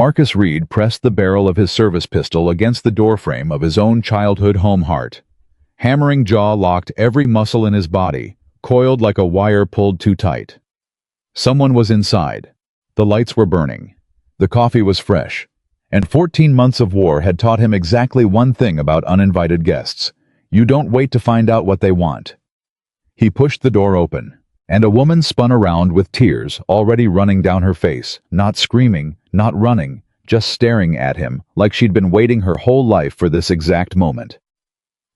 Marcus Reed pressed the barrel of his service pistol against the doorframe of his own childhood home heart. Hammering jaw locked every muscle in his body, coiled like a wire pulled too tight. Someone was inside. The lights were burning. The coffee was fresh. And 14 months of war had taught him exactly one thing about uninvited guests. You don't wait to find out what they want. He pushed the door open, and a woman spun around with tears already running down her face, not screaming, not running, just staring at him like she'd been waiting her whole life for this exact moment.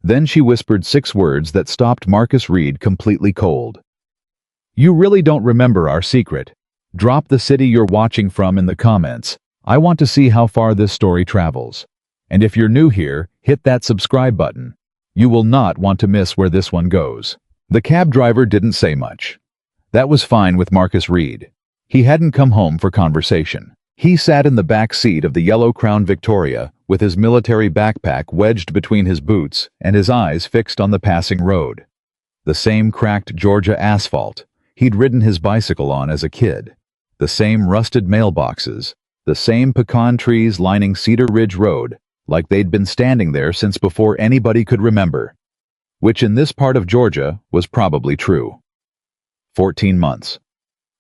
Then she whispered 6 words that stopped Marcus Reed completely cold. "You really don't remember our secret. Drop the city you're watching from in the comments. I want to see how far this story travels. And if you're new here, hit that subscribe button. You will not want to miss where this one goes." The cab driver didn't say much. That was fine with Marcus Reed. He hadn't come home for conversation. He sat in the back seat of the yellow Crown Victoria with his military backpack wedged between his boots and his eyes fixed on the passing road. The same cracked Georgia asphalt he'd ridden his bicycle on as a kid. The same rusted mailboxes. The same pecan trees lining Cedar Ridge Road, like they'd been standing there since before anybody could remember. Which in this part of Georgia was probably true. 14 months.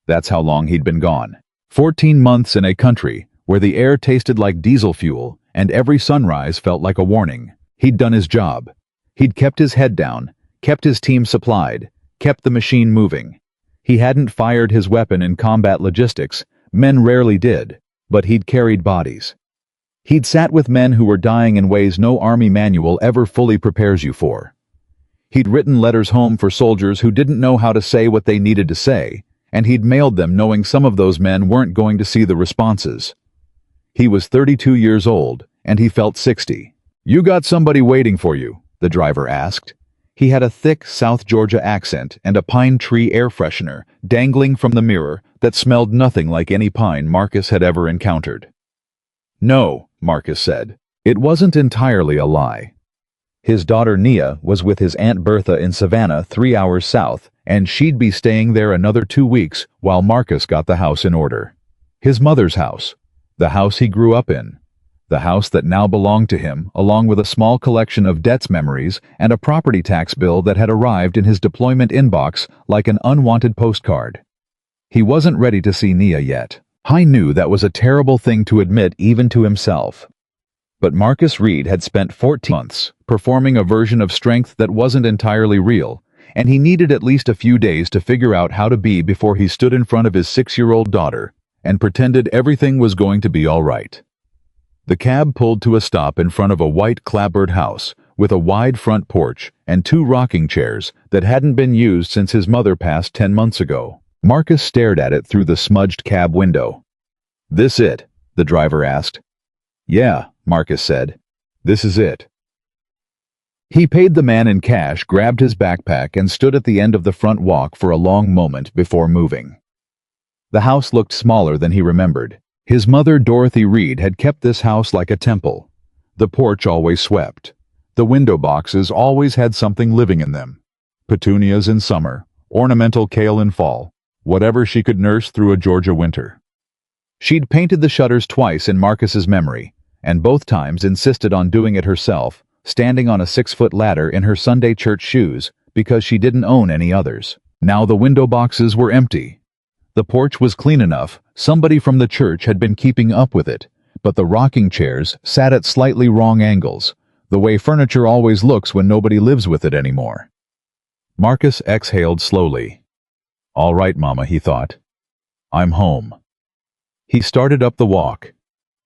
That's how long he'd been gone. 14 months in a country where the air tasted like diesel fuel and every sunrise felt like a warning. He'd done his job. He'd kept his head down, kept his team supplied, kept the machine moving. He hadn't fired his weapon in combat logistics. Men rarely did, but he'd carried bodies. He'd sat with men who were dying in ways no army manual ever fully prepares you for. He'd written letters home for soldiers who didn't know how to say what they needed to say, and he'd mailed them knowing some of those men weren't going to see the responses. He was 32 years old, and he felt 60. "You got somebody waiting for you?" the driver asked. He had a thick South Georgia accent and a pine tree air freshener dangling from the mirror that smelled nothing like any pine Marcus had ever encountered. "No," Marcus said. It wasn't entirely a lie. His daughter Nia was with his Aunt Bertha in Savannah 3 hours south, and she'd be staying there another 2 weeks while Marcus got the house in order. His mother's house. The house he grew up in. The house that now belonged to him, along with a small collection of debts memories and a property tax bill that had arrived in his deployment inbox like an unwanted postcard. He wasn't ready to see Nia yet. He knew that was a terrible thing to admit even to himself. But Marcus Reed had spent 14 months performing a version of strength that wasn't entirely real, and he needed at least a few days to figure out how to be before he stood in front of his 6-year-old daughter and pretended everything was going to be all right. The cab pulled to a stop in front of a white clapboard house with a wide front porch and 2 rocking chairs that hadn't been used since his mother passed 10 months ago. Marcus stared at it through the smudged cab window. "This it?" the driver asked. "Yeah," Marcus said. "This is it." He paid the man in cash, grabbed his backpack, and stood at the end of the front walk for a long moment before moving. The house looked smaller than he remembered. His mother, Dorothy Reed, had kept this house like a temple. The porch always swept. The window boxes always had something living in them. Petunias in summer, ornamental kale in fall, whatever she could nurse through a Georgia winter. She'd painted the shutters twice in Marcus's memory, and both times insisted on doing it herself, standing on a 6-foot ladder in her Sunday church shoes because she didn't own any others. Now the window boxes were empty. The porch was clean enough, somebody from the church had been keeping up with it, but the rocking chairs sat at slightly wrong angles, the way furniture always looks when nobody lives with it anymore. Marcus exhaled slowly. "All right, Mama," he thought. "I'm home." He started up the walk,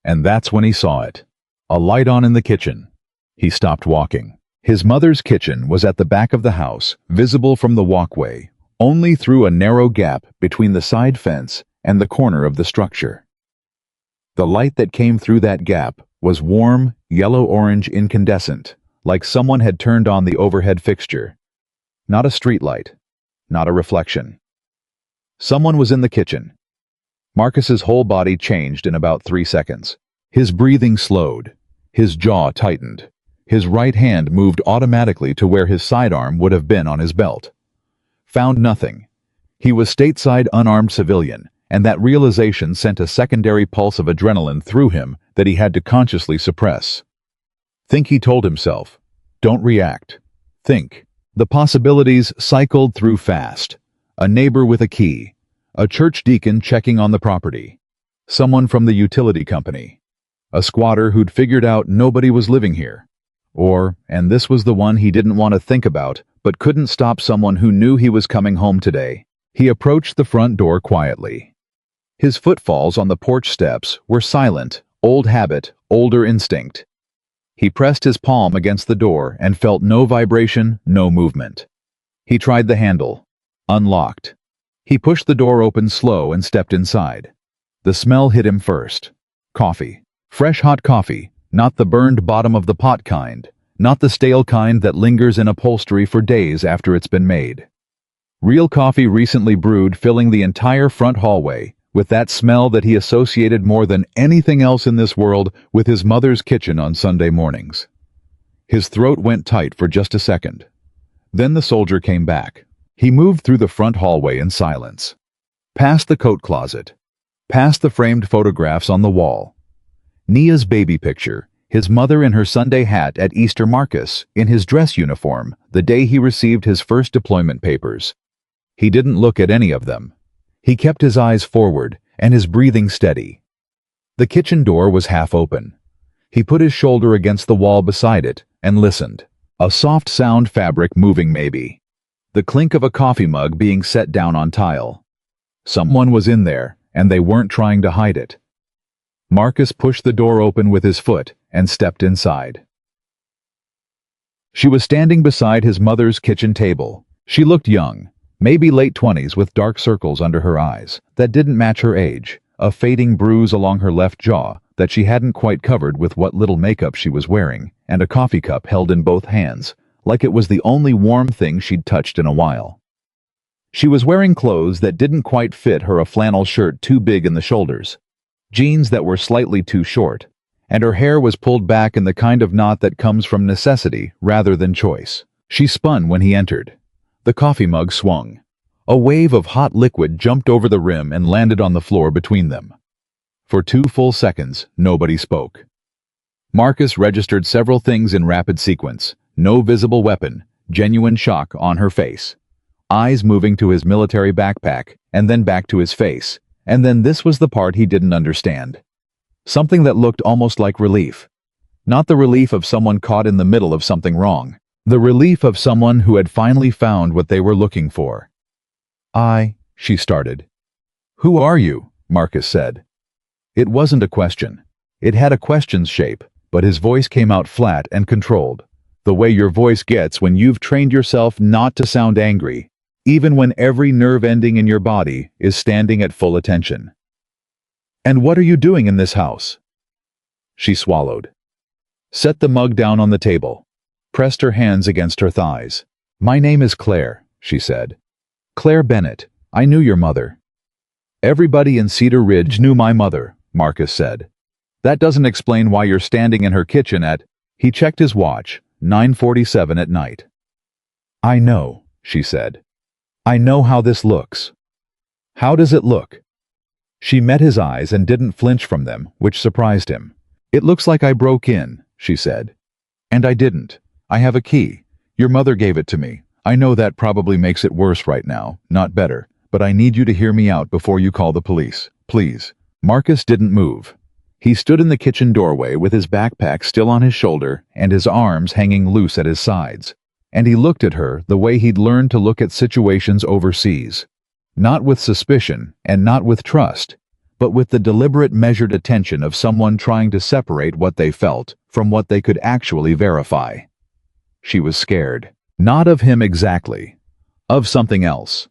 and that's when he saw it. A light on in the kitchen. He stopped walking. His mother's kitchen was at the back of the house, visible from the walkway, only through a narrow gap between the side fence and the corner of the structure. The light that came through that gap was warm, yellow-orange incandescent, like someone had turned on the overhead fixture. Not a street light, not a reflection. Someone was in the kitchen. Marcus's whole body changed in about 3 seconds. His breathing slowed. His jaw tightened. His right hand moved automatically to where his sidearm would have been on his belt. Found nothing. He was stateside unarmed civilian, and that realization sent a secondary pulse of adrenaline through him that he had to consciously suppress. Think, he told himself. Don't react. Think. The possibilities cycled through fast. A neighbor with a key. A church deacon checking on the property. Someone from the utility company. A squatter who'd figured out nobody was living here. Or, and this was the one he didn't want to think about, but couldn't stop, someone who knew he was coming home today. He approached the front door quietly. His footfalls on the porch steps were silent, old habit, older instinct. He pressed his palm against the door and felt no vibration, no movement. He tried the handle. Unlocked. He pushed the door open slow and stepped inside. The smell hit him first. Coffee. Fresh hot coffee, not the burned bottom of the pot kind, not the stale kind that lingers in upholstery for days after it's been made. Real coffee recently brewed, filling the entire front hallway, with that smell that he associated more than anything else in this world with his mother's kitchen on Sunday mornings. His throat went tight for just a second. Then the soldier came back. He moved through the front hallway in silence. Past the coat closet. Past the framed photographs on the wall. Nia's baby picture, his mother in her Sunday hat at Easter Marcus, in his dress uniform, the day he received his first deployment papers. He didn't look at any of them. He kept his eyes forward and his breathing steady. The kitchen door was half open. He put his shoulder against the wall beside it and listened. A soft sound, fabric moving maybe. The clink of a coffee mug being set down on tile. Someone was in there, and they weren't trying to hide it. Marcus pushed the door open with his foot and stepped inside. She was standing beside his mother's kitchen table. She looked young, maybe late 20s, with dark circles under her eyes that didn't match her age, a fading bruise along her left jaw that she hadn't quite covered with what little makeup she was wearing, and a coffee cup held in both hands, like it was the only warm thing she'd touched in a while. She was wearing clothes that didn't quite fit her, a flannel shirt too big in the shoulders, jeans that were slightly too short, and her hair was pulled back in the kind of knot that comes from necessity rather than choice. She spun when he entered. The coffee mug swung. A wave of hot liquid jumped over the rim and landed on the floor between them. For 2 full seconds, nobody spoke. Marcus registered several things in rapid sequence. No visible weapon, genuine shock on her face. Eyes moving to his military backpack, and then back to his face. And then this was the part he didn't understand. Something that looked almost like relief. Not the relief of someone caught in the middle of something wrong. The relief of someone who had finally found what they were looking for. She started. Who are you? Marcus said. It wasn't a question. It had a question's shape, but his voice came out flat and controlled. The way your voice gets when you've trained yourself not to sound angry, even when every nerve ending in your body is standing at full attention. And what are you doing in this house? She swallowed. Set the mug down on the table. Pressed her hands against her thighs. My name is Claire, she said. Claire Bennett. I knew your mother. Everybody in Cedar Ridge knew my mother, Marcus said. That doesn't explain why you're standing in her kitchen at... He checked his watch, 9:47 at night. I know, she said. I know how this looks. How does it look? She met his eyes and didn't flinch from them, which surprised him. It looks like I broke in, she said. And I didn't. I have a key. Your mother gave it to me. I know that probably makes it worse right now, not better, but I need you to hear me out before you call the police. Please. Marcus didn't move. He stood in the kitchen doorway with his backpack still on his shoulder and his arms hanging loose at his sides. And he looked at her the way he'd learned to look at situations overseas. Not with suspicion and not with trust, but with the deliberate, measured attention of someone trying to separate what they felt from what they could actually verify. She was scared. Not of him exactly. Of something else.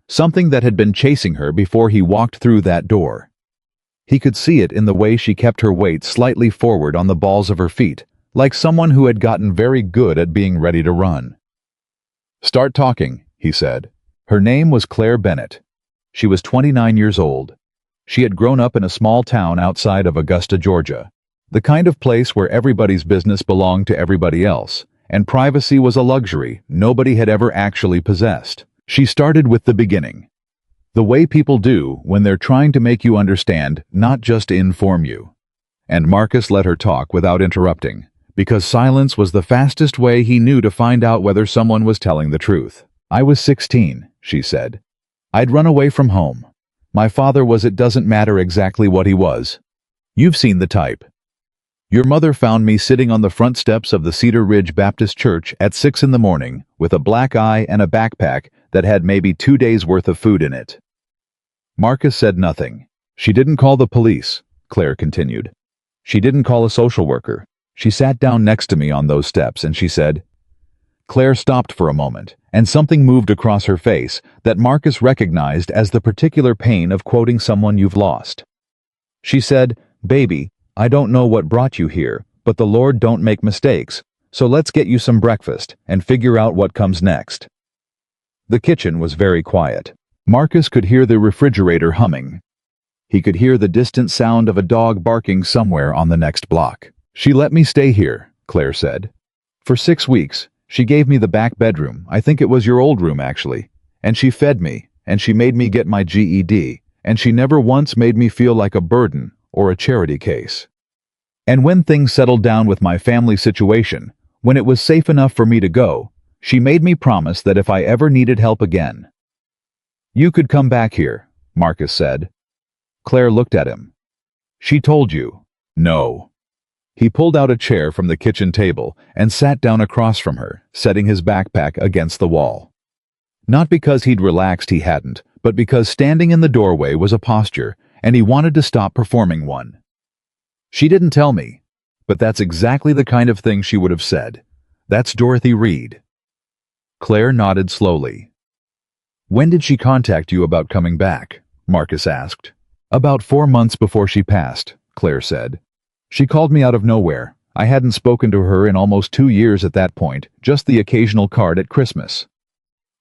Something that had been chasing her before he walked through that door. He could see it in the way she kept her weight slightly forward on the balls of her feet, like someone who had gotten very good at being ready to run. Start talking, he said. Her name was Claire Bennett. She was 29 years old. She had grown up in a small town outside of Augusta, Georgia, the kind of place where everybody's business belonged to everybody else, and privacy was a luxury nobody had ever actually possessed. She started with the beginning. The way people do when they're trying to make you understand, not just inform you. And Marcus let her talk without interrupting, because silence was the fastest way he knew to find out whether someone was telling the truth. I was 16, she said. I'd run away from home. My father was it doesn't matter exactly what he was. You've seen the type. Your mother found me sitting on the front steps of the Cedar Ridge Baptist Church at 6 in the morning with a black eye and a backpack that had maybe 2 days' worth of food in it. Marcus said nothing. She didn't call the police, Claire continued. She didn't call a social worker. She sat down next to me on those steps and she said, Claire stopped for a moment, and something moved across her face that Marcus recognized as the particular pain of quoting someone you've lost. She said, Baby, I don't know what brought you here, but the Lord don't make mistakes, so let's get you some breakfast and figure out what comes next. The kitchen was very quiet. Marcus could hear the refrigerator humming. He could hear the distant sound of a dog barking somewhere on the next block. She let me stay here, Claire said. For 6 weeks, she gave me the back bedroom. I think it was your old room, actually. And she fed me, and she made me get my GED, and she never once made me feel like a burden or a charity case. And when things settled down with my family situation, when it was safe enough for me to go, she made me promise that if I ever needed help again, you could come back here, Marcus said. Claire looked at him. She told you. No. He pulled out a chair from the kitchen table and sat down across from her, setting his backpack against the wall. Not because he'd relaxed, he hadn't, but because standing in the doorway was a posture, and he wanted to stop performing one. She didn't tell me, but that's exactly the kind of thing she would have said. That's Dorothy Reed. Claire nodded slowly. When did she contact you about coming back? Marcus asked. About 4 months before she passed, Claire said. She called me out of nowhere. I hadn't spoken to her in almost 2 years at that point, just the occasional card at Christmas.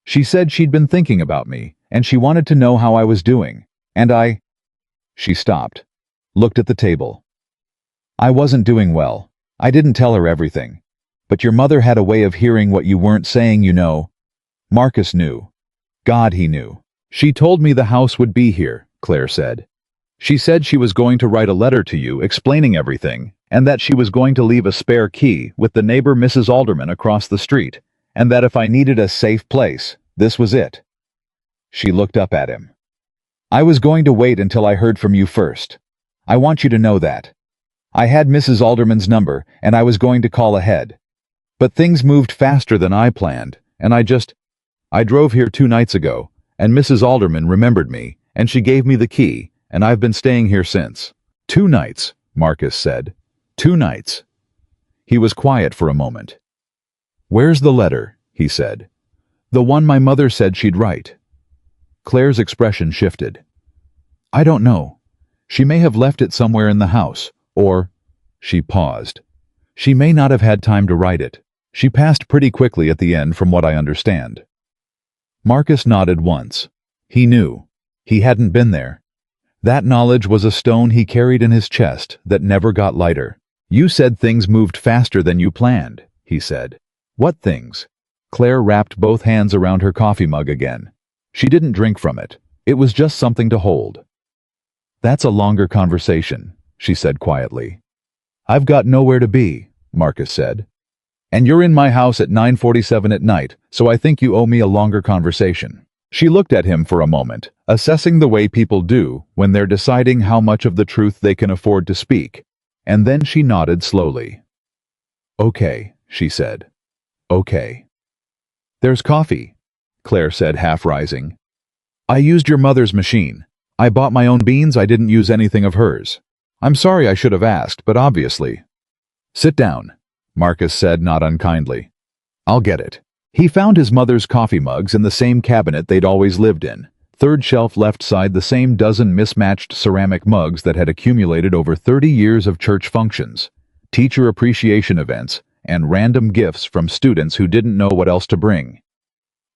She said she'd been thinking about me, and she wanted to know how I was doing, and She stopped, looked at the table. I wasn't doing well. I didn't tell her everything. But your mother had a way of hearing what you weren't saying, you know. Marcus knew. God, he knew. She told me the house would be here, Claire said. She said she was going to write a letter to you explaining everything, and that she was going to leave a spare key with the neighbor Mrs. Alderman across the street, and that if I needed a safe place, this was it. She looked up at him. I was going to wait until I heard from you first. I want you to know that. I had Mrs. Alderman's number, and I was going to call ahead. But things moved faster than I planned, and I drove here 2 nights ago, and Mrs. Alderman remembered me, and she gave me the key, and I've been staying here since. 2 nights, Marcus said. 2 nights. He was quiet for a moment. Where's the letter? He said. The one my mother said she'd write. Claire's expression shifted. I don't know. She may have left it somewhere in the house, or... She paused. She may not have had time to write it. She passed pretty quickly at the end from what I understand. Marcus nodded once. He knew. He hadn't been there. That knowledge was a stone he carried in his chest that never got lighter. You said things moved faster than you planned, he said. What things? Claire wrapped both hands around her coffee mug again. She didn't drink from it. It was just something to hold. That's a longer conversation, she said quietly. I've got nowhere to be, Marcus said. And you're in my house at 9:47 at night, so I think you owe me a longer conversation. She looked at him for a moment, assessing the way people do when they're deciding how much of the truth they can afford to speak, and then she nodded slowly. Okay, she said. Okay. There's coffee, Claire said, half rising. I used your mother's machine. I bought my own beans. I didn't use anything of hers. I'm sorry, I should have asked, but obviously. Sit down, Marcus said, not unkindly. I'll get it. He found his mother's coffee mugs in the same cabinet they'd always lived in, third shelf left side the same dozen mismatched ceramic mugs that had accumulated over 30 years of church functions, teacher appreciation events, and random gifts from students who didn't know what else to bring.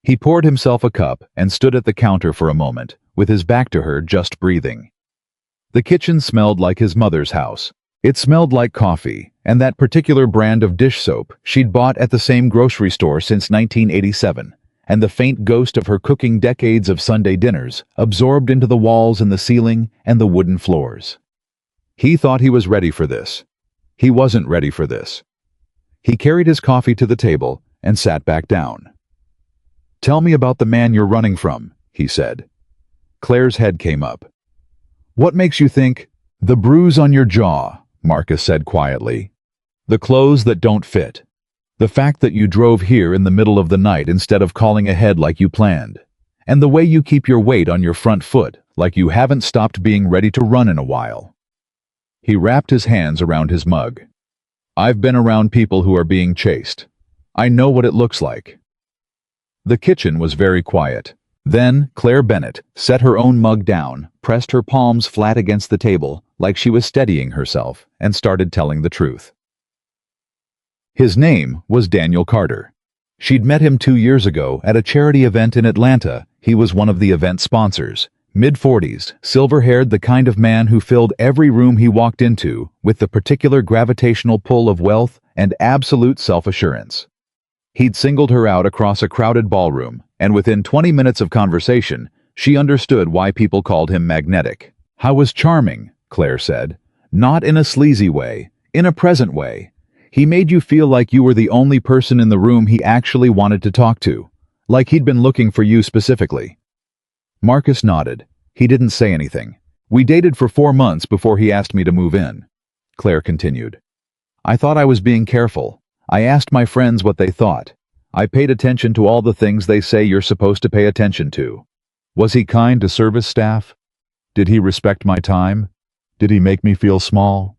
He poured himself a cup and stood at the counter for a moment, with his back to her, just breathing. The kitchen smelled like his mother's house. It smelled like coffee, and that particular brand of dish soap she'd bought at the same grocery store since 1987, and the faint ghost of her cooking decades of Sunday dinners absorbed into the walls and the ceiling and the wooden floors. He thought he was ready for this. He wasn't ready for this. He carried his coffee to the table and sat back down. "Tell me about the man you're running from," he said. Claire's head came up. "What makes you think—" "The bruise on your jaw," Marcus said quietly. "The clothes that don't fit. The fact that you drove here in the middle of the night instead of calling ahead like you planned. And the way you keep your weight on your front foot, like you haven't stopped being ready to run in a while." He wrapped his hands around his mug. "I've been around people who are being chased. I know what it looks like." The kitchen was very quiet. Then Claire Bennett set her own mug down, pressed her palms flat against the table like she was steadying herself, and started telling the truth. His name was Daniel Carter. She'd met him 2 years ago at a charity event in Atlanta. He was one of the event sponsors. Mid-40s, silver-haired, the kind of man who filled every room he walked into with the particular gravitational pull of wealth and absolute self-assurance. He'd singled her out across a crowded ballroom, and within 20 minutes of conversation, she understood why people called him magnetic. "How was charming," Claire said. "Not in a sleazy way, in a present way. He made you feel like you were the only person in the room he actually wanted to talk to, like he'd been looking for you specifically." Marcus nodded. He didn't say anything. "We dated for 4 months before he asked me to move in," Claire continued. "I thought I was being careful. I asked my friends what they thought. I paid attention to all the things they say you're supposed to pay attention to. Was he kind to service staff? Did he respect my time? Did he make me feel small?"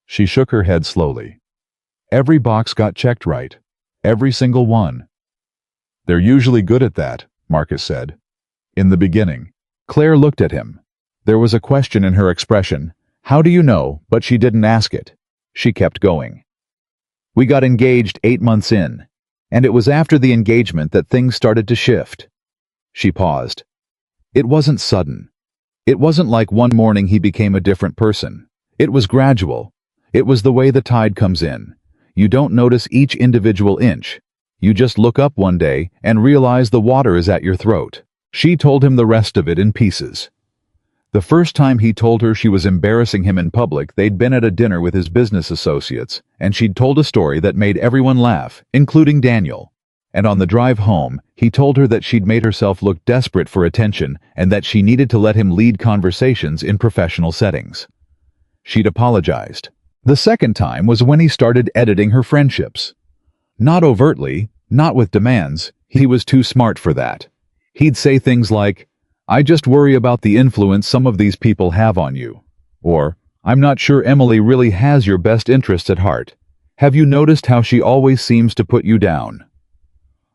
She shook her head slowly. "Every box got checked right. Every single one." "They're usually good at that," Marcus said. "In the beginning." Claire looked at him. There was a question in her expression. "How do you know?" But she didn't ask it. She kept going. "We got engaged 8 months in, and it was after the engagement that things started to shift." She paused. "It wasn't sudden. It wasn't like one morning he became a different person. It was gradual. It was the way the tide comes in. You don't notice each individual inch. You just look up one day and realize the water is at your throat." She told him the rest of it in pieces. The first time he told her she was embarrassing him in public, they'd been at a dinner with his business associates, and she'd told a story that made everyone laugh, including Daniel. And on the drive home, he told her that she'd made herself look desperate for attention and that she needed to let him lead conversations in professional settings. She'd apologized. The second time was when he started editing her friendships. Not overtly, not with demands. He was too smart for that. He'd say things like, "I just worry about the influence some of these people have on you." Or, "I'm not sure Emily really has your best interests at heart. Have you noticed how she always seems to put you down?"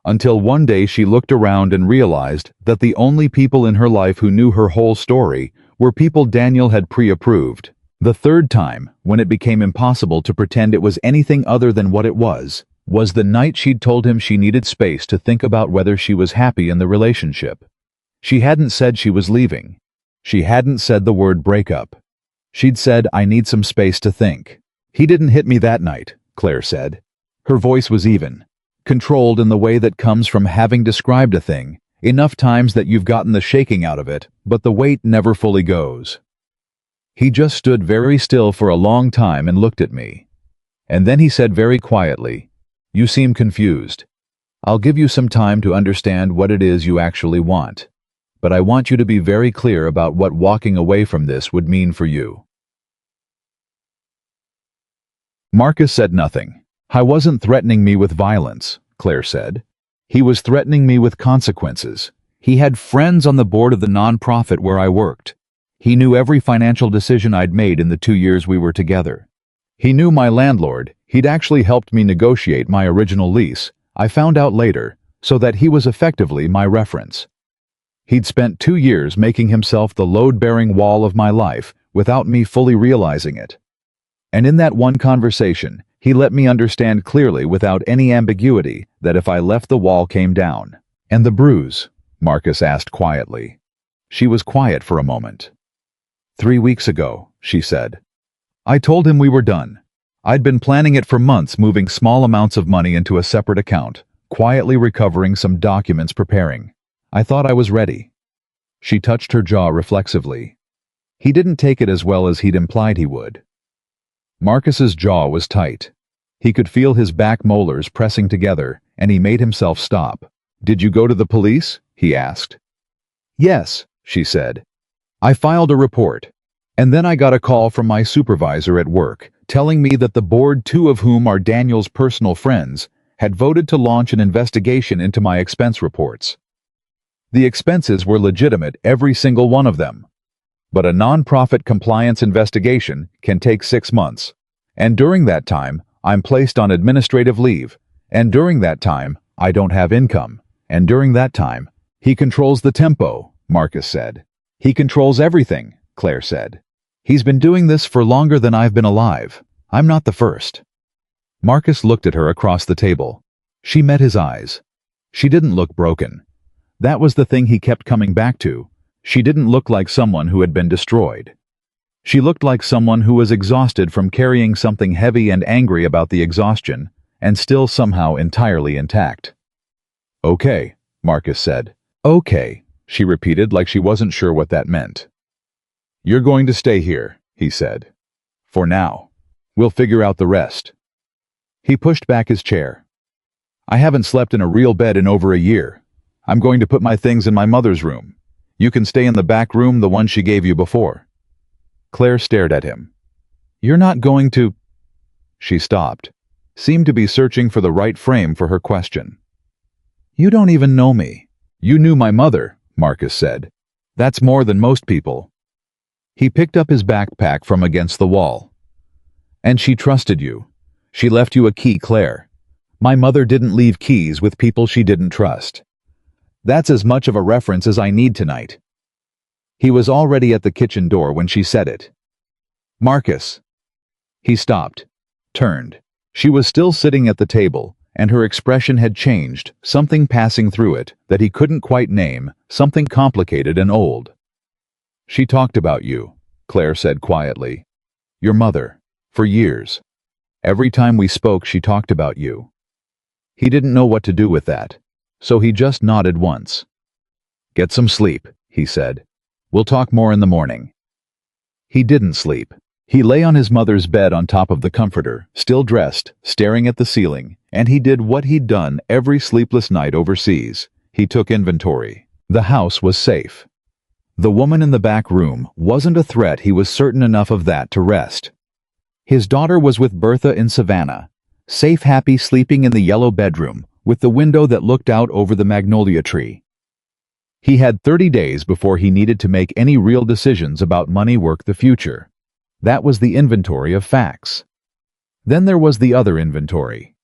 Until one day she looked around and realized that the only people in her life who knew her whole story were people Daniel had pre-approved. The third time, when it became impossible to pretend it was anything other than what it was the night she'd told him she needed space to think about whether she was happy in the relationship. She hadn't said she was leaving. She hadn't said the word breakup. She'd said, "I need some space to think." "He didn't hit me that night," Claire said. Her voice was even, controlled in the way that comes from having described a thing enough times that you've gotten the shaking out of it, but the weight never fully goes. "He just stood very still for a long time and looked at me. And then he said very quietly, 'You seem confused. I'll give you some time to understand what it is you actually want. But I want you to be very clear about what walking away from this would mean for you.'" Marcus said nothing. "I wasn't threatening me with violence," Claire said. "He was threatening me with consequences. He had friends on the board of the nonprofit where I worked. He knew every financial decision I'd made in the 2 years we were together. He knew my landlord. He'd actually helped me negotiate my original lease, I found out later, so that he was effectively my reference. He'd spent 2 years making himself the load-bearing wall of my life without me fully realizing it. And in that one conversation, he let me understand clearly without any ambiguity that if I left the wall came down. "And the bruise?" Marcus asked quietly. She was quiet for a moment. 3 weeks ago," she said. "I told him we were done. I'd been planning it for months, moving small amounts of money into a separate account, quietly recovering some documents preparing. I thought I was ready. She touched her jaw reflexively. He didn't take it as well as he'd implied he would. Marcus's jaw was tight. He could feel his back molars pressing together, and he made himself stop. "Did you go to the police?" he asked. "Yes," she said. "I filed a report. And then I got a call from my supervisor at work, telling me that the board, two of whom are Daniel's personal friends, had voted to launch an investigation into my expense reports. The expenses were legitimate, every single one of them. But a non-profit compliance investigation can take 6 months. And during that time, I'm placed on administrative leave. And during that time, I don't have income. And during that time, he controls the tempo," Marcus said. "He controls everything," Claire said. "He's been doing this for longer than I've been alive. I'm not the first." Marcus looked at her across the table. She met his eyes. She didn't look broken. That was the thing he kept coming back to. She didn't look like someone who had been destroyed. She looked like someone who was exhausted from carrying something heavy and angry about the exhaustion, and still somehow entirely intact. "Okay," Marcus said. "Okay," she repeated like she wasn't sure what that meant. "You're going to stay here," he said. "For now. We'll figure out the rest." He pushed back his chair. "I haven't slept in a real bed in over a year. I'm going to put my things in my mother's room. You can stay in the back room, the one she gave you before." Claire stared at him. "You're not going to—" She stopped, seemed to be searching for the right frame for her question. "You don't even know me." "You knew my mother," Marcus said. "That's more than most people." He picked up his backpack from against the wall. "And she trusted you. She left you a key, Claire. My mother didn't leave keys with people she didn't trust. That's as much of a reference as I need tonight." He was already at the kitchen door when she said it. "Marcus." He stopped, turned. She was still sitting at the table, and her expression had changed, something passing through it that he couldn't quite name, something complicated and old. "She talked about you," Claire said quietly. "Your mother. For years. Every time we spoke, she talked about you." He didn't know what to do with that, so he just nodded once. "Get some sleep," he said. "We'll talk more in the morning." He didn't sleep. He lay on his mother's bed on top of the comforter, still dressed, staring at the ceiling, and he did what he'd done every sleepless night overseas. He took inventory. The house was safe. The woman in the back room wasn't a threat, he was certain enough of that to rest. His daughter was with Bertha in Savannah, safe, happy, sleeping in the yellow bedroom, with the window that looked out over the magnolia tree. He had 30 days before he needed to make any real decisions about money, work, the future. That was the inventory of facts. Then there was the other inventory.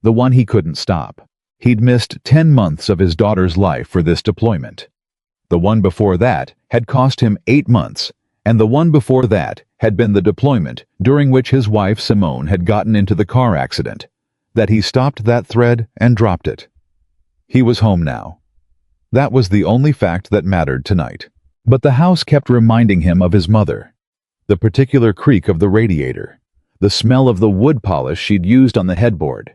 The one he couldn't stop. He'd missed 10 months of his daughter's life for this deployment. The one before that had cost him 8 months, and the one before that had been the deployment during which his wife Simone had gotten into the car accident. That he stopped that thread and dropped it. He was home now. That was the only fact that mattered tonight. But the house kept reminding him of his mother. The particular creak of the radiator. The smell of the wood polish she'd used on the headboard.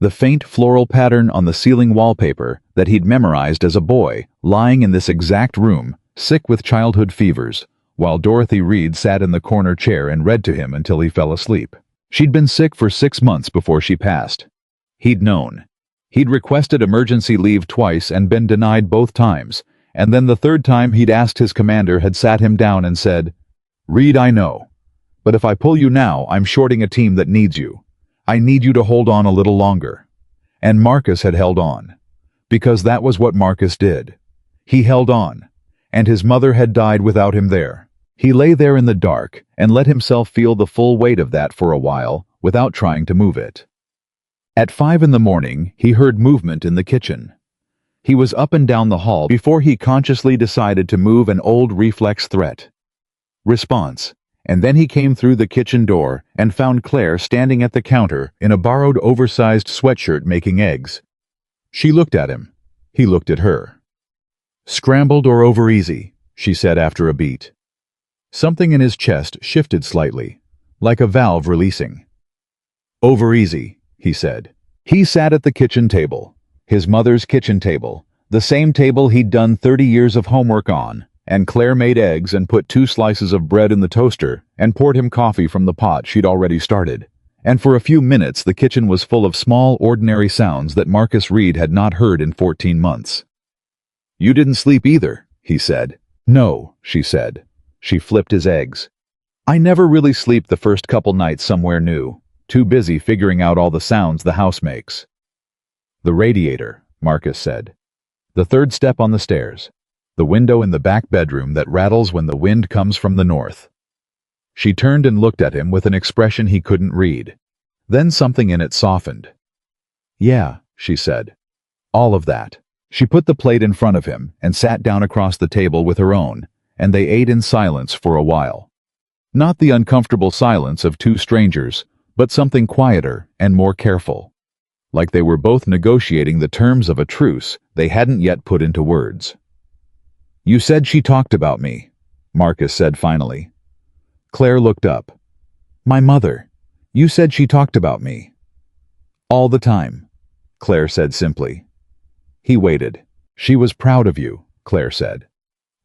The faint floral pattern on the ceiling wallpaper that he'd memorized as a boy, lying in this exact room, sick with childhood fevers, while Dorothy Reed sat in the corner chair and read to him until he fell asleep. She'd been sick for 6 months before she passed. He'd known. He'd requested emergency leave twice and been denied both times, and then the third time he'd asked, his commander had sat him down and said, "Reed, I know, but if I pull you now, I'm shorting a team that needs you. I need you to hold on a little longer." And Marcus had held on. Because that was what Marcus did. He held on. And his mother had died without him there. He lay there in the dark and let himself feel the full weight of that for a while without trying to move it. At 5 in the morning, he heard movement in the kitchen. He was up and down the hall before he consciously decided to move, an old reflex threat. Response. And then he came through the kitchen door and found Claire standing at the counter in a borrowed oversized sweatshirt making eggs. She looked at him. He looked at her. "Scrambled or over easy?" she said after a beat. Something in his chest shifted slightly, like a valve releasing. "Over easy," he said. He sat at the kitchen table, His mother's kitchen table, the same table he'd done 30 years of homework on, and Claire made eggs and put 2 slices of bread in the toaster and poured him coffee from the pot she'd already started. And for a few minutes the kitchen was full of small, ordinary sounds that Marcus Reed had not heard in 14 months. "You didn't sleep either," he said. "No," she said. She flipped his eggs. "I never really sleep the first couple nights somewhere new, too busy figuring out all the sounds the house makes." "The radiator," Marcus said. "The third step on the stairs. The window in the back bedroom that rattles when the wind comes from the north." She turned and looked at him with an expression he couldn't read. Then something in it softened. "Yeah," she said. "All of that." She put the plate in front of him and sat down across the table with her own, and they ate in silence for a while. Not the uncomfortable silence of 2 strangers, but something quieter and more careful. Like they were both negotiating the terms of a truce they hadn't yet put into words. "You said she talked about me," Marcus said finally. Claire looked up. "My mother. You said she talked about me." "All the time," Claire said simply. He waited. "She was proud of you," Claire said.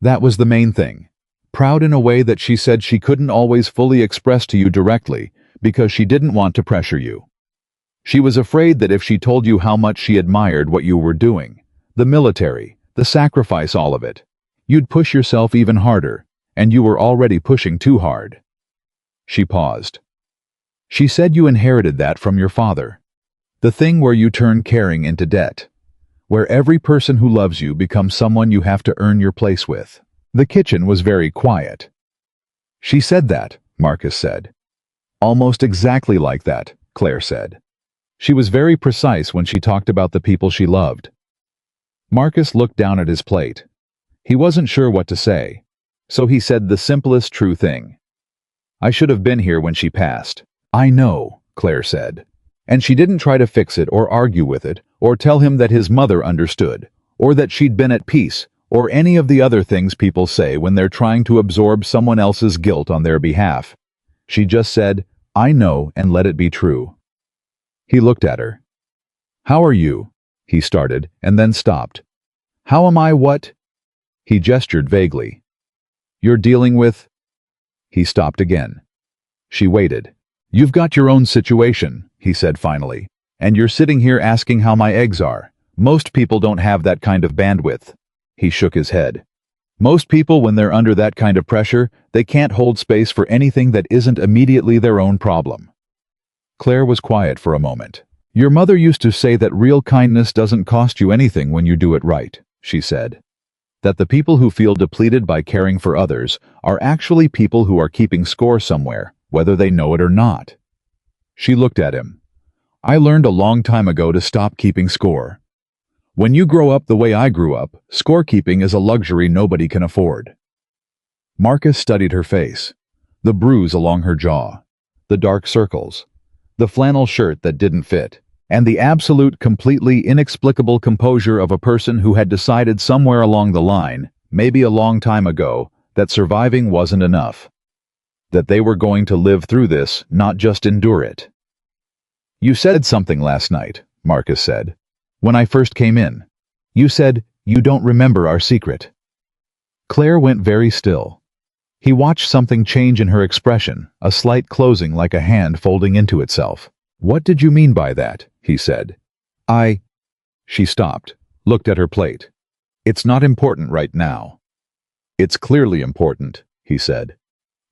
"That was the main thing. Proud in a way that she said she couldn't always fully express to you directly because she didn't want to pressure you. She was afraid that if she told you how much she admired what you were doing, the military, the sacrifice, all of it, you'd push yourself even harder, and you were already pushing too hard." She paused. "She said you inherited that from your father. The thing where you turn caring into debt. Where every person who loves you becomes someone you have to earn your place with." The kitchen was very quiet. "She said that," Marcus said. "Almost exactly like that," Claire said. "She was very precise when she talked about the people she loved." Marcus looked down at his plate. He wasn't sure what to say, so he said the simplest true thing. "I should have been here when she passed." "I know," Claire said. And she didn't try to fix it or argue with it or tell him that his mother understood or that she'd been at peace or any of the other things people say when they're trying to absorb someone else's guilt on their behalf. She just said, "I know," and let it be true. He looked at her. "How are you?" he started and then stopped. "How am I what?" He gestured vaguely. "You're dealing with—" He stopped again. She waited. "You've got your own situation," he said finally, "and you're sitting here asking how my eggs are. Most people don't have that kind of bandwidth." He shook his head. "Most people, when they're under that kind of pressure, they can't hold space for anything that isn't immediately their own problem." Claire was quiet for a moment. "Your mother used to say that real kindness doesn't cost you anything when you do it right," she said. "That the people who feel depleted by caring for others are actually people who are keeping score somewhere, whether they know it or not." She looked at him. "I learned a long time ago to stop keeping score. When you grow up the way I grew up, scorekeeping is a luxury nobody can afford." Marcus studied her face. The bruise along her jaw, the dark circles, the flannel shirt that didn't fit, and the absolute, completely inexplicable composure of a person who had decided somewhere along the line, maybe a long time ago, that surviving wasn't enough. That they were going to live through this, not just endure it. "You said something last night," Marcus said. "When I first came in. You said, 'You don't remember our secret.'" Claire went very still. He watched something change in her expression, a slight closing like a hand folding into itself. "What did you mean by that?" he said. She stopped, looked at her plate. "It's not important right now." "It's clearly important," he said.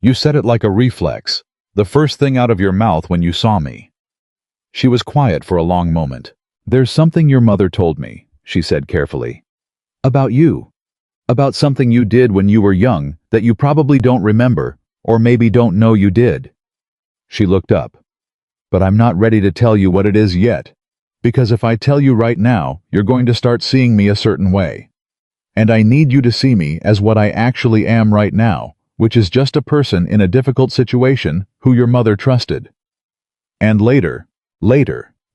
"You said it like a reflex, the first thing out of your mouth when you saw me." She was quiet for a long moment. "There's something your mother told me," she said carefully. "About you. About something you did when you were young that you probably don't remember, or maybe don't know you did." She looked up. "But I'm not ready to tell you what it is yet, because if I tell you right now, you're going to start seeing me a certain way. And I need you to see me as what I actually am right now, which is just a person in a difficult situation who your mother trusted. And later,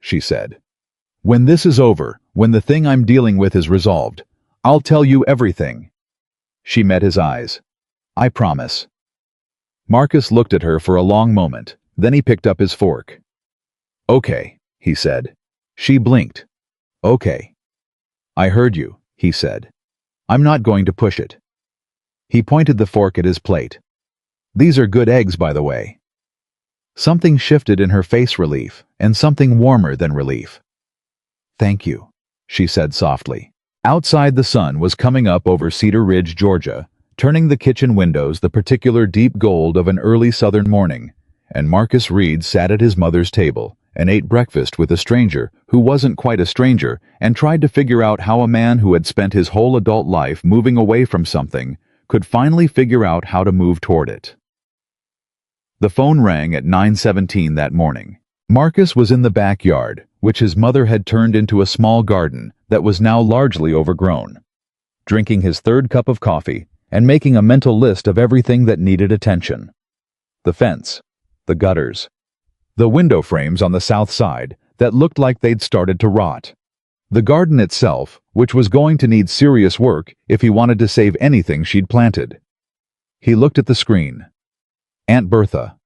she said. When this is over, when the thing I'm dealing with is resolved, I'll tell you everything." She met his eyes. "I promise." Marcus looked at her for a long moment, then he picked up his fork. "Okay," he said. She blinked. "Okay." I heard you, he said. I'm not going to push it. He pointed the fork at his plate. These are good eggs, by the way. Something shifted in her face, relief, and something warmer than relief. Thank you, she said softly. Outside, the sun was coming up over Cedar Ridge, Georgia, turning the kitchen windows the particular deep gold of an early southern morning, and Marcus Reed sat at his mother's table and ate breakfast with a stranger who wasn't quite a stranger and tried to figure out how a man who had spent his whole adult life moving away from something could finally figure out how to move toward it. The phone rang at 9:17 that morning. Marcus was in the backyard, which his mother had turned into a small garden that was now largely overgrown, drinking his third cup of coffee and making a mental list of everything that needed attention. The fence, the gutters, the window frames on the south side that looked like they'd started to rot, the garden itself, which was going to need serious work if he wanted to save anything she'd planted. He looked at the screen. Aunt Bertha.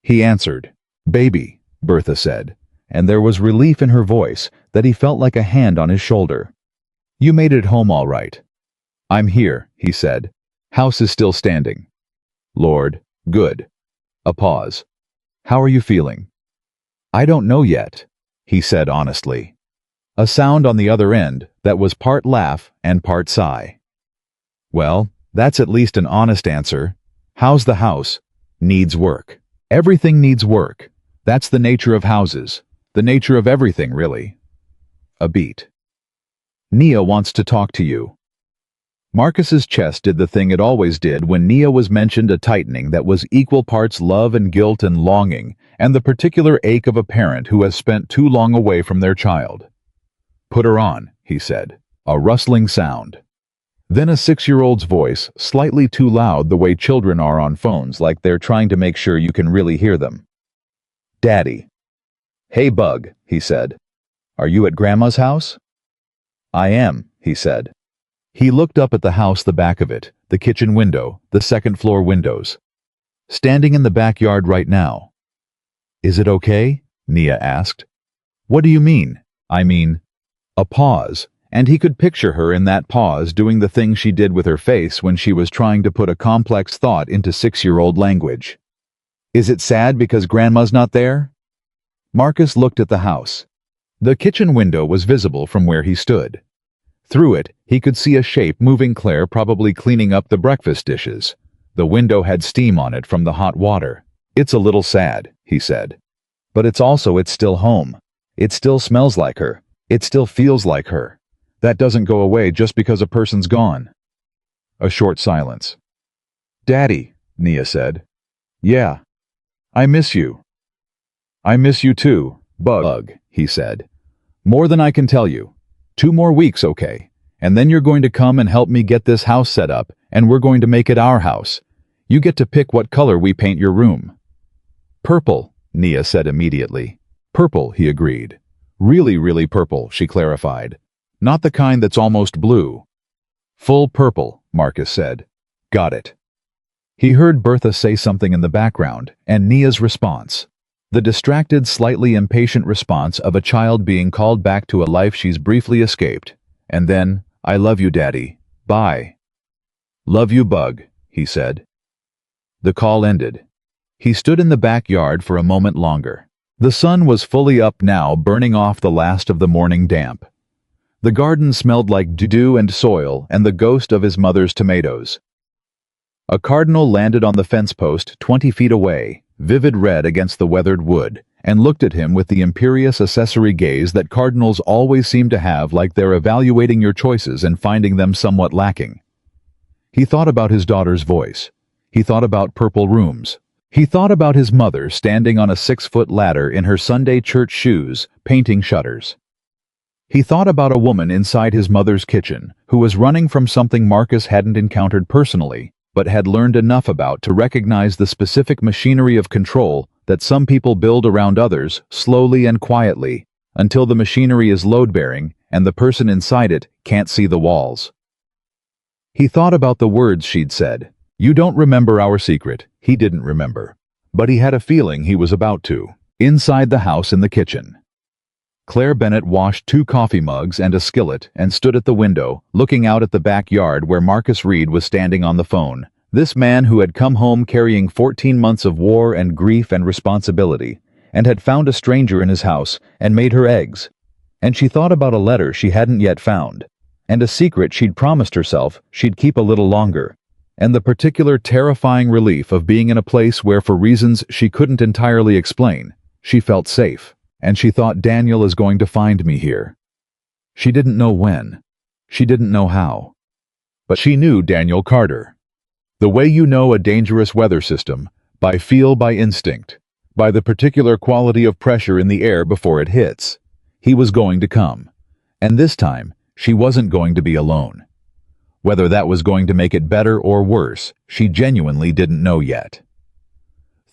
He answered. Baby, Bertha said, and there was relief in her voice that he felt like a hand on his shoulder. You made it home all right. I'm here, he said. House is still standing. Lord, good. A pause. How are you feeling? I don't know yet, he said honestly. A sound on the other end that was part laugh and part sigh. Well, that's at least an honest answer. How's the house? Needs work. Everything needs work. That's the nature of houses. The nature of everything, really. A beat. Nia wants to talk to you. Marcus's chest did the thing it always did when Nia was mentioned, a tightening that was equal parts love and guilt and longing, and the particular ache of a parent who has spent too long away from their child. Put her on, he said. A rustling sound. Then a 6-year-old's voice, slightly too loud the way children are on phones, like they're trying to make sure you can really hear them. Daddy. Hey, Bug, he said. Are you at Grandma's house? I am, he said. He looked up at the house, the back of it, the kitchen window, the second-floor windows. Standing in the backyard right now. Is it okay? Nia asked. What do you mean? I mean... A pause, and he could picture her in that pause doing the thing she did with her face when she was trying to put a complex thought into 6-year-old language. Is it sad because Grandma's not there? Marcus looked at the house. The kitchen window was visible from where he stood. Through it, he could see a shape moving, Claire probably cleaning up the breakfast dishes. The window had steam on it from the hot water. It's a little sad, he said. But it's still home. It still smells like her. It still feels like her. That doesn't go away just because a person's gone. A short silence. Daddy, Nia said. Yeah. I miss you. I miss you too, Bug, he said. More than I can tell you. 2 more weeks, okay? And then you're going to come and help me get this house set up, and we're going to make it our house. You get to pick what color we paint your room. Purple, Nia said immediately. Purple, he agreed. Really, really purple, she clarified. Not the kind that's almost blue. Full purple, Marcus said. Got it. He heard Bertha say something in the background, and Nia's response. The distracted, slightly impatient response of a child being called back to a life she's briefly escaped. And then, I love you, Daddy. Bye. Love you, Bug, he said. The call ended. He stood in the backyard for a moment longer. The sun was fully up now, burning off the last of the morning damp. The garden smelled like dew and soil and the ghost of his mother's tomatoes. A cardinal landed on the fence post 20 feet away, vivid red against the weathered wood, and looked at him with the imperious accessory gaze that cardinals always seem to have, like they're evaluating your choices and finding them somewhat lacking. He thought about his daughter's voice. He thought about purple rooms. He thought about his mother standing on a 6-foot ladder in her Sunday church shoes, painting shutters. He thought about a woman inside his mother's kitchen who was running from something Marcus hadn't encountered personally, but had learned enough about to recognize the specific machinery of control that some people build around others, slowly and quietly, until the machinery is load-bearing and the person inside it can't see the walls. He thought about the words she'd said. You don't remember our secret. He didn't remember. But he had a feeling he was about to. Inside the house, in the kitchen. Claire Bennett washed 2 coffee mugs and a skillet and stood at the window, looking out at the backyard where Marcus Reed was standing on the phone. This man who had come home carrying 14 months of war and grief and responsibility, and had found a stranger in his house and made her eggs. And she thought about a letter she hadn't yet found, and a secret she'd promised herself she'd keep a little longer, and the particular terrifying relief of being in a place where, for reasons she couldn't entirely explain, she felt safe. And she thought, Daniel is going to find me here. She didn't know when. She didn't know how. But she knew Daniel Carter. The way you know a dangerous weather system, by feel, by instinct, by the particular quality of pressure in the air before it hits. He was going to come. And this time, she wasn't going to be alone. Whether that was going to make it better or worse, she genuinely didn't know yet.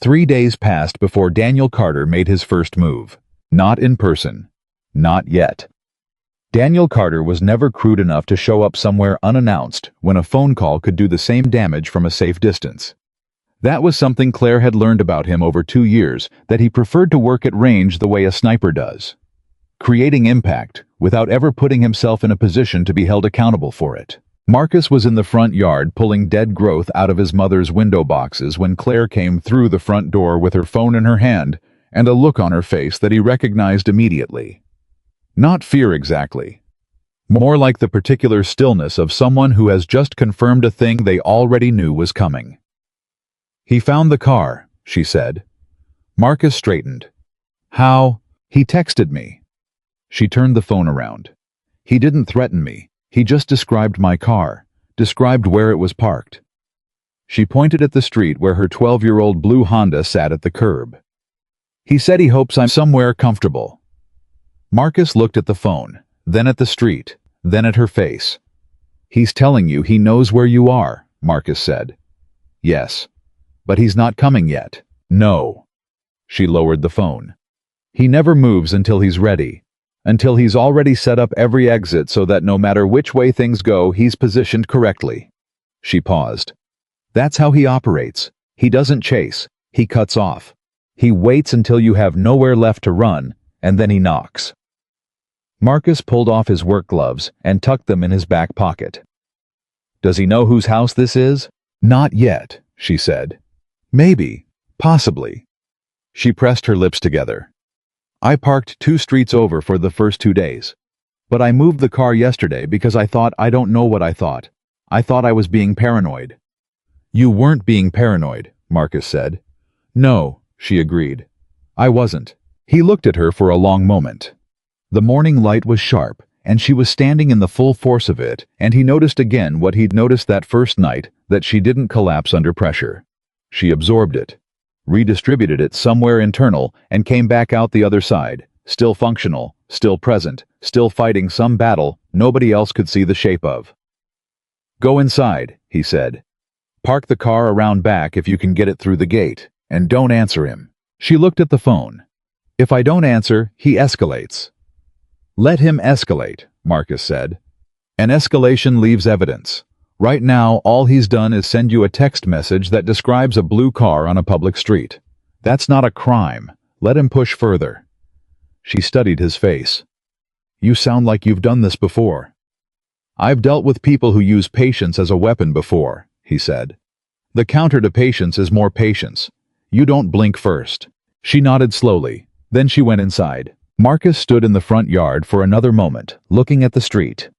3 days passed before Daniel Carter made his first move. Not in person. Not yet. Daniel Carter was never crude enough to show up somewhere unannounced when a phone call could do the same damage from a safe distance. That was something Claire had learned about him over 2 years, that he preferred to work at range the way a sniper does, creating impact without ever putting himself in a position to be held accountable for it. Marcus was in the front yard pulling dead growth out of his mother's window boxes when Claire came through the front door with her phone in her hand and a look on her face that he recognized immediately. Not fear exactly. More like the particular stillness of someone who has just confirmed a thing they already knew was coming. "He found the car," she said. Marcus straightened. "How?" "He texted me." She turned the phone around. "He didn't threaten me. He just described my car, described where it was parked." She pointed at the street where her 12-year-old blue Honda sat at the curb. "He said he hopes I'm somewhere comfortable." Marcus looked at the phone, then at the street, then at her face. "He's telling you he knows where you are," Marcus said. "Yes. But he's not coming yet." "No." She lowered the phone. "He never moves until he's ready. Until he's already set up every exit so that no matter which way things go, he's positioned correctly." She paused. "That's how he operates. He doesn't chase. He cuts off. He waits until you have nowhere left to run, and then he knocks." Marcus pulled off his work gloves and tucked them in his back pocket. "Does he know whose house this is?" "Not yet," she said. "Maybe. Possibly." She pressed her lips together. "I parked 2 streets over for the first 2 days. But I moved the car yesterday because I thought I don't know what I thought. I thought I was being paranoid." "You weren't being paranoid," Marcus said. "No," she agreed. "I wasn't." He looked at her for a long moment. The morning light was sharp, and she was standing in the full force of it, and he noticed again what he'd noticed that first night, that she didn't collapse under pressure. She absorbed it, redistributed it somewhere internal, and came back out the other side, still functional, still present, still fighting some battle nobody else could see the shape of. "Go inside," he said. "Park the car around back if you can get it through the gate, and don't answer him." She looked at the phone. "If I don't answer, he escalates." "Let him escalate," Marcus said. "An escalation leaves evidence. Right now, all he's done is send you a text message that describes a blue car on a public street. That's not a crime. Let him push further." She studied his face. "You sound like you've done this before." "I've dealt with people who use patience as a weapon before," he said. "The counter to patience is more patience. You don't blink first." She nodded slowly. Then she went inside. Marcus stood in the front yard for another moment, looking at the street.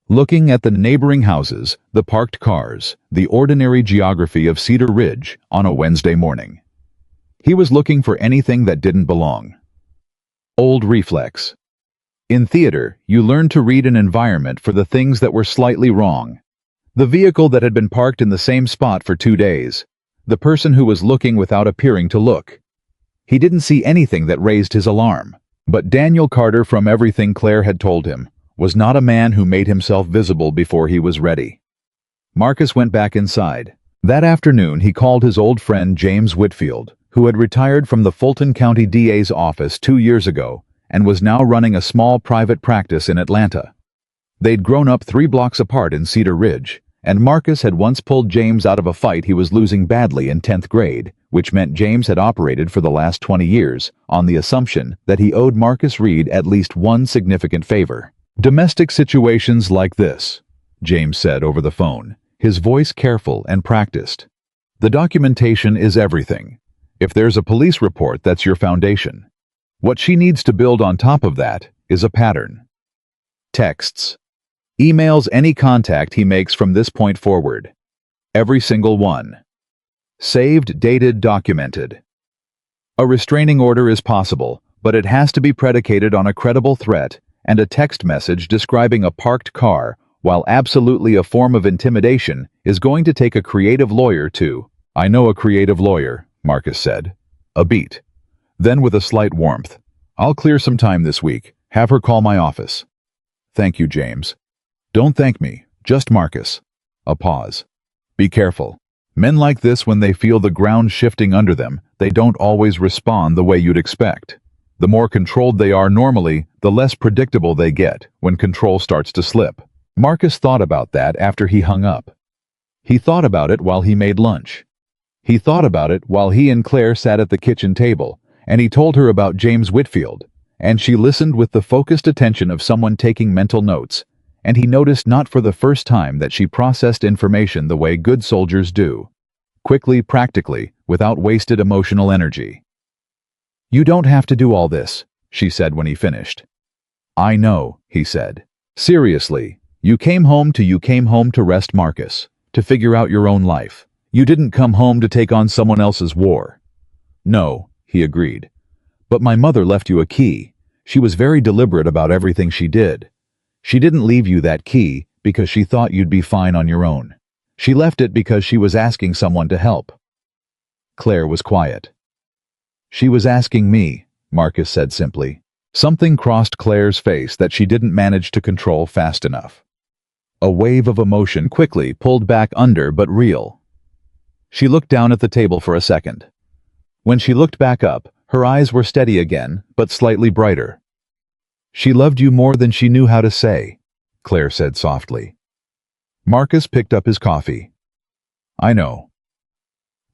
Looking at the neighboring houses, the parked cars, the ordinary geography of Cedar Ridge on a Wednesday morning. He was looking for anything that didn't belong. Old reflex. In theater, you learned to read an environment for the things that were slightly wrong. The vehicle that had been parked in the same spot for 2 days. The person who was looking without appearing to look. He didn't see anything that raised his alarm. But Daniel Carter, from everything Claire had told him, was not a man who made himself visible before he was ready. Marcus went back inside. That afternoon he called his old friend James Whitfield, who had retired from the Fulton County DA's office 2 years ago and was now running a small private practice in Atlanta. They'd grown up 3 blocks apart in Cedar Ridge, and Marcus had once pulled James out of a fight he was losing badly in 10th grade, which meant James had operated for the last 20 years on the assumption that he owed Marcus Reed at least one significant favor. "Domestic situations like this," James said over the phone, his voice careful and practiced. "The documentation is everything. If there's a police report, that's your foundation. What she needs to build on top of that is a pattern." Texts. Emails any contact he makes from this point forward. Every single one. Saved, dated, documented. A restraining order is possible, but it has to be predicated on a credible threat and a text message describing a parked car, while absolutely a form of intimidation is going to take a creative lawyer to. "I know a creative lawyer," Marcus said. A beat. Then with a slight warmth, "I'll clear some time this week. Have her call my office." "Thank you, James." "Don't thank me, just Marcus." A pause. "Be careful. Men like this, when they feel the ground shifting under them, they don't always respond the way you'd expect. The more controlled they are normally, the less predictable they get when control starts to slip." Marcus thought about that after he hung up. He thought about it while he made lunch. He thought about it while he and Claire sat at the kitchen table, and he told her about James Whitfield, and she listened with the focused attention of someone taking mental notes, and he noticed not for the first time that she processed information the way good soldiers do. Quickly, practically, without wasted emotional energy. "You don't have to do all this," she said when he finished. "I know," he said. "Seriously, you came home to rest Marcus, to figure out your own life. You didn't come home to take on someone else's war." "No," he agreed. "But my mother left you a key. She was very deliberate about everything she did. She didn't leave you that key because she thought you'd be fine on your own. She left it because she was asking someone to help." Claire was quiet. "She was asking me," Marcus said simply. Something crossed Claire's face that she didn't manage to control fast enough. A wave of emotion quickly pulled back under but real. She looked down at the table for a second. When she looked back up, her eyes were steady again, but slightly brighter. "She loved you more than she knew how to say," Claire said softly. Marcus picked up his coffee. "I know."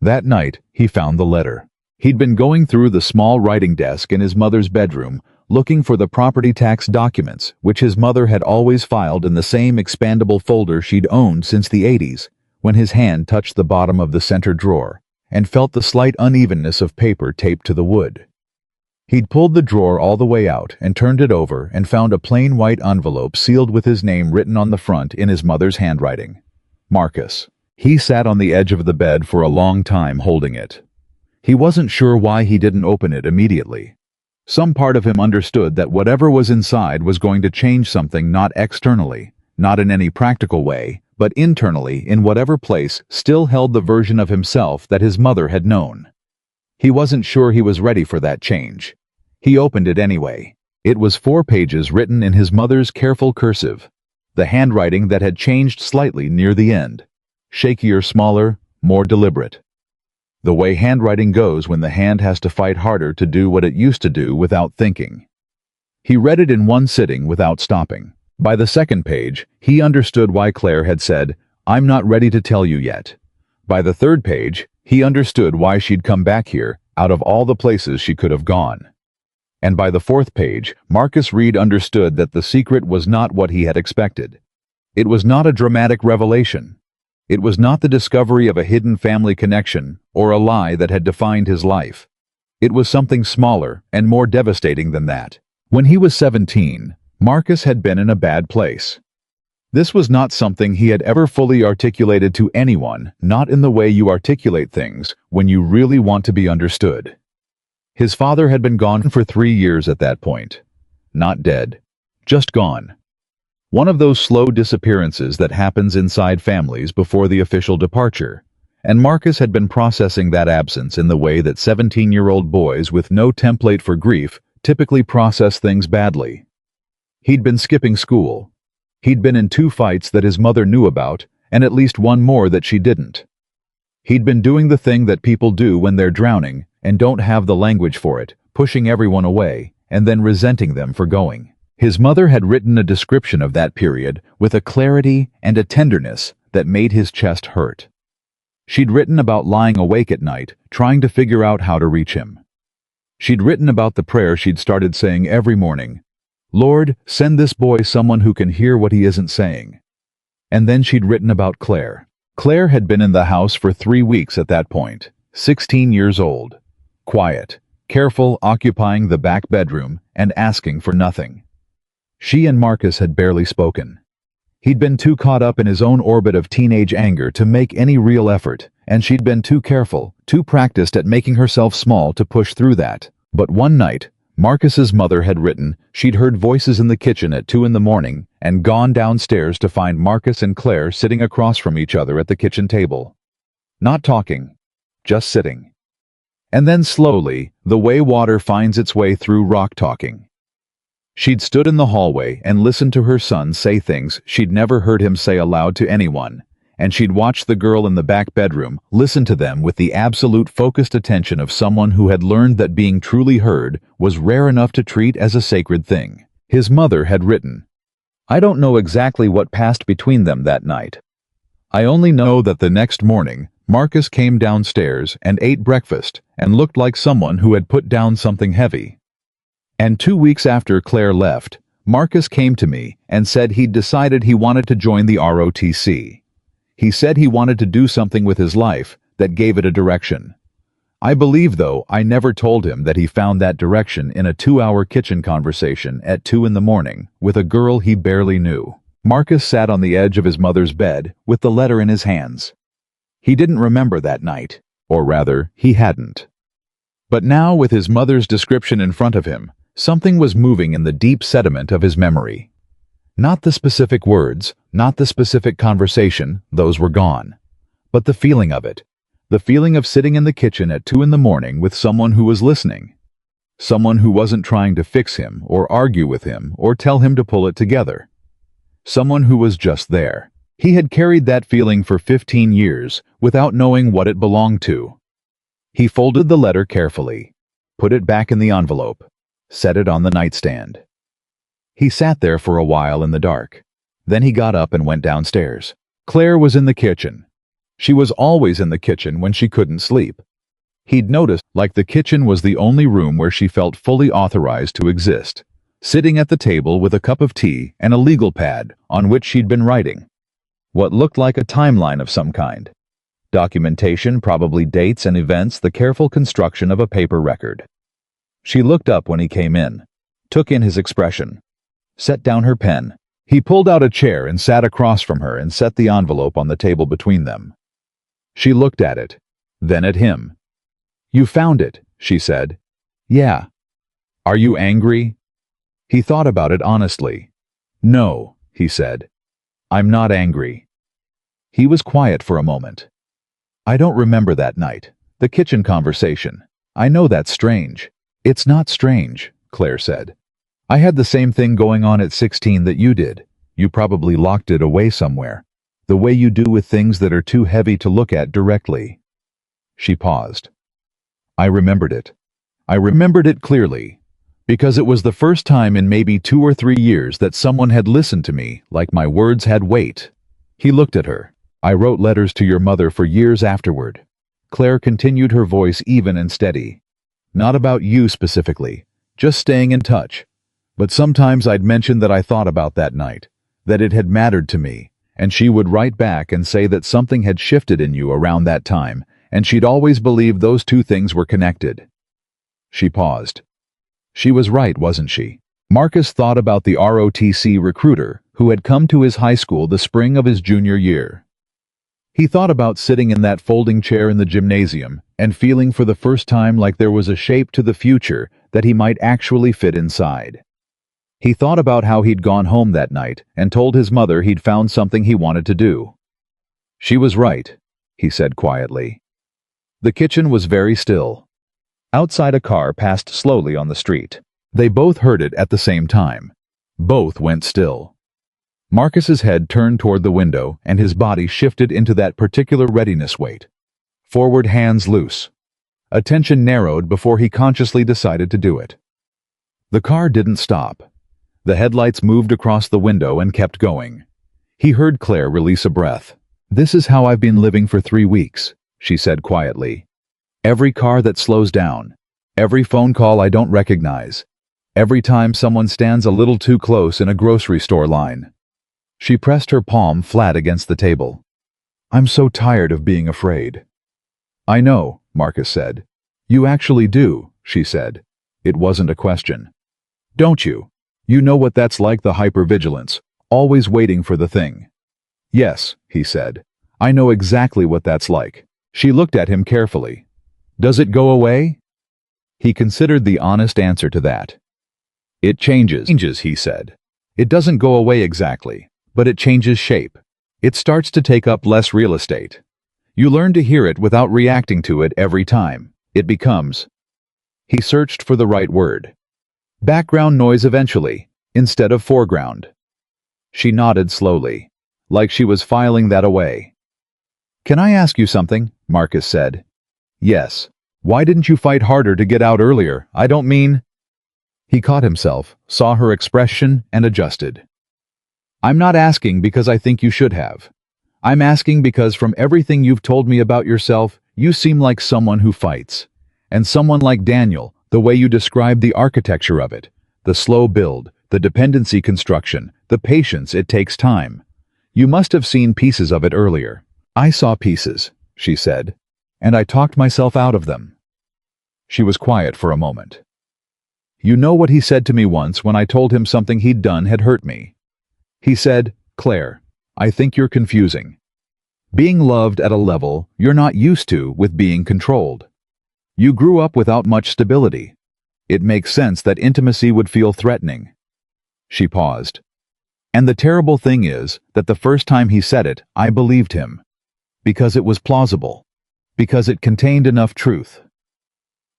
That night, he found the letter. He'd been going through the small writing desk in his mother's bedroom, looking for the property tax documents, which his mother had always filed in the same expandable folder she'd owned since the 80s, when his hand touched the bottom of the center drawer and felt the slight unevenness of paper taped to the wood. He'd pulled the drawer all the way out and turned it over and found a plain white envelope sealed with his name written on the front in his mother's handwriting. Marcus. He sat on the edge of the bed for a long time holding it. He wasn't sure why he didn't open it immediately. Some part of him understood that whatever was inside was going to change something, not externally, not in any practical way, but internally in whatever place still held the version of himself that his mother had known. He wasn't sure he was ready for that change. He opened it anyway. It was 4 pages written in his mother's careful cursive, the handwriting that had changed slightly near the end. Shakier, smaller, more deliberate. The way handwriting goes when the hand has to fight harder to do what it used to do without thinking. He read it in one sitting without stopping. By the second page, he understood why Claire had said, "I'm not ready to tell you yet." By the third page, he understood why she'd come back here, out of all the places she could have gone. And by the 4th page, Marcus Reed understood that the secret was not what he had expected. It was not a dramatic revelation. It was not the discovery of a hidden family connection or a lie that had defined his life. It was something smaller and more devastating than that. When he was 17, Marcus had been in a bad place. This was not something he had ever fully articulated to anyone, not in the way you articulate things when you really want to be understood. His father had been gone for 3 years at that point. Not dead. Just gone. One of those slow disappearances that happens inside families before the official departure. And Marcus had been processing that absence in the way that 17-year-old boys with no template for grief typically process things badly. He'd been skipping school. He'd been in 2 fights that his mother knew about, and at least one more that she didn't. He'd been doing the thing that people do when they're drowning and don't have the language for it, pushing everyone away, and then resenting them for going. His mother had written a description of that period with a clarity and a tenderness that made his chest hurt. She'd written about lying awake at night, trying to figure out how to reach him. She'd written about the prayer she'd started saying every morning, "Lord, send this boy someone who can hear what he isn't saying." And then she'd written about Claire. Claire had been in the house for 3 weeks at that point, 16 years old. Quiet, careful, occupying the back bedroom, and asking for nothing. She and Marcus had barely spoken. He'd been too caught up in his own orbit of teenage anger to make any real effort, and she'd been too careful, too practiced at making herself small to push through that. But one night, Marcus's mother had written she'd heard voices in the kitchen at 2 in the morning and gone downstairs to find Marcus and Claire sitting across from each other at the kitchen table. Not talking, just sitting. And then slowly, the way water finds its way through rock, talking. She'd stood in the hallway and listened to her son say things she'd never heard him say aloud to anyone, and she'd watched the girl in the back bedroom listen to them with the absolute focused attention of someone who had learned that being truly heard was rare enough to treat as a sacred thing. His mother had written, "I don't know exactly what passed between them that night. I only know that the next morning, Marcus came downstairs and ate breakfast and looked like someone who had put down something heavy. And 2 weeks after Claire left, Marcus came to me and said he'd decided he wanted to join the ROTC. He said he wanted to do something with his life that gave it a direction. I believe, though, I never told him that he found that direction in a 2-hour kitchen conversation at 2 in the morning with a girl he barely knew." Marcus sat on the edge of his mother's bed with the letter in his hands. He didn't remember that night, or rather, he hadn't. But now, with his mother's description in front of him, something was moving in the deep sediment of his memory. Not the specific words, not the specific conversation, those were gone. But the feeling of it. The feeling of sitting in the kitchen at 2 in the morning with someone who was listening. Someone who wasn't trying to fix him, or argue with him, or tell him to pull it together. Someone who was just there. He had carried that feeling for 15 years, without knowing what it belonged to. He folded the letter carefully, put it back in the envelope, set it on the nightstand. He sat there for a while in the dark. Then he got up and went downstairs. Claire was in the kitchen. She was always in the kitchen when she couldn't sleep. He'd noticed like the kitchen was the only room where she felt fully authorized to exist, sitting at the table with a cup of tea and a legal pad on which she'd been writing. What looked like a timeline of some kind. Documentation, probably dates and events, the careful construction of a paper record. She looked up when he came in, took in his expression, set down her pen. He pulled out a chair and sat across from her and set the envelope on the table between them. She looked at it, then at him. "You found it," she said. "Yeah." "Are you angry?" He thought about it honestly. "No," he said. "I'm not angry." He was quiet for a moment. "I don't remember that night, the kitchen conversation. I know that's strange." "It's not strange," Claire said. "I had the same thing going on at 16 that you did. You probably locked it away somewhere, the way you do with things that are too heavy to look at directly." She paused. "I remembered it. I remembered it clearly, because it was the first time in maybe 2 or 3 years that someone had listened to me like my words had weight." He looked at her. "I wrote letters to your mother for years afterward." Claire continued, her voice even and steady. "Not about you specifically, just staying in touch. But sometimes I'd mention that I thought about that night, that it had mattered to me, and she would write back and say that something had shifted in you around that time, and she'd always believed those two things were connected." She paused. She was right, wasn't she? Marcus thought about the ROTC recruiter who had come to his high school the spring of his junior year. He thought about sitting in that folding chair in the gymnasium and feeling for the first time like there was a shape to the future that he might actually fit inside. He thought about how he'd gone home that night and told his mother he'd found something he wanted to do. "She was right," he said quietly. The kitchen was very still. Outside, a car passed slowly on the street. They both heard it at the same time. Both went still. Marcus's head turned toward the window and his body shifted into that particular readiness wait. Forward, hands loose. Attention narrowed before he consciously decided to do it. The car didn't stop. The headlights moved across the window and kept going. He heard Claire release a breath. "This is how I've been living for 3 weeks," she said quietly. "Every car that slows down, every phone call I don't recognize, every time someone stands a little too close in a grocery store line." She pressed her palm flat against the table. "I'm so tired of being afraid." "I know," Marcus said. "You actually do," she said. It wasn't a question. "Don't you? You know what that's like, the hypervigilance, always waiting for the thing." "Yes," he said. "I know exactly what that's like." She looked at him carefully. "Does it go away?" He considered the honest answer to that. "It changes," he said. "It doesn't go away exactly, but it changes shape. It starts to take up less real estate. You learn to hear it without reacting to it every time. It becomes—" He searched for the right word. "Background noise eventually, instead of foreground." She nodded slowly, like she was filing that away. "Can I ask you something?" Marcus said. "Yes. Why didn't you fight harder to get out earlier? I don't mean—" He caught himself, saw her expression, and adjusted. "I'm not asking because I think you should have. I'm asking because from everything you've told me about yourself, you seem like someone who fights. And someone like Daniel, the way you described the architecture of it, the slow build, the dependency construction, the patience it takes time. You must have seen pieces of it earlier." "I saw pieces," she said, "and I talked myself out of them." She was quiet for a moment. "You know what he said to me once when I told him something he'd done had hurt me? He said, 'Claire, I think you're confusing being loved at a level you're not used to with being controlled. You grew up without much stability. It makes sense that intimacy would feel threatening.'" She paused. "And the terrible thing is that the first time he said it, I believed him. Because it was plausible. Because it contained enough truth.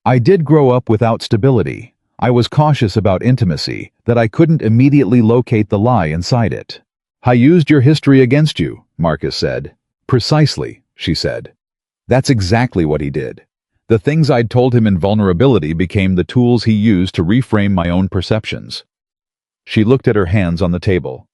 I did grow up without stability. I was cautious about intimacy, that I couldn't immediately locate the lie inside it." "I used your history against you," Marcus said. "Precisely," she said. "That's exactly what he did. The things I'd told him in vulnerability became the tools he used to reframe my own perceptions." She looked at her hands on the table.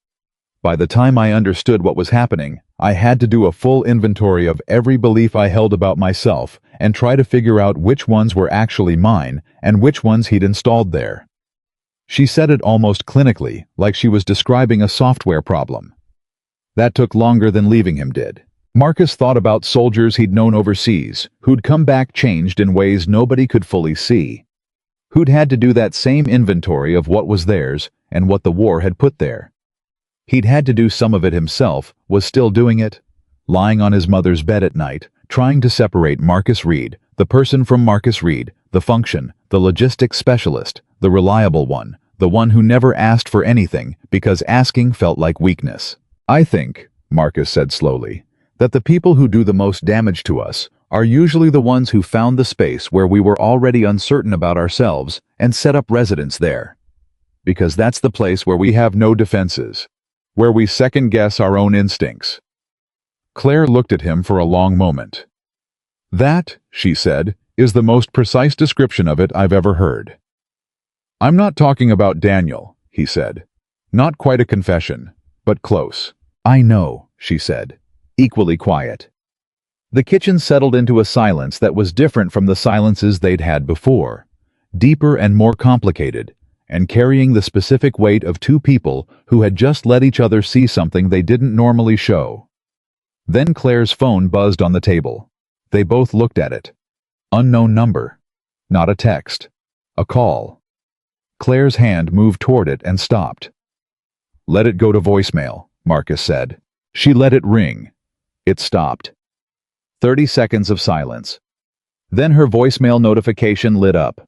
"By the time I understood what was happening, I had to do a full inventory of every belief I held about myself and try to figure out which ones were actually mine and which ones he'd installed there." She said it almost clinically, like she was describing a software problem. "That took longer than leaving him did." Marcus thought about soldiers he'd known overseas, who'd come back changed in ways nobody could fully see. Who'd had to do that same inventory of what was theirs and what the war had put there. He'd had to do some of it himself, was still doing it, lying on his mother's bed at night, trying to separate Marcus Reed, the person from Marcus Reed, the function, the logistics specialist, the reliable one, the one who never asked for anything because asking felt like weakness. "I think," Marcus said slowly, "that the people who do the most damage to us are usually the ones who found the space where we were already uncertain about ourselves and set up residence there. Because that's the place where we have no defenses, where we second-guess our own instincts." Claire looked at him for a long moment. "That," she said, "is the most precise description of it I've ever heard." "I'm not talking about Daniel," he said. "Not quite a confession, but close." "I know," she said, equally quiet. The kitchen settled into a silence that was different from the silences they'd had before, deeper and more complicated, and carrying the specific weight of two people who had just let each other see something they didn't normally show. Then Claire's phone buzzed on the table. They both looked at it. Unknown number. Not a text. A call. Claire's hand moved toward it and stopped. "Let it go to voicemail," Marcus said. She let it ring. It stopped. 30 seconds of silence. Then her voicemail notification lit up.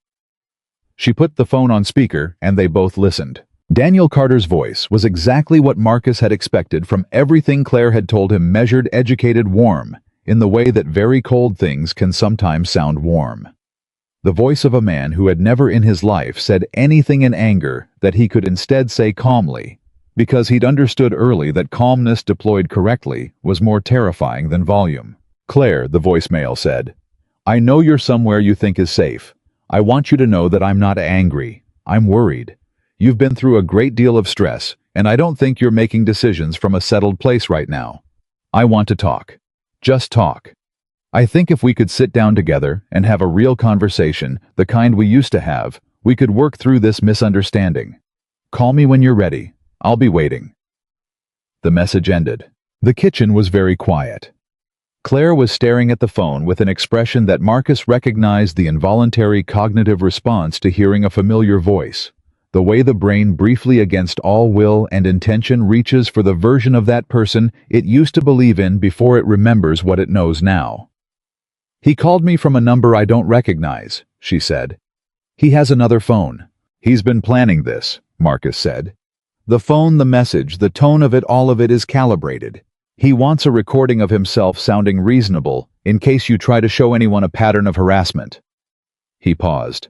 She put the phone on speaker, and they both listened. Daniel Carter's voice was exactly what Marcus had expected from everything Claire had told him: measured, educated, warm, in the way that very cold things can sometimes sound warm. The voice of a man who had never in his life said anything in anger that he could instead say calmly, because he'd understood early that calmness deployed correctly was more terrifying than volume. "Claire," the voicemail said, "I know you're somewhere you think is safe. I want you to know that I'm not angry. I'm worried. You've been through a great deal of stress, and I don't think you're making decisions from a settled place right now. I want to talk. Just talk. I think if we could sit down together and have a real conversation, the kind we used to have, we could work through this misunderstanding. Call me when you're ready. I'll be waiting." The message ended. The kitchen was very quiet. Claire was staring at the phone with an expression that Marcus recognized the involuntary cognitive response to hearing a familiar voice, the way the brain briefly against all will and intention reaches for the version of that person it used to believe in before it remembers what it knows now. "He called me from a number I don't recognize," she said. "He has another phone. He's been planning this," Marcus said. "The phone, the message, the tone of it, all of it is calibrated. He wants a recording of himself sounding reasonable in case you try to show anyone a pattern of harassment." He paused.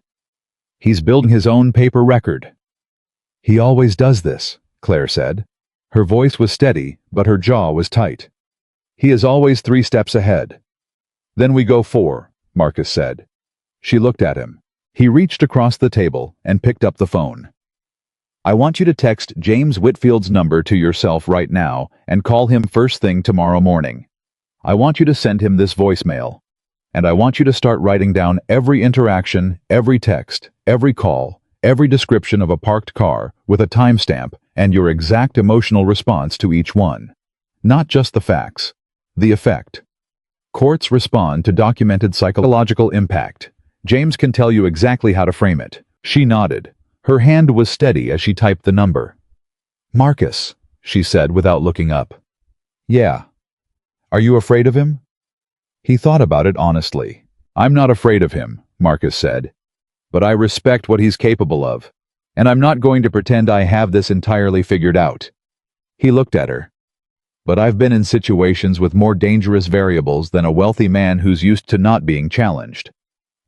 "He's building his own paper record." "He always does this," Claire said. Her voice was steady, but her jaw was tight. "He is always 3 steps ahead." "Then we go 4, Marcus said. She looked at him. He reached across the table and picked up the phone. "I want you to text James Whitfield's number to yourself right now and call him first thing tomorrow morning. I want you to send him this voicemail. And I want you to start writing down every interaction, every text, every call, every description of a parked car with a timestamp and your exact emotional response to each one. Not just the facts. The effect. Courts respond to documented psychological impact. James can tell you exactly how to frame it." She nodded. Her hand was steady as she typed the number. "Marcus," she said without looking up. "Yeah. Are you afraid of him?" He thought about it honestly. "I'm not afraid of him," Marcus said. "But I respect what he's capable of. And I'm not going to pretend I have this entirely figured out." He looked at her. "But I've been in situations with more dangerous variables than a wealthy man who's used to not being challenged.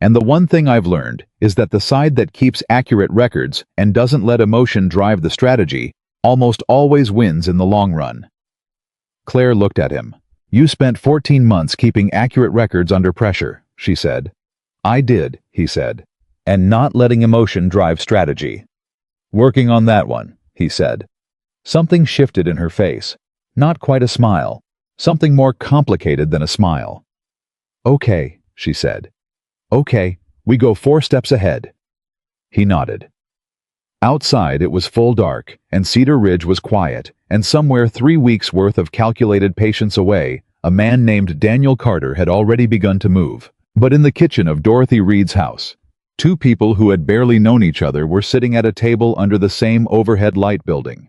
And the one thing I've learned is that the side that keeps accurate records and doesn't let emotion drive the strategy almost always wins in the long run." Claire looked at him. "You spent 14 months keeping accurate records under pressure," she said. "I did," he said. "And not letting emotion drive strategy." "Working on that one," he said. Something shifted in her face. Not quite a smile. Something more complicated than a smile. "Okay," she said. "Okay, we go 4 steps ahead." He nodded. Outside it was full dark, and Cedar Ridge was quiet, and somewhere 3 weeks' worth of calculated patience away, a man named Daniel Carter had already begun to move. But in the kitchen of Dorothy Reed's house, 2 people who had barely known each other were sitting at a table under the same overhead light building.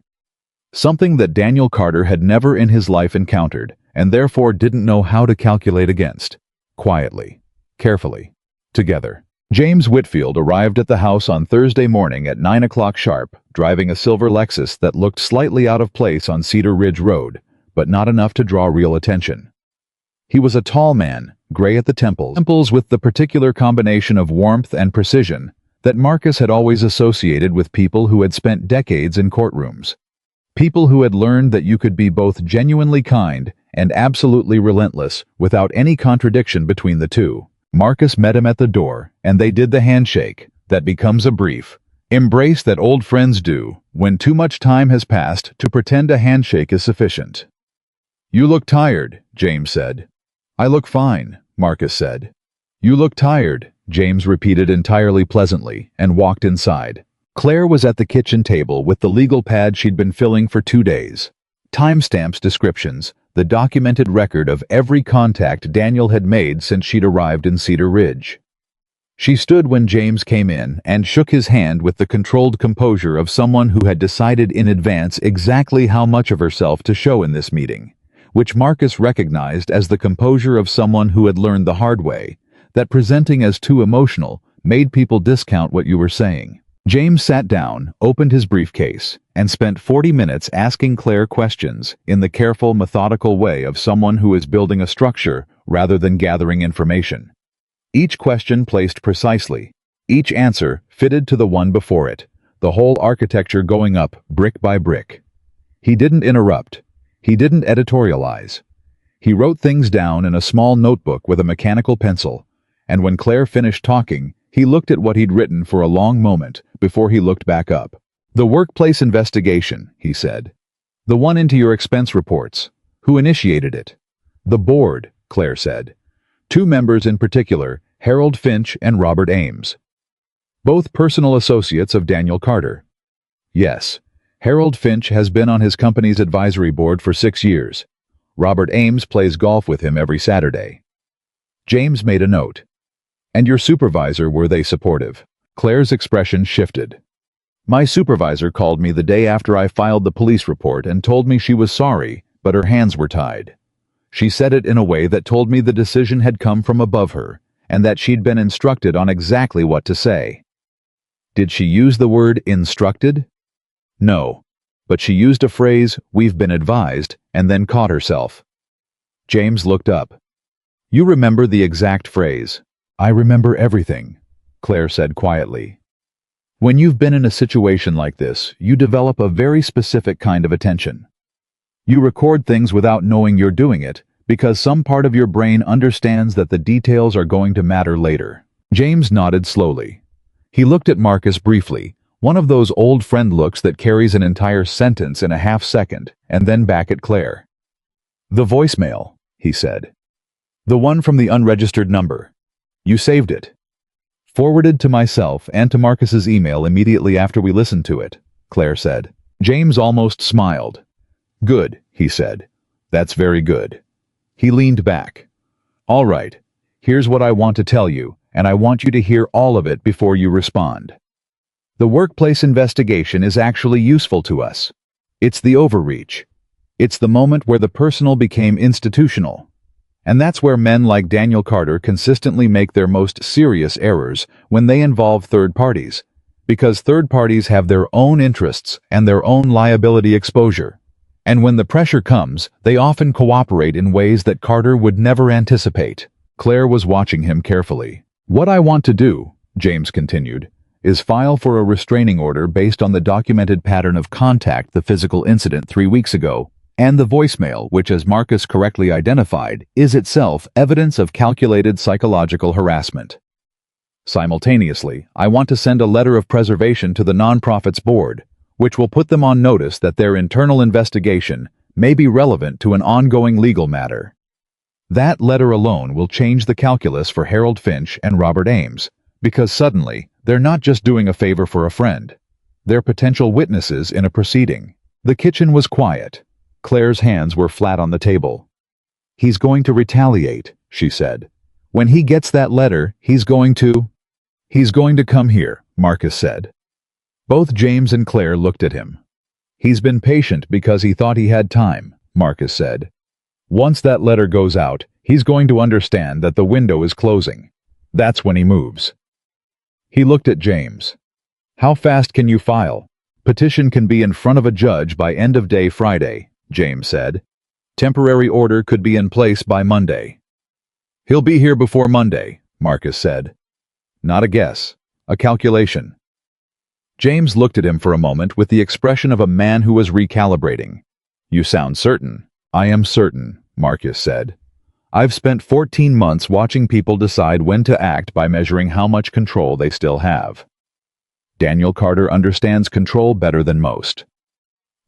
Something that Daniel Carter had never in his life encountered, and therefore didn't know how to calculate against. Quietly. Carefully. Together. James Whitfield arrived at the house on Thursday morning at 9 o'clock sharp, driving a silver Lexus that looked slightly out of place on Cedar Ridge Road, but not enough to draw real attention. He was a tall man, gray at the temples with the particular combination of warmth and precision that Marcus had always associated with people who had spent decades in courtrooms. People who had learned that you could be both genuinely kind and absolutely relentless without any contradiction between the two. Marcus met him at the door, and they did the handshake that becomes a brief embrace that old friends do when too much time has passed to pretend a handshake is sufficient. "You look tired," James said. "I look fine," Marcus said. "You look tired," James repeated entirely pleasantly, and walked inside. Claire was at the kitchen table with the legal pad she'd been filling for 2 days. Timestamps, descriptions, the documented record of every contact Daniel had made since she'd arrived in Cedar Ridge. She stood when James came in and shook his hand with the controlled composure of someone who had decided in advance exactly how much of herself to show in this meeting, which Marcus recognized as the composure of someone who had learned the hard way that presenting as too emotional made people discount what you were saying. James sat down, opened his briefcase, and spent 40 minutes asking Claire questions in the careful, methodical way of someone who is building a structure rather than gathering information. Each question placed precisely, each answer fitted to the one before it, the whole architecture going up brick by brick. He didn't interrupt. He didn't editorialize. He wrote things down in a small notebook with a mechanical pencil, and when Claire finished talking, he looked at what he'd written for a long moment before he looked back up. "The workplace investigation," he said. "The one into your expense reports. Who initiated it? The board, Claire said. Two members in particular, Harold Finch and Robert Ames. Both personal associates of Daniel Carter. Yes, Harold Finch has been on his company's advisory board for 6 years. Robert Ames plays golf with him every Saturday. James made a note. And your supervisor, were they supportive? Claire's expression shifted. My supervisor called me the day after I filed the police report and told me she was sorry, but her hands were tied. She said it in a way that told me the decision had come from above her, and that she'd been instructed on exactly what to say. Did she use the word instructed? No, but she used a phrase, "we've been advised," and then caught herself. James looked up. You remember the exact phrase. I remember everything, Claire said quietly. When you've been in a situation like this, you develop a very specific kind of attention. You record things without knowing you're doing it, because some part of your brain understands that the details are going to matter later. James nodded slowly. He looked at Marcus briefly, one of those old friend looks that carries an entire sentence in a half-second, and then back at Claire. The voicemail, he said. The one from the unregistered number. You saved it. Forwarded to myself and to Marcus's email immediately after we listened to it, Claire said. James almost smiled. Good, he said. That's very good. He leaned back. All right, here's what I want to tell you, and I want you to hear all of it before you respond. The workplace investigation is actually useful to us. It's the overreach. It's the moment where the personal became institutional. And that's where men like Daniel Carter consistently make their most serious errors when they involve third parties, because third parties have their own interests and their own liability exposure. And when the pressure comes, they often cooperate in ways that Carter would never anticipate. Claire was watching him carefully. What I want to do, James continued, is file for a restraining order based on the documented pattern of contact, the physical incident 3 weeks ago, and the voicemail, which, as Marcus correctly identified, is itself evidence of calculated psychological harassment. Simultaneously, I want to send a letter of preservation to the nonprofit's board, which will put them on notice that their internal investigation may be relevant to an ongoing legal matter. That letter alone will change the calculus for Harold Finch and Robert Ames, because suddenly, they're not just doing a favor for a friend. They're potential witnesses in a proceeding. The kitchen was quiet. Claire's hands were flat on the table. He's going to retaliate, she said. When he gets that letter, he's going to come here, Marcus said. Both James and Claire looked at him. He's been patient because he thought he had time, Marcus said. Once that letter goes out, he's going to understand that the window is closing. That's when he moves. He looked at James. How fast can you file? Petition can be in front of a judge by end of day Friday, James said. Temporary order could be in place by Monday. He'll be here before Monday, Marcus said. Not a guess, a calculation. James looked at him for a moment with the expression of a man who was recalibrating. You sound certain. I am certain, Marcus said. I've spent 14 months watching people decide when to act by measuring how much control they still have. Daniel Carter understands control better than most.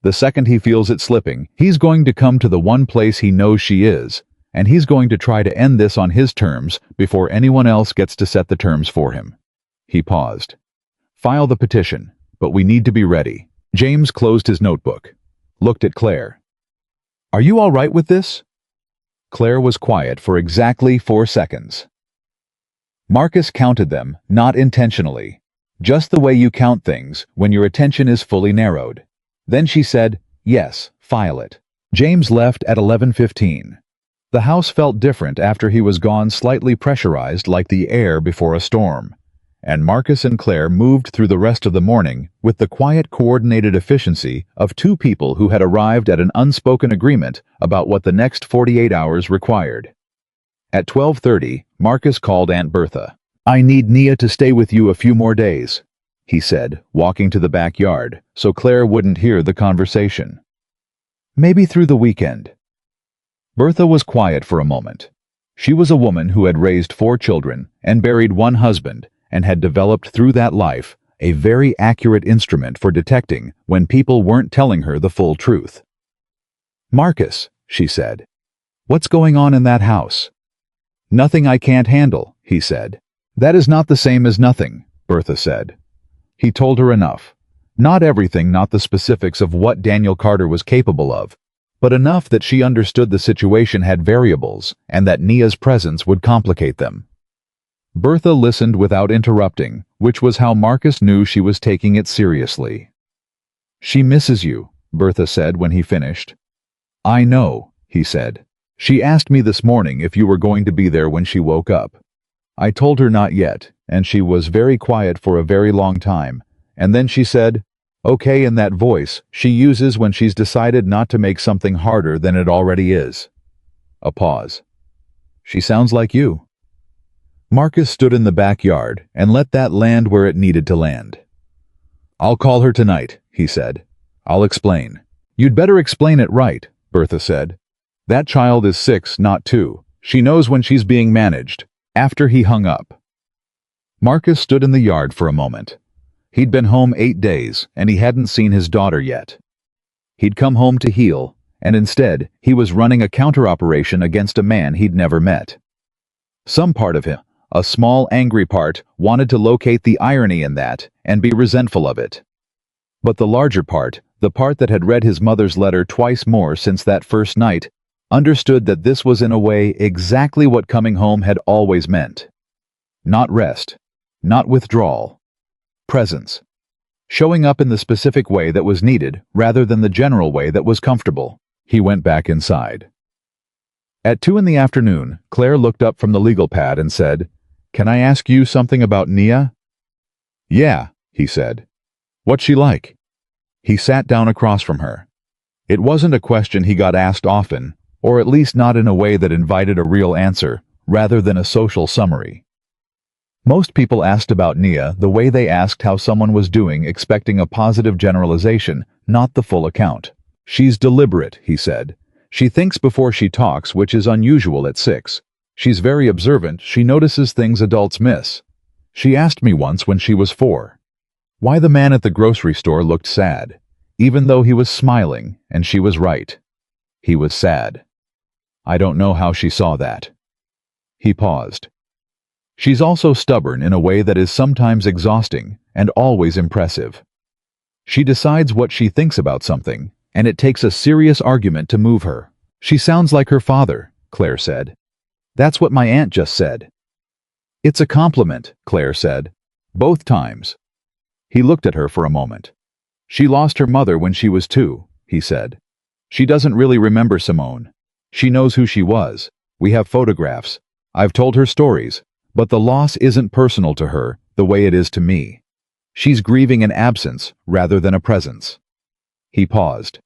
The second he feels it slipping, he's going to come to the one place he knows she is, and he's going to try to end this on his terms before anyone else gets to set the terms for him. He paused. File the petition, but we need to be ready. James closed his notebook, looked at Claire. Are you all right with this? Claire was quiet for exactly 4 seconds. Marcus counted them, not intentionally, just the way you count things when your attention is fully narrowed. Then she said, yes, file it. James left at 11:15. The house felt different after he was gone, slightly pressurized like the air before a storm. And Marcus and Claire moved through the rest of the morning with the quiet, coordinated efficiency of two people who had arrived at an unspoken agreement about what the next 48 hours required. At 12:30, Marcus called Aunt Bertha. I need Nia to stay with you a few more days, he said, walking to the backyard, so Claire wouldn't hear the conversation. Maybe through the weekend. Bertha was quiet for a moment. She was a woman who had raised 4 children and buried 1 husband, and had developed through that life a very accurate instrument for detecting when people weren't telling her the full truth. Marcus, she said. "What's going on in that house?" "Nothing I can't handle," he said. "That is not the same as nothing," Bertha said. He told her enough. Not everything, not the specifics of what Daniel Carter was capable of, but enough that she understood the situation had variables and that Nia's presence would complicate them. Bertha listened without interrupting, which was how Marcus knew she was taking it seriously. "She misses you," Bertha said when he finished. "I know," he said. "She asked me this morning if you were going to be there when she woke up. I told her not yet, and she was very quiet for a very long time, and then she said, okay, in that voice she uses when she's decided not to make something harder than it already is." A pause. "She sounds like you." Marcus stood in the backyard and let that land where it needed to land. "I'll call her tonight," he said. "I'll explain." "You'd better explain it right," Bertha said. "That child is 6, not 2. She knows when she's being managed." After he hung up, Marcus stood in the yard for a moment. He'd been home 8 days, and he hadn't seen his daughter yet. He'd come home to heal, and instead, he was running a counter-operation against a man he'd never met. Some part of him, a small, angry part, wanted to locate the irony in that and be resentful of it. But the larger part, the part that had read his mother's letter twice more since that first night, understood that this was in a way exactly what coming home had always meant. Not rest, not withdrawal. Presence. Showing up in the specific way that was needed rather than the general way that was comfortable. He went back inside. At 2 in the afternoon, Claire looked up from the legal pad and said, "Can I ask you something about Nia?" "Yeah," he said. "What's she like?" He sat down across from her. It wasn't a question he got asked often, or at least not in a way that invited a real answer, rather than a social summary. Most people asked about Nia the way they asked how someone was doing, expecting a positive generalization, not the full account. "She's deliberate," he said. "She thinks before she talks, which is unusual at 6. She's very observant, she notices things adults miss. She asked me once when she was 4. Why the man at the grocery store looked sad, even though he was smiling, and she was right. He was sad. I don't know how she saw that." He paused. "She's also stubborn in a way that is sometimes exhausting and always impressive. She decides what she thinks about something, and it takes a serious argument to move her. She sounds like her father," Claire said. "That's what my aunt just said." "It's a compliment," Claire said. "Both times." He looked at her for a moment. "She lost her mother when she was 2, he said. "She doesn't really remember Simone. She knows who she was. We have photographs. I've told her stories, but the loss isn't personal to her the way it is to me. She's grieving an absence rather than a presence." He paused.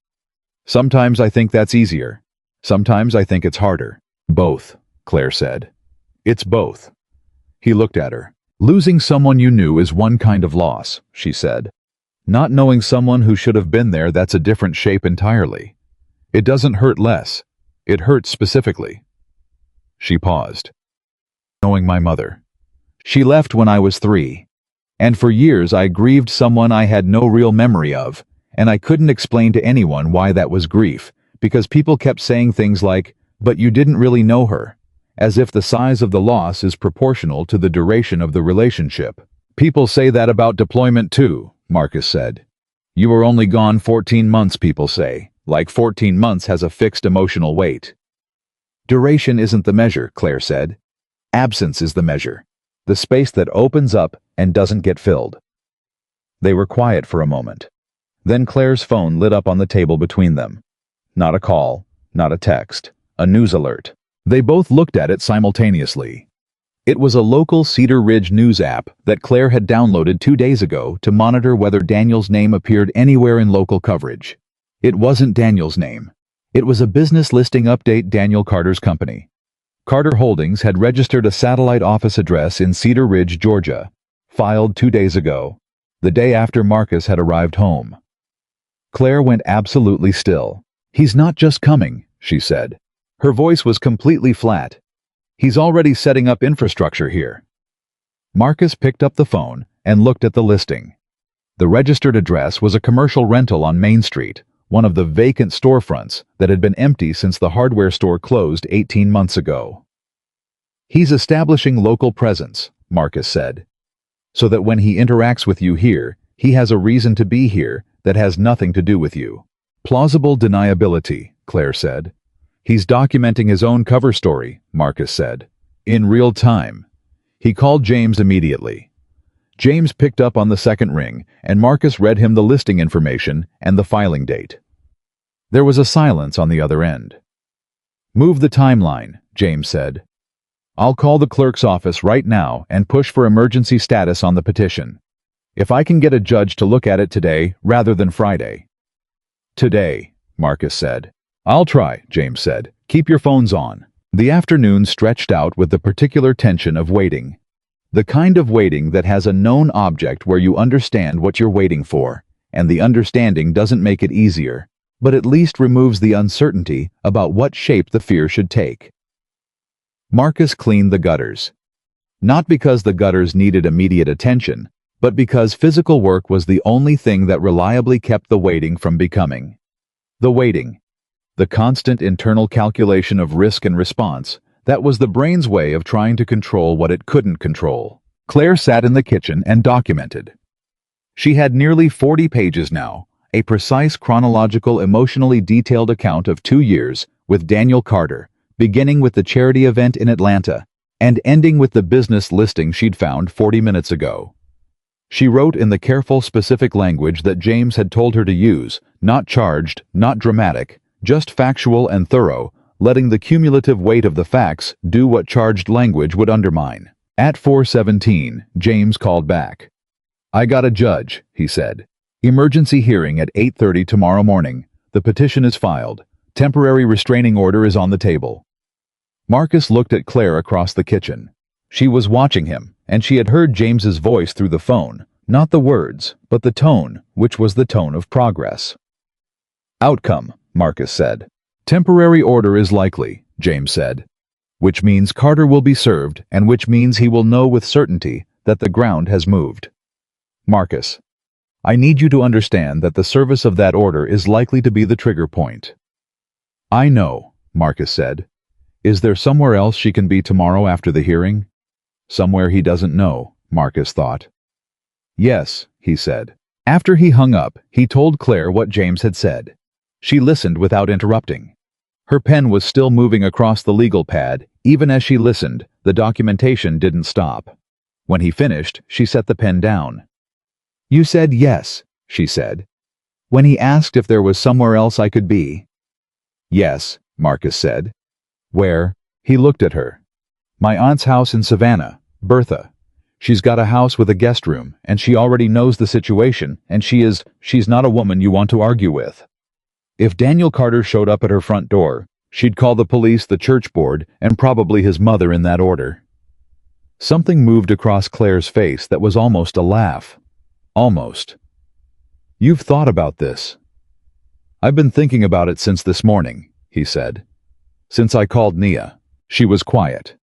"Sometimes I think that's easier. Sometimes I think it's harder." "Both," Claire said. "It's both." He looked at her. "Losing someone you knew is one kind of loss," she said. "Not knowing someone who should have been there, that's a different shape entirely. It doesn't hurt less. It hurts specifically." She paused. "Knowing my mother. She left when I was 3. And for years I grieved someone I had no real memory of, and I couldn't explain to anyone why that was grief, because people kept saying things like, 'But you didn't really know her,' as if the size of the loss is proportional to the duration of the relationship. "People say that about deployment too," Marcus said. "You were only gone 14 months, people say, like 14 months has a fixed emotional weight." "Duration isn't the measure," Claire said. "Absence is the measure. The space that opens up and doesn't get filled." They were quiet for a moment. Then Claire's phone lit up on the table between them. Not a call, not a text, a news alert. They both looked at it simultaneously. It was a local Cedar Ridge news app that Claire had downloaded 2 days ago to monitor whether Daniel's name appeared anywhere in local coverage. It wasn't Daniel's name. It was a business listing update, Daniel Carter's company. Carter Holdings had registered a satellite office address in Cedar Ridge, Georgia, filed 2 days ago, the day after Marcus had arrived home. Claire went absolutely still. "He's not just coming," she said. Her voice was completely flat. "He's already setting up infrastructure here." Marcus picked up the phone and looked at the listing. The registered address was a commercial rental on Main Street, one of the vacant storefronts that had been empty since the hardware store closed 18 months ago. "He's establishing local presence," Marcus said, "so that when he interacts with you here, he has a reason to be here that has nothing to do with you." "Plausible deniability," Claire said. "He's documenting his own cover story," Marcus said. "In real time." He called James immediately. James picked up on the second ring, and Marcus read him the listing information and the filing date. There was a silence on the other end. "Move the timeline," James said. "I'll call the clerk's office right now and push for emergency status on the petition. If I can get a judge to look at it today rather than Friday." "Today," Marcus said. "I'll try," James said. "Keep your phones on." The afternoon stretched out with the particular tension of waiting. The kind of waiting that has a known object where you understand what you're waiting for, and the understanding doesn't make it easier, but at least removes the uncertainty about what shape the fear should take. Marcus cleaned the gutters. Not because the gutters needed immediate attention, but because physical work was the only thing that reliably kept the waiting from becoming. The waiting. The constant internal calculation of risk and response, that was the brain's way of trying to control what it couldn't control. Claire sat in the kitchen and documented. She had nearly 40 pages now, a precise chronological, emotionally detailed account of 2 years with Daniel Carter, beginning with the charity event in Atlanta and ending with the business listing she'd found 40 minutes ago. She wrote in the careful, specific language that James had told her to use, not charged, not dramatic, just factual and thorough, letting the cumulative weight of the facts do what charged language would undermine. At 4:17, James called back. "I got a judge," he said. "Emergency hearing at 8:30 tomorrow morning. The petition is filed. Temporary restraining order is on the table." Marcus looked at Claire across the kitchen. She was watching him, and she had heard James's voice through the phone, not the words, but the tone, which was the tone of progress. "Outcome," Marcus said. "Temporary order is likely," James said. "Which means Carter will be served, and which means he will know with certainty that the ground has moved." "Marcus, I need you to understand that the service of that order is likely to be the trigger point." "I know," Marcus said. "Is there somewhere else she can be tomorrow after the hearing?" Somewhere he doesn't know, Marcus thought. "Yes," he said. After he hung up, he told Claire what James had said. She listened without interrupting. Her pen was still moving across the legal pad. Even as she listened, the documentation didn't stop. When he finished, she set the pen down. "You said yes," she said. "When he asked if there was somewhere else I could be." "Yes," Marcus said. "Where?" He looked at her. "My aunt's house in Savannah, Bertha. She's got a house with a guest room, and she already knows the situation, and she's not a woman you want to argue with. If Daniel Carter showed up at her front door, she'd call the police, the church board, and probably his mother in that order." Something moved across Claire's face that was almost a laugh. Almost. "You've thought about this." "I've been thinking about it since this morning," he said. "Since I called Nia." She was quiet.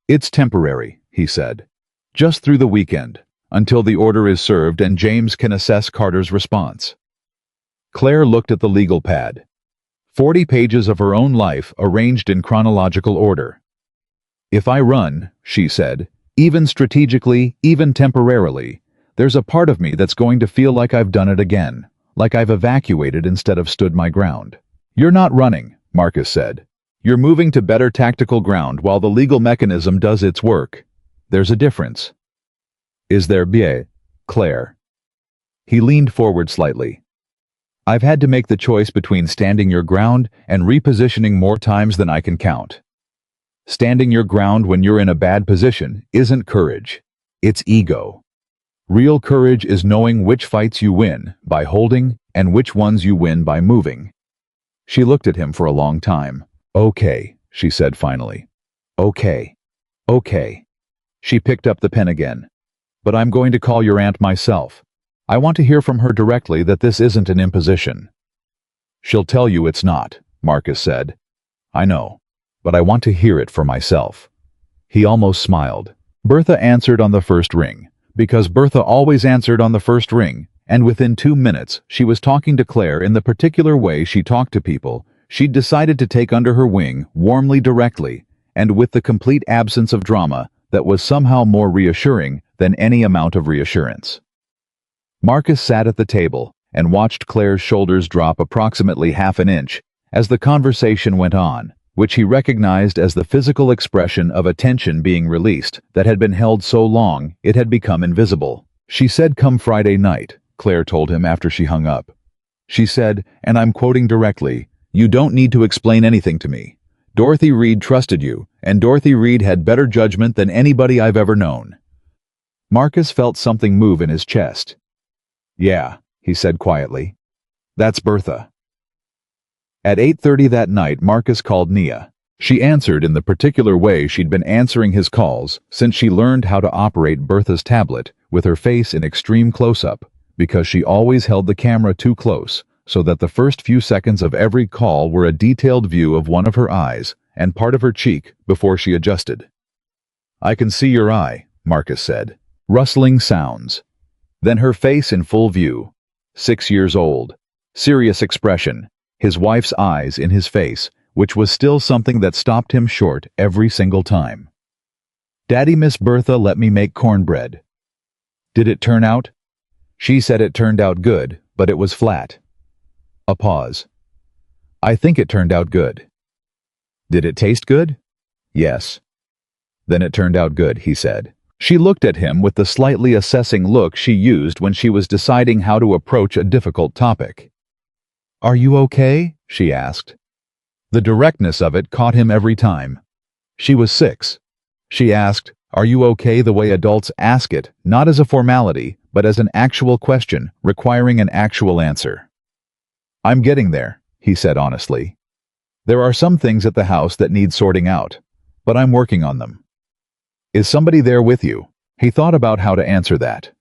"It's temporary," he said. "Just through the weekend, until the order is served and James can assess Carter's response." Claire looked at the legal pad. 40 pages of her own life arranged in chronological order. "If I run," she said, "even strategically, even temporarily, there's a part of me that's going to feel like I've done it again, like I've evacuated instead of stood my ground." "You're not running," Marcus said. "You're moving to better tactical ground while the legal mechanism does its work. There's a difference." "Is there, bien, Claire?" He leaned forward slightly. "I've had to make the choice between standing your ground and repositioning more times than I can count. Standing your ground when you're in a bad position isn't courage. It's ego. Real courage is knowing which fights you win by holding and which ones you win by moving." She looked at him for a long time. "Okay," she said finally. "Okay. Okay." She picked up the pen again. "But I'm going to call your aunt myself. I want to hear from her directly that this isn't an imposition." "She'll tell you it's not," Marcus said. "I know, but I want to hear it for myself." He almost smiled. Bertha answered on the first ring, because Bertha always answered on the first ring, And within 2 minutes, she was talking to Claire in the particular way she talked to people she'd decided to take under her wing, warmly, directly, and with the complete absence of drama that was somehow more reassuring than any amount of reassurance. Marcus sat at the table and watched Claire's shoulders drop approximately half an inch as the conversation went on, which he recognized as the physical expression of a tension being released that had been held so long it had become invisible. She said, "Come Friday night," Claire told him after she hung up. She said, and I'm quoting directly, "You don't need to explain anything to me. Dorothy Reed trusted you, and Dorothy Reed had better judgment than anybody I've ever known." Marcus felt something move in his chest. "Yeah," he said quietly. "That's Bertha." At 8:30 that night, Marcus called Nia. She answered in the particular way she'd been answering his calls since she learned how to operate Bertha's tablet with her face in extreme close-up, because she always held the camera too close so that the first few seconds of every call were a detailed view of one of her eyes and part of her cheek before she adjusted. "I can see your eye," Marcus said. Rustling sounds. Then her face in full view. 6 years old. Serious expression. His wife's eyes in his face, which was still something that stopped him short every single time. "Daddy, Miss Bertha let me make cornbread." "Did it turn out?" She said it turned out good, but it was flat. A pause. "I think it turned out good." "Did it taste good?" "Yes." "Then it turned out good," he said. She looked at him with the slightly assessing look she used when she was deciding how to approach a difficult topic. "Are you okay?" she asked. The directness of it caught him every time. She was 6. She asked, "Are you okay?" the way adults ask it, not as a formality, but as an actual question requiring an actual answer. "I'm getting there," he said honestly. "There are some things at the house that need sorting out, but I'm working on them." "Is somebody there with you?" He thought about how to answer that.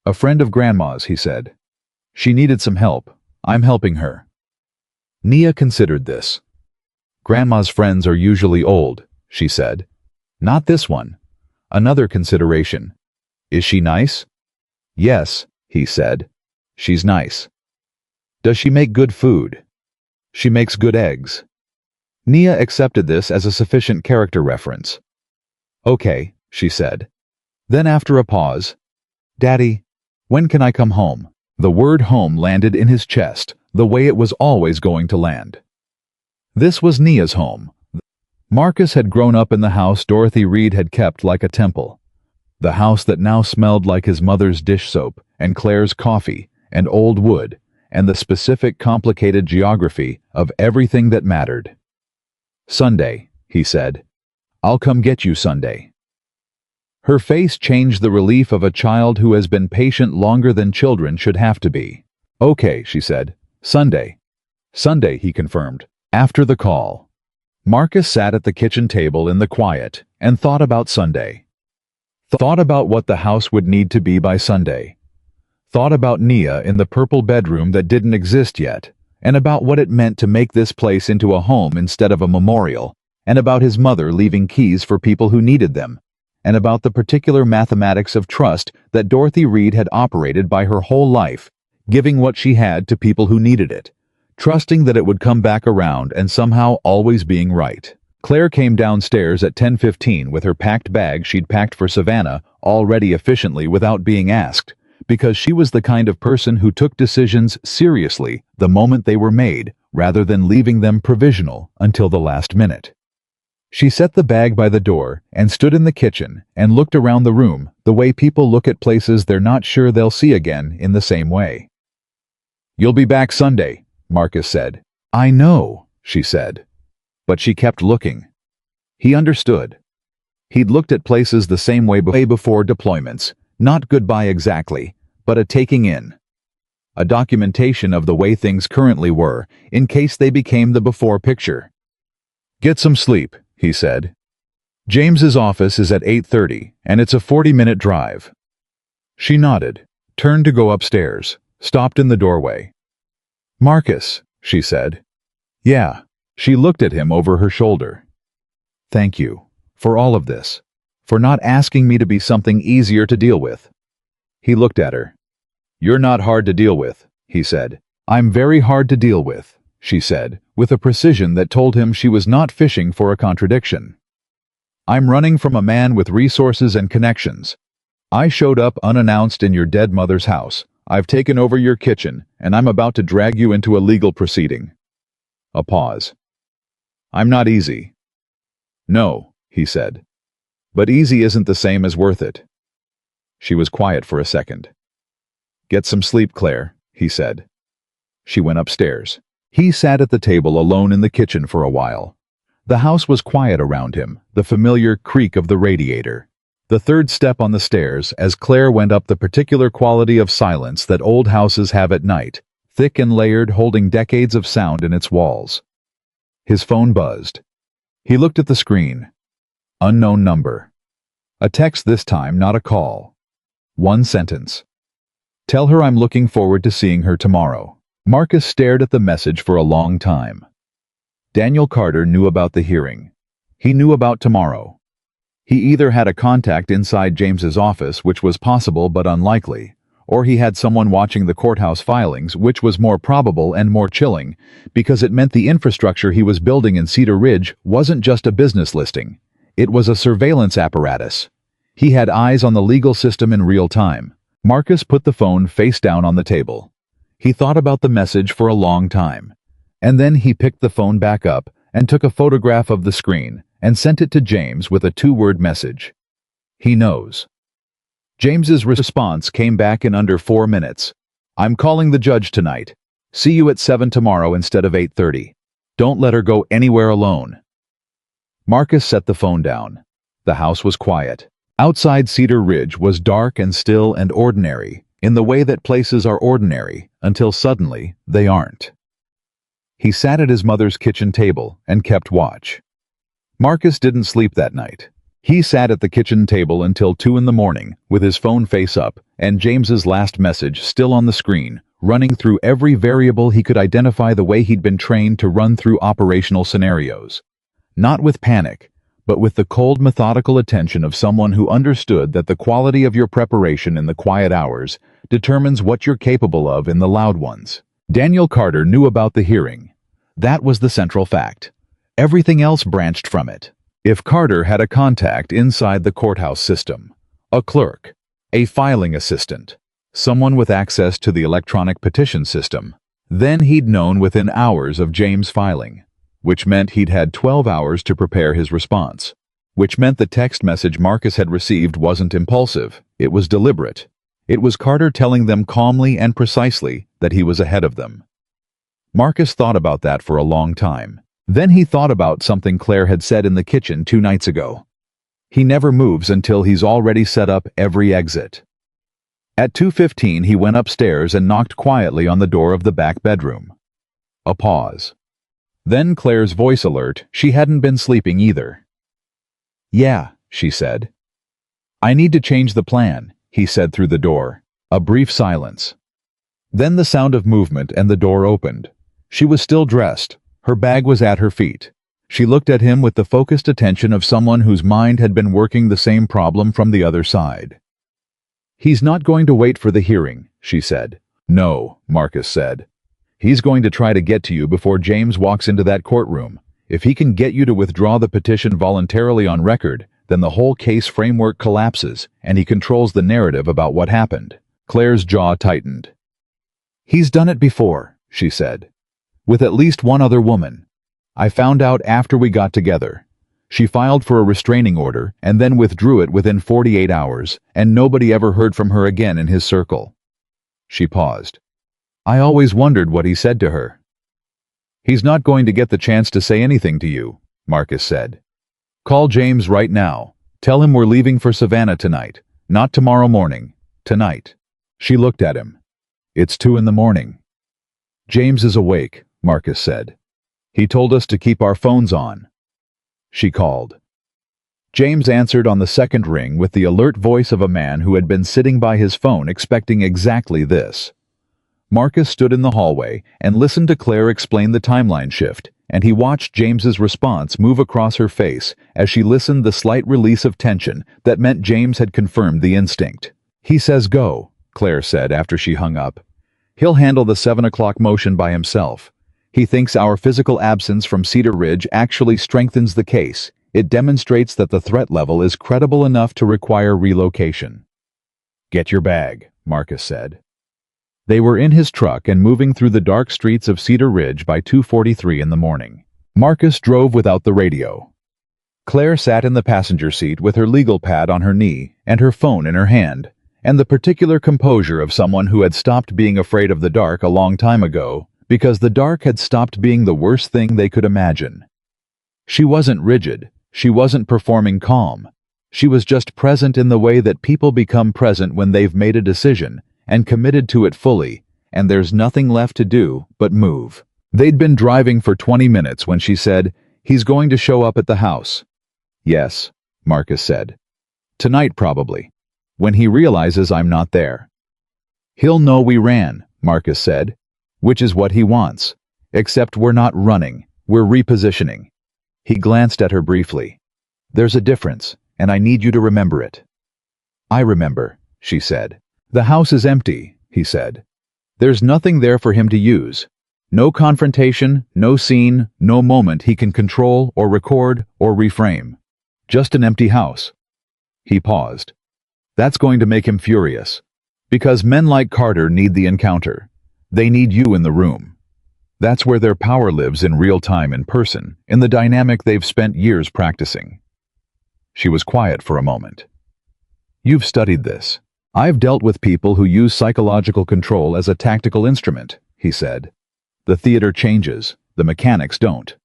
"A friend of Grandma's," he said. "She needed some help. I'm helping her." Nia considered this. "Grandma's friends are usually old," she said. "Not this one." Another consideration. "Is she nice?" "Yes," he said. "She's nice." "Does she make good food?" "She makes good eggs." Nia accepted this as a sufficient character reference. "Okay," she said. Then after a pause, "Daddy, when can I come home?" The word home landed in his chest the way it was always going to land. This was Nia's home. Marcus had grown up in the house Dorothy Reed had kept like a temple. The house that now smelled like his mother's dish soap and Claire's coffee and old wood and the specific complicated geography of everything that mattered. "Sunday," he said. "I'll come get you Sunday." Her face changed the relief of a child who has been patient longer than children should have to be. "Okay," she said. "Sunday." "Sunday," he confirmed. After the call, Marcus sat at the kitchen table in the quiet and thought about Sunday. Thought about what the house would need to be by Sunday. Thought about Nia in the purple bedroom that didn't exist yet, and about what it meant to make this place into a home instead of a memorial, and about his mother leaving keys for people who needed them, and about the particular mathematics of trust that Dorothy Reed had operated by her whole life, giving what she had to people who needed it, trusting that it would come back around and somehow always being right. Claire came downstairs at 10:15 with her packed bag she'd packed for Savannah already efficiently without being asked, because she was the kind of person who took decisions seriously the moment they were made, rather than leaving them provisional until the last minute. She set the bag by the door and stood in the kitchen and looked around the room the way people look at places they're not sure they'll see again in the same way. "You'll be back Sunday," Marcus said. "I know," she said. But she kept looking. He understood. He'd looked at places the same way before deployments, not goodbye exactly, but a taking in. A documentation of the way things currently were, in case they became the before picture. "Get some sleep," he said. "James's office is at 8:30, and it's a 40-minute drive." She nodded, turned to go upstairs, stopped in the doorway. "Marcus," she said. "Yeah." She looked at him over her shoulder. "Thank you. For all of this. For not asking me to be something easier to deal with." He looked at her. "You're not hard to deal with," he said. "I'm very hard to deal with," she said, with a precision that told him she was not fishing for a contradiction. "I'm running from a man with resources and connections. I showed up unannounced in your dead mother's house. I've taken over your kitchen, and I'm about to drag you into a legal proceeding." A pause. "I'm not easy." "No," he said. "But easy isn't the same as worth it." She was quiet for a second. "Get some sleep, Claire," he said. She went upstairs. He sat at the table alone in the kitchen for a while. The house was quiet around him, the familiar creak of the radiator. The third step on the stairs as Claire went up the particular quality of silence that old houses have at night, thick and layered, holding decades of sound in its walls. His phone buzzed. He looked at the screen. Unknown number. A text this time, not a call. One sentence. "Tell her I'm looking forward to seeing her tomorrow." Marcus stared at the message for a long time. Daniel Carter knew about the hearing. He knew about tomorrow. He either had a contact inside James's office, which was possible but unlikely, or he had someone watching the courthouse filings, which was more probable and more chilling, because it meant the infrastructure he was building in Cedar Ridge wasn't just a business listing. It was a surveillance apparatus. He had eyes on the legal system in real time. Marcus put the phone face down on the table. He thought about the message for a long time, and then he picked the phone back up and took a photograph of the screen and sent it to James with a 2-word message. "He knows." James's response came back in under 4 minutes. "I'm calling the judge tonight. See you at 7 tomorrow instead of 8:30. Don't let her go anywhere alone." Marcus set the phone down. The house was quiet. Outside Cedar Ridge was dark and still and ordinary, in the way that places are ordinary, until suddenly they aren't. He sat at his mother's kitchen table and kept watch. Marcus didn't sleep that night. He sat at the kitchen table until 2 in the morning, with his phone face up, and James's last message still on the screen, running through every variable he could identify the way he'd been trained to run through operational scenarios. Not with panic, but with the cold, methodical attention of someone who understood that the quality of your preparation in the quiet hours determines what you're capable of in the loud ones. Daniel Carter knew about the hearing. That was the central fact. Everything else branched from it. If Carter had a contact inside the courthouse system, a clerk, a filing assistant, someone with access to the electronic petition system, then he'd known within hours of James filing, which meant he'd had 12 hours to prepare his response, which meant the text message Marcus had received wasn't impulsive, it was deliberate. It was Carter telling them calmly and precisely that he was ahead of them. Marcus thought about that for a long time. Then he thought about something Claire had said in the kitchen 2 nights ago. He never moves until he's already set up every exit. At 2:15 he went upstairs and knocked quietly on the door of the back bedroom. A pause. Then Claire's voice alert, she hadn't been sleeping either. "Yeah," she said. "I need to change the plan," he said through the door. A brief silence. Then the sound of movement and the door opened. She was still dressed. Her bag was at her feet. She looked at him with the focused attention of someone whose mind had been working the same problem from the other side. "He's not going to wait for the hearing," she said. "No," Marcus said. "He's going to try to get to you before James walks into that courtroom. If he can get you to withdraw the petition voluntarily on record, then the whole case framework collapses, and he controls the narrative about what happened." Claire's jaw tightened. "He's done it before," she said. "With at least one other woman. I found out after we got together. She filed for a restraining order and then withdrew it within 48 hours, and nobody ever heard from her again in his circle." She paused. "I always wondered what he said to her." "He's not going to get the chance to say anything to you," Marcus said. "Call James right now. Tell him we're leaving for Savannah tonight. Not tomorrow morning. Tonight." She looked at him. "It's 2 in the morning." "James is awake," Marcus said. "He told us to keep our phones on." She called. James answered on the second ring with the alert voice of a man who had been sitting by his phone expecting exactly this. Marcus stood in the hallway and listened to Claire explain the timeline shift, and he watched James's response move across her face as she listened, the slight release of tension that meant James had confirmed the instinct. "He says go," Claire said after she hung up. He'll handle the 7 o'clock motion by himself. He thinks our physical absence from Cedar Ridge actually strengthens the case. It demonstrates that the threat level is credible enough to require relocation. Get your bag, Marcus said. They were in his truck and moving through the dark streets of Cedar Ridge by 2:43 in the morning. Marcus drove without the radio. Claire sat in the passenger seat with her legal pad on her knee and her phone in her hand, and the particular composure of someone who had stopped being afraid of the dark a long time ago, because the dark had stopped being the worst thing they could imagine. She wasn't rigid. She wasn't performing calm. She was just present in the way that people become present when they've made a decision and committed to it fully, and there's nothing left to do but move. They'd been driving for 20 minutes when she said, "He's going to show up at the house." "Yes," Marcus said. "Tonight probably. When he realizes I'm not there." "He'll know we ran," Marcus said, "which is what he wants. Except we're not running, we're repositioning." He glanced at her briefly. "There's a difference, and I need you to remember it." "I remember," she said. "The house is empty," he said. "There's nothing there for him to use. No confrontation, no scene, no moment he can control or record or reframe. Just an empty house." He paused. "That's going to make him furious. Because men like Carter need the encounter. They need you in the room. That's where their power lives in real time in person, in the dynamic they've spent years practicing." She was quiet for a moment. "You've studied this. I've dealt with people who use psychological control as a tactical instrument," he said. "The theater changes, the mechanics don't."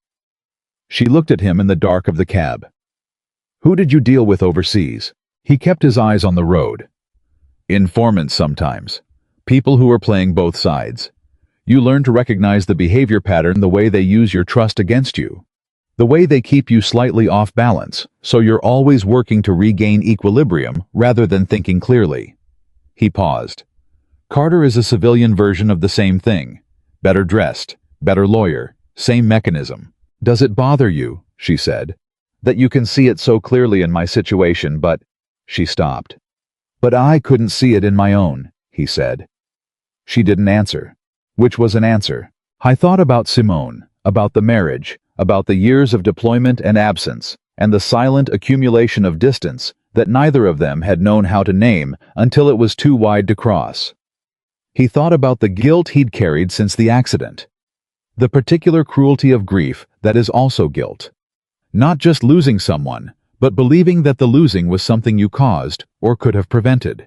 She looked at him in the dark of the cab. "Who did you deal with overseas?" He kept his eyes on the road. "Informants sometimes. People who are playing both sides. You learn to recognize the behavior pattern the way they use your trust against you. The way they keep you slightly off balance, so you're always working to regain equilibrium rather than thinking clearly." He paused. "Carter is a civilian version of the same thing. Better dressed, better lawyer, same mechanism. Does it bother you," she said, "that you can see it so clearly in my situation, but—" She stopped. "But I couldn't see it in my own," he said. She didn't answer. Which was an answer. "I thought about Simone, about the marriage, about the years of deployment and absence, and the silent accumulation of distance that neither of them had known how to name until it was too wide to cross. He thought about the guilt he'd carried since the accident. The particular cruelty of grief that is also guilt. Not just losing someone, but believing that the losing was something you caused or could have prevented.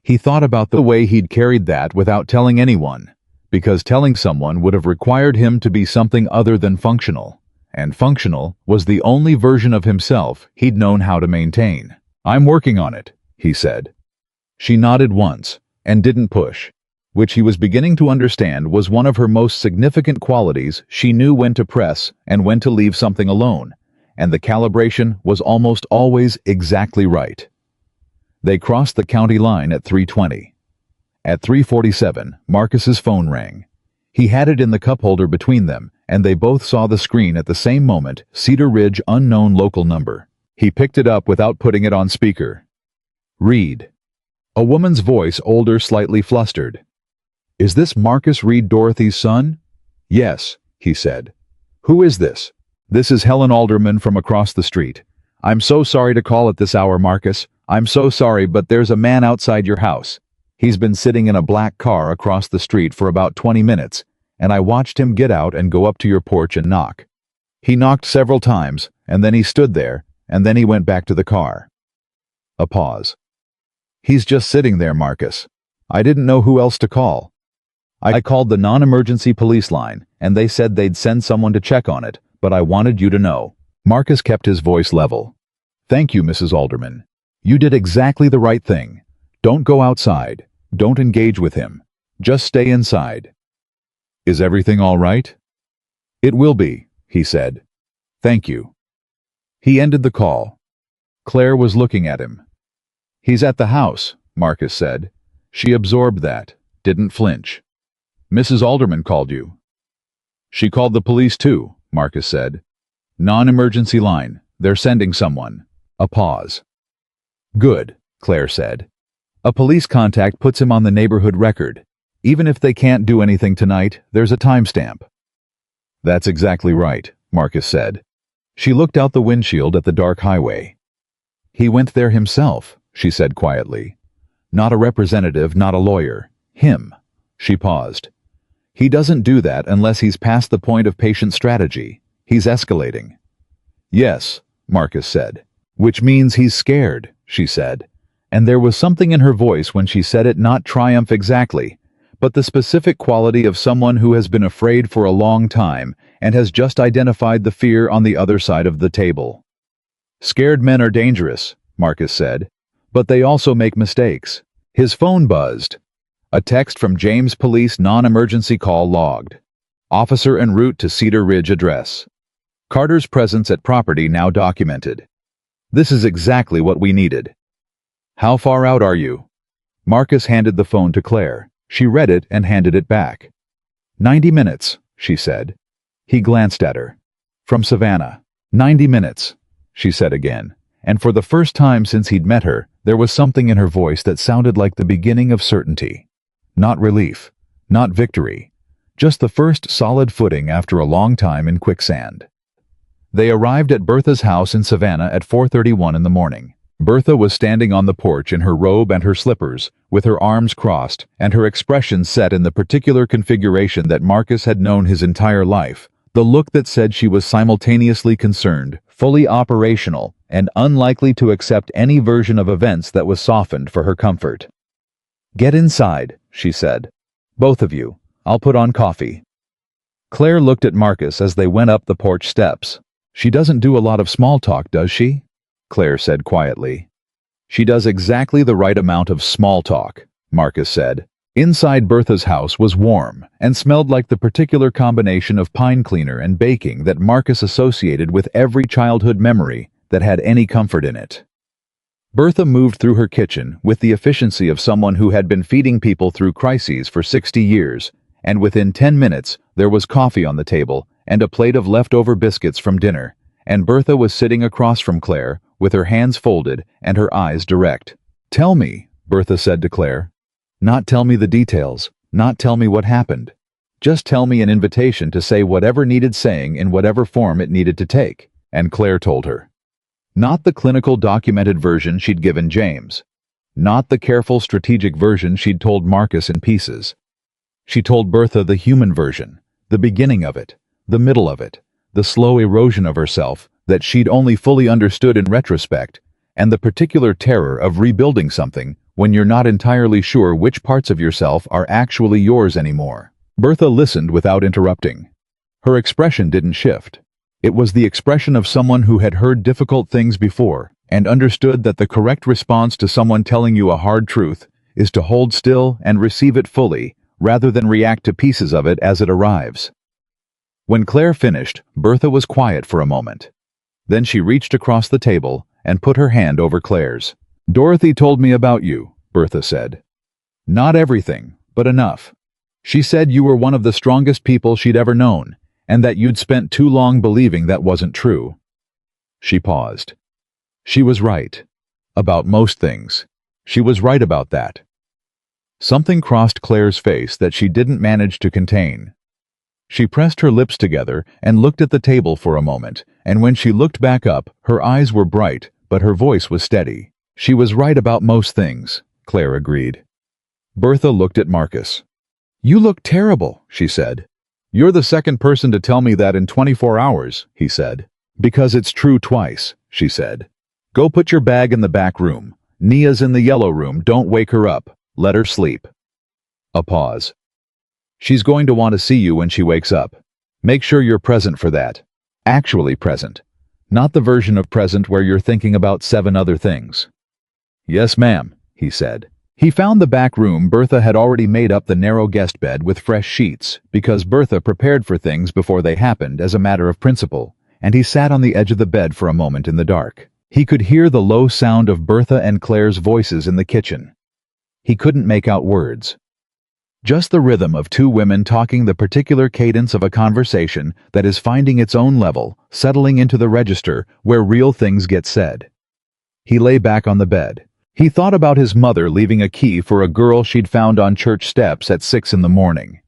He thought about the way he'd carried that without telling anyone, because telling someone would have required him to be something other than functional, and functional was the only version of himself he'd known how to maintain. "I'm working on it," he said. She nodded once, and didn't push, which he was beginning to understand was one of her most significant qualities. She knew when to press and when to leave something alone, and the calibration was almost always exactly right. They crossed the county line at 3:20. At 3:47, Marcus's phone rang. He had it in the cup holder between them, and they both saw the screen at the same moment, Cedar Ridge unknown local number. He picked it up without putting it on speaker. "Reed." A woman's voice, older, slightly flustered. "Is this Marcus Reed, Dorothy's son?" "Yes," he said. "Who is this?" "This is Helen Alderman from across the street. I'm so sorry to call at this hour, Marcus. I'm so sorry, but there's a man outside your house. He's been sitting in a black car across the street for about 20 minutes, and I watched him get out and go up to your porch and knock. He knocked several times, and then he stood there, and then he went back to the car." A pause. "He's just sitting there, Marcus. I didn't know who else to call. I called the non-emergency police line, and they said they'd send someone to check on it, but I wanted you to know." Marcus kept his voice level. "Thank you, Mrs. Alderman. You did exactly the right thing. Don't go outside. Don't engage with him. Just stay inside." "Is everything all right?" "It will be," he said. "Thank you." He ended the call. Claire was looking at him. "He's at the house," Marcus said. She absorbed that, didn't flinch. "Mrs. Alderman called you." "She called the police too," Marcus said. "Non-emergency line. They're sending someone." A pause. "Good," Claire said. A police contact puts him on the neighborhood record. Even if they can't do anything tonight, there's a timestamp. That's exactly right, Marcus said. She looked out the windshield at the dark highway. He went there himself, she said quietly. Not a representative, not a lawyer. Him. She paused. He doesn't do that unless he's past the point of patient strategy. He's escalating. Yes, Marcus said. Which means he's scared, she said. And there was something in her voice when she said it, not triumph exactly, but the specific quality of someone who has been afraid for a long time and has just identified the fear on the other side of the table. Scared men are dangerous, Marcus said, but they also make mistakes. His phone buzzed. A text from James Police non-emergency call logged. Officer en route to Cedar Ridge address. Carter's presence at property now documented. This is exactly what we needed. How far out are you? Marcus handed the phone to Claire. She read it and handed it back. 90 minutes, she said. He glanced at her. From Savannah. 90 minutes, she said again, and for the first time since he'd met her, there was something in her voice that sounded like the beginning of certainty. Not relief, not victory, just the first solid footing after a long time in quicksand. They arrived at Bertha's house in Savannah at 4:31 in the morning. Bertha was standing on the porch in her robe and her slippers, with her arms crossed and her expression set in the particular configuration that Marcus had known his entire life, the look that said she was simultaneously concerned, fully operational, and unlikely to accept any version of events that was softened for her comfort. Get inside, she said. Both of you. I'll put on coffee. Claire looked at Marcus as they went up the porch steps. She doesn't do a lot of small talk, does she? Claire said quietly. She does exactly the right amount of small talk, Marcus said. Inside Bertha's house was warm and smelled like the particular combination of pine cleaner and baking that Marcus associated with every childhood memory that had any comfort in it. Bertha moved through her kitchen with the efficiency of someone who had been feeding people through crises for 60 years, and within 10 minutes there was coffee on the table and a plate of leftover biscuits from dinner, and Bertha was sitting across from Claire with her hands folded and her eyes direct. Tell me, Bertha said to Claire. Not tell me the details, not tell me what happened. Just tell me an invitation to say whatever needed saying in whatever form it needed to take, and Claire told her. Not the clinical documented version she'd given James. Not the careful strategic version she'd told Marcus in pieces. She told Bertha the human version, the beginning of it, the middle of it, the slow erosion of herself that she'd only fully understood in retrospect, and the particular terror of rebuilding something when you're not entirely sure which parts of yourself are actually yours anymore. Bertha listened without interrupting. Her expression didn't shift. It was the expression of someone who had heard difficult things before and understood that the correct response to someone telling you a hard truth is to hold still and receive it fully, rather than react to pieces of it as it arrives. When Claire finished, Bertha was quiet for a moment. Then she reached across the table and put her hand over Claire's. Dorothy told me about you, Bertha said. Not everything, but enough. She said you were one of the strongest people she'd ever known, and that you'd spent too long believing that wasn't true. She paused. She was right. About most things. She was right about that. Something crossed Claire's face that she didn't manage to contain. She pressed her lips together and looked at the table for a moment, and when she looked back up, her eyes were bright, but her voice was steady. She was right about most things, Claire agreed. Bertha looked at Marcus. You look terrible, she said. You're the second person to tell me that in 24 hours, he said. Because it's true twice, she said. Go put your bag in the back room. Nia's in the yellow room, don't wake her up. Let her sleep. A pause. She's going to want to see you when she wakes up. Make sure you're present for that. Actually present. Not the version of present where you're thinking about 7 other things. Yes, ma'am, he said. He found the back room. Bertha had already made up the narrow guest bed with fresh sheets, because Bertha prepared for things before they happened as a matter of principle, and he sat on the edge of the bed for a moment in the dark. He could hear the low sound of Bertha and Claire's voices in the kitchen. He couldn't make out words. Just the rhythm of 2 women talking, the particular cadence of a conversation that is finding its own level, settling into the register where real things get said. He lay back on the bed, He thought about his mother leaving a key for a girl she'd found on church steps at 6 in the morning.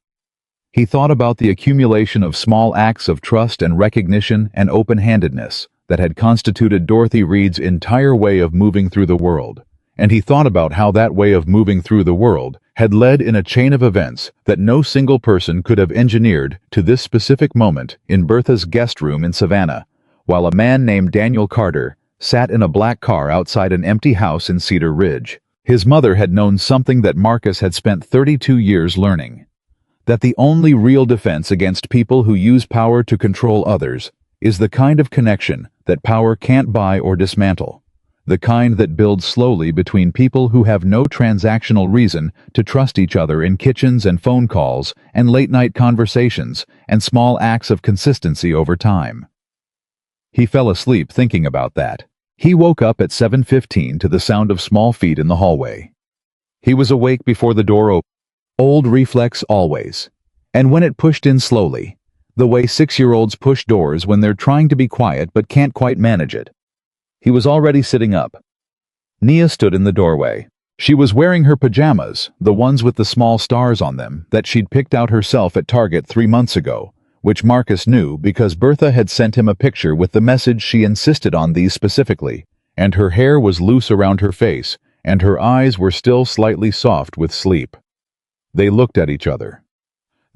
He thought about the accumulation of small acts of trust and recognition and open-handedness that had constituted Dorothy Reed's entire way of moving through the world. And he thought about how that way of moving through the world had led in a chain of events that no single person could have engineered to this specific moment in Bertha's guest room in Savannah, while a man named Daniel Carter sat in a black car outside an empty house in Cedar Ridge. His mother had known something that Marcus had spent 32 years learning: that the only real defense against people who use power to control others is the kind of connection that power can't buy or dismantle, the kind that builds slowly between people who have no transactional reason to trust each other in kitchens and phone calls and late-night conversations and small acts of consistency over time. He fell asleep thinking about that. He woke up at 7:15 to the sound of small feet in the hallway. He was awake before the door opened. Old reflex always. And when it pushed in slowly, the way 6-year-olds push doors when they're trying to be quiet but can't quite manage it. He was already sitting up. Nia stood in the doorway. She was wearing her pajamas, the ones with the small stars on them that she'd picked out herself at Target 3 months ago, which Marcus knew because Bertha had sent him a picture with the message she insisted on these specifically, and her hair was loose around her face, and her eyes were still slightly soft with sleep. They looked at each other.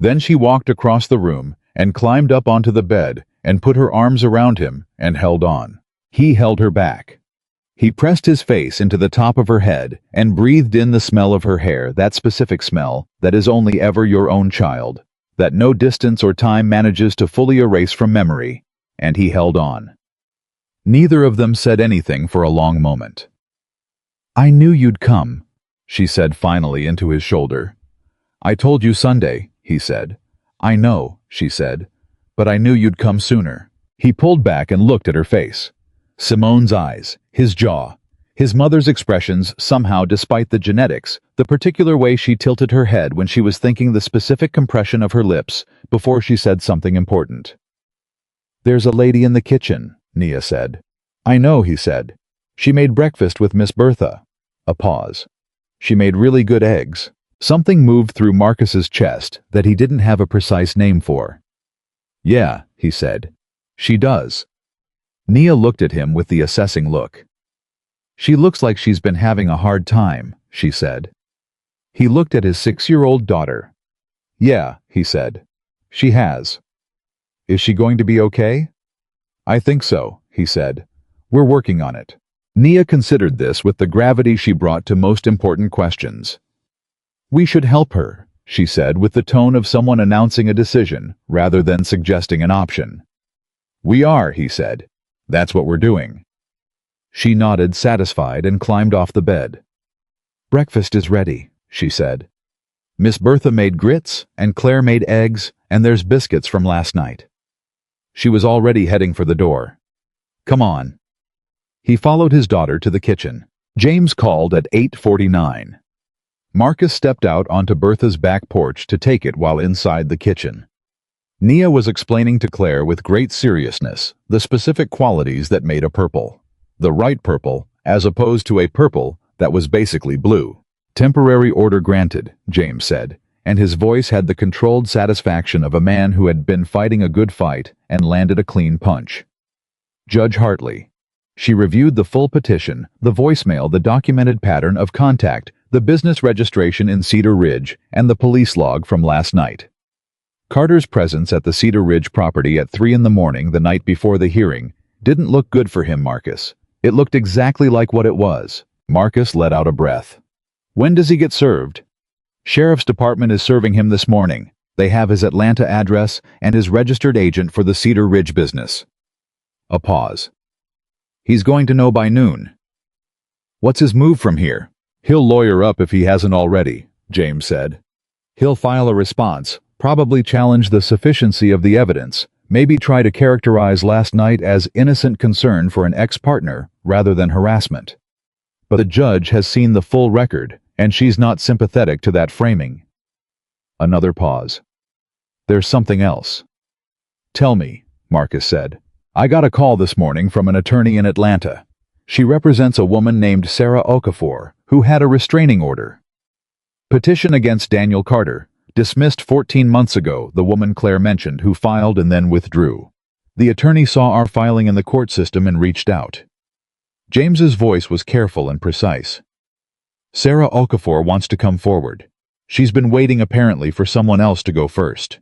Then she walked across the room and climbed up onto the bed and put her arms around him and held on. He held her back. He pressed his face into the top of her head and breathed in the smell of her hair, that specific smell that is only ever your own child, that no distance or time manages to fully erase from memory, and he held on. Neither of them said anything for a long moment. "I knew you'd come," she said finally into his shoulder. "I told you Sunday," he said. "I know," she said, "but I knew you'd come sooner." He pulled back and looked at her face. Simone's eyes, his jaw, his mother's expressions somehow despite the genetics, the particular way she tilted her head when she was thinking, the specific compression of her lips before she said something important. "There's a lady in the kitchen," Nia said. "I know," he said. "She made breakfast with Miss Bertha." A pause. "She made really good eggs." Something moved through Marcus's chest that he didn't have a precise name for. "Yeah," he said. "She does." Nia looked at him with the assessing look. "She looks like she's been having a hard time," she said. He looked at his 6-year-old daughter. "Yeah," he said. "She has." "Is she going to be okay?" "I think so," he said. "We're working on it." Nia considered this with the gravity she brought to most important questions. "We should help her," she said with the tone of someone announcing a decision rather than suggesting an option. "We are," he said. "That's what we're doing." She nodded, satisfied, and climbed off the bed. "Breakfast is ready," she said. "Miss Bertha made grits, and Claire made eggs, and there's biscuits from last night." She was already heading for the door. "Come on." He followed his daughter to the kitchen. James called at 8:49. Marcus stepped out onto Bertha's back porch to take it while inside the kitchen. Nia was explaining to Claire with great seriousness the specific qualities that made a purple. The right purple, as opposed to a purple that was basically blue. "Temporary order granted," James said, and his voice had the controlled satisfaction of a man who had been fighting a good fight and landed a clean punch. "Judge Hartley." She reviewed the full petition, the voicemail, the documented pattern of contact, the business registration in Cedar Ridge, and the police log from last night. Carter's presence at the Cedar Ridge property at 3 in the morning the night before the hearing didn't look good for him, Marcus. It looked exactly like what it was. Marcus let out a breath. "When does he get served?" "Sheriff's Department is serving him this morning. They have his Atlanta address and his registered agent for the Cedar Ridge business." A pause. "He's going to know by noon." "What's his move from here?" "He'll lawyer up if he hasn't already," James said. "He'll file a response, probably challenge the sufficiency of the evidence, maybe try to characterize last night as innocent concern for an ex-partner rather than harassment. But the judge has seen the full record, and she's not sympathetic to that framing." Another pause. "There's something else." "Tell me," Marcus said. "I got a call this morning from an attorney in Atlanta. She represents a woman named Sarah Okafor, who had a restraining order. Petition against Daniel Carter, dismissed 14 months ago, the woman Claire mentioned, who filed and then withdrew. The attorney saw our filing in the court system and reached out. James's voice was careful and precise. Sarah Okafor wants to come forward. She's been waiting apparently for someone else to go first.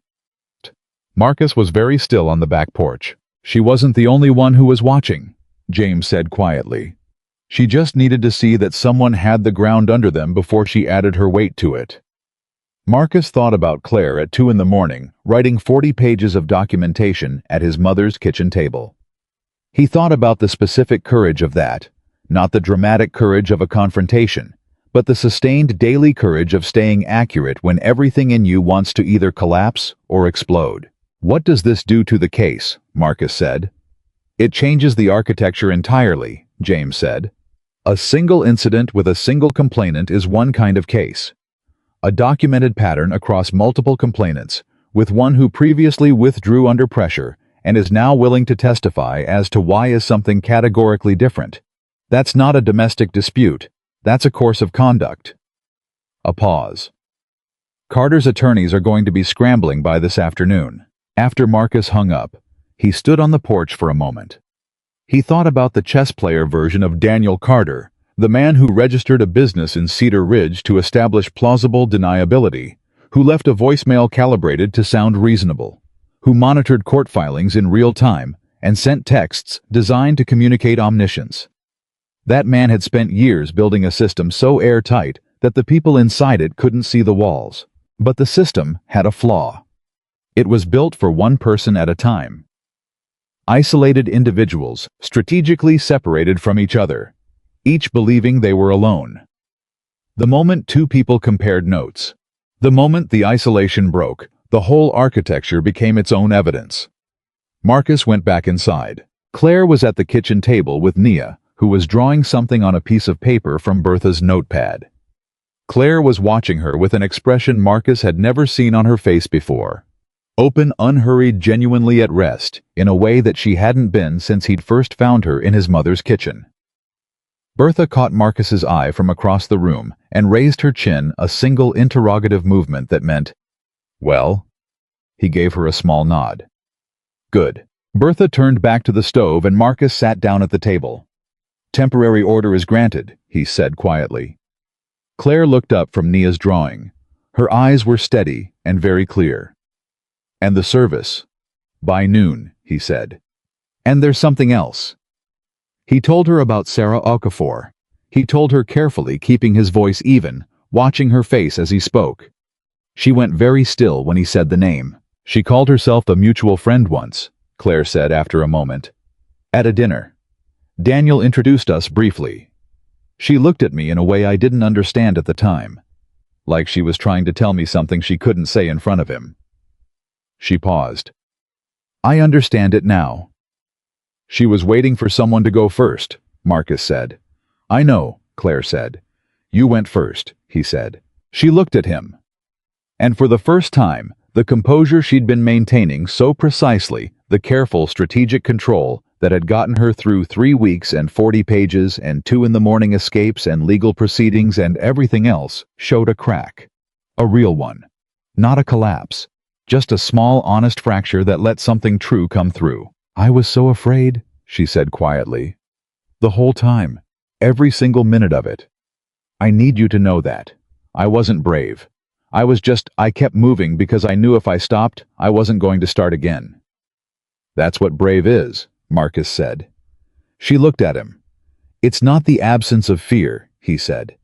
Marcus was very still on the back porch. She wasn't the only one who was watching, James said quietly. She just needed to see that someone had the ground under them before she added her weight to it. Marcus thought about Claire at 2 in the morning, writing 40 pages of documentation at his mother's kitchen table. He thought about the specific courage of that, not the dramatic courage of a confrontation, but the sustained daily courage of staying accurate when everything in you wants to either collapse or explode. What does this do to the case? Marcus said. It changes the architecture entirely, James said. A single incident with a single complainant is one kind of case. A documented pattern across multiple complainants, with one who previously withdrew under pressure and is now willing to testify as to why is something categorically different. That's not a domestic dispute. That's a course of conduct. A pause. Carter's attorneys are going to be scrambling by this afternoon. After Marcus hung up, he stood on the porch for a moment. He thought about the chess player version of Daniel Carter, the man who registered a business in Cedar Ridge to establish plausible deniability, who left a voicemail calibrated to sound reasonable, who monitored court filings in real time and sent texts designed to communicate omniscience. That man had spent years building a system so airtight that the people inside it couldn't see the walls. But the system had a flaw. It was built for one person at a time. Isolated individuals, strategically separated from each other, each believing they were alone. The moment two people compared notes, the moment the isolation broke, the whole architecture became its own evidence. Marcus went back inside. Claire was at the kitchen table with Nia, who was drawing something on a piece of paper from Bertha's notepad. Claire was watching her with an expression Marcus had never seen on her face before. Open, unhurried, genuinely at rest, in a way that she hadn't been since he'd first found her in his mother's kitchen. Bertha caught Marcus's eye from across the room and raised her chin, a single interrogative movement that meant, "Well?" He gave her a small nod. "Good." Bertha turned back to the stove and Marcus sat down at the table. "Temporary order is granted," he said quietly. Claire looked up from Nia's drawing. Her eyes were steady and very clear. "And the service?" "By noon," he said. "And there's something else." He told her about Sarah Okafor. He told her carefully, keeping his voice even, watching her face as he spoke. She went very still when he said the name. "She called herself a mutual friend once," Claire said after a moment. "At a dinner. Daniel introduced us briefly. She looked at me in a way I didn't understand at the time, like she was trying to tell me something she couldn't say in front of him." She paused. "I understand it now." "She was waiting for someone to go first," Marcus said. "I know," Claire said. "You went first," he said. She looked at him. And for the first time, the composure she'd been maintaining so precisely, the careful strategic control that had gotten her through 3 weeks and 40 pages and 2 in the morning escapes and legal proceedings and everything else, showed a crack. A real one. Not a collapse. Just a small, honest fracture that let something true come through. "I was so afraid," she said quietly. "The whole time. Every single minute of it. I need you to know that. I wasn't brave. I kept moving because I knew if I stopped, I wasn't going to start again." "That's what brave is," Marcus said. She looked at him. "It's not the absence of fear," he said.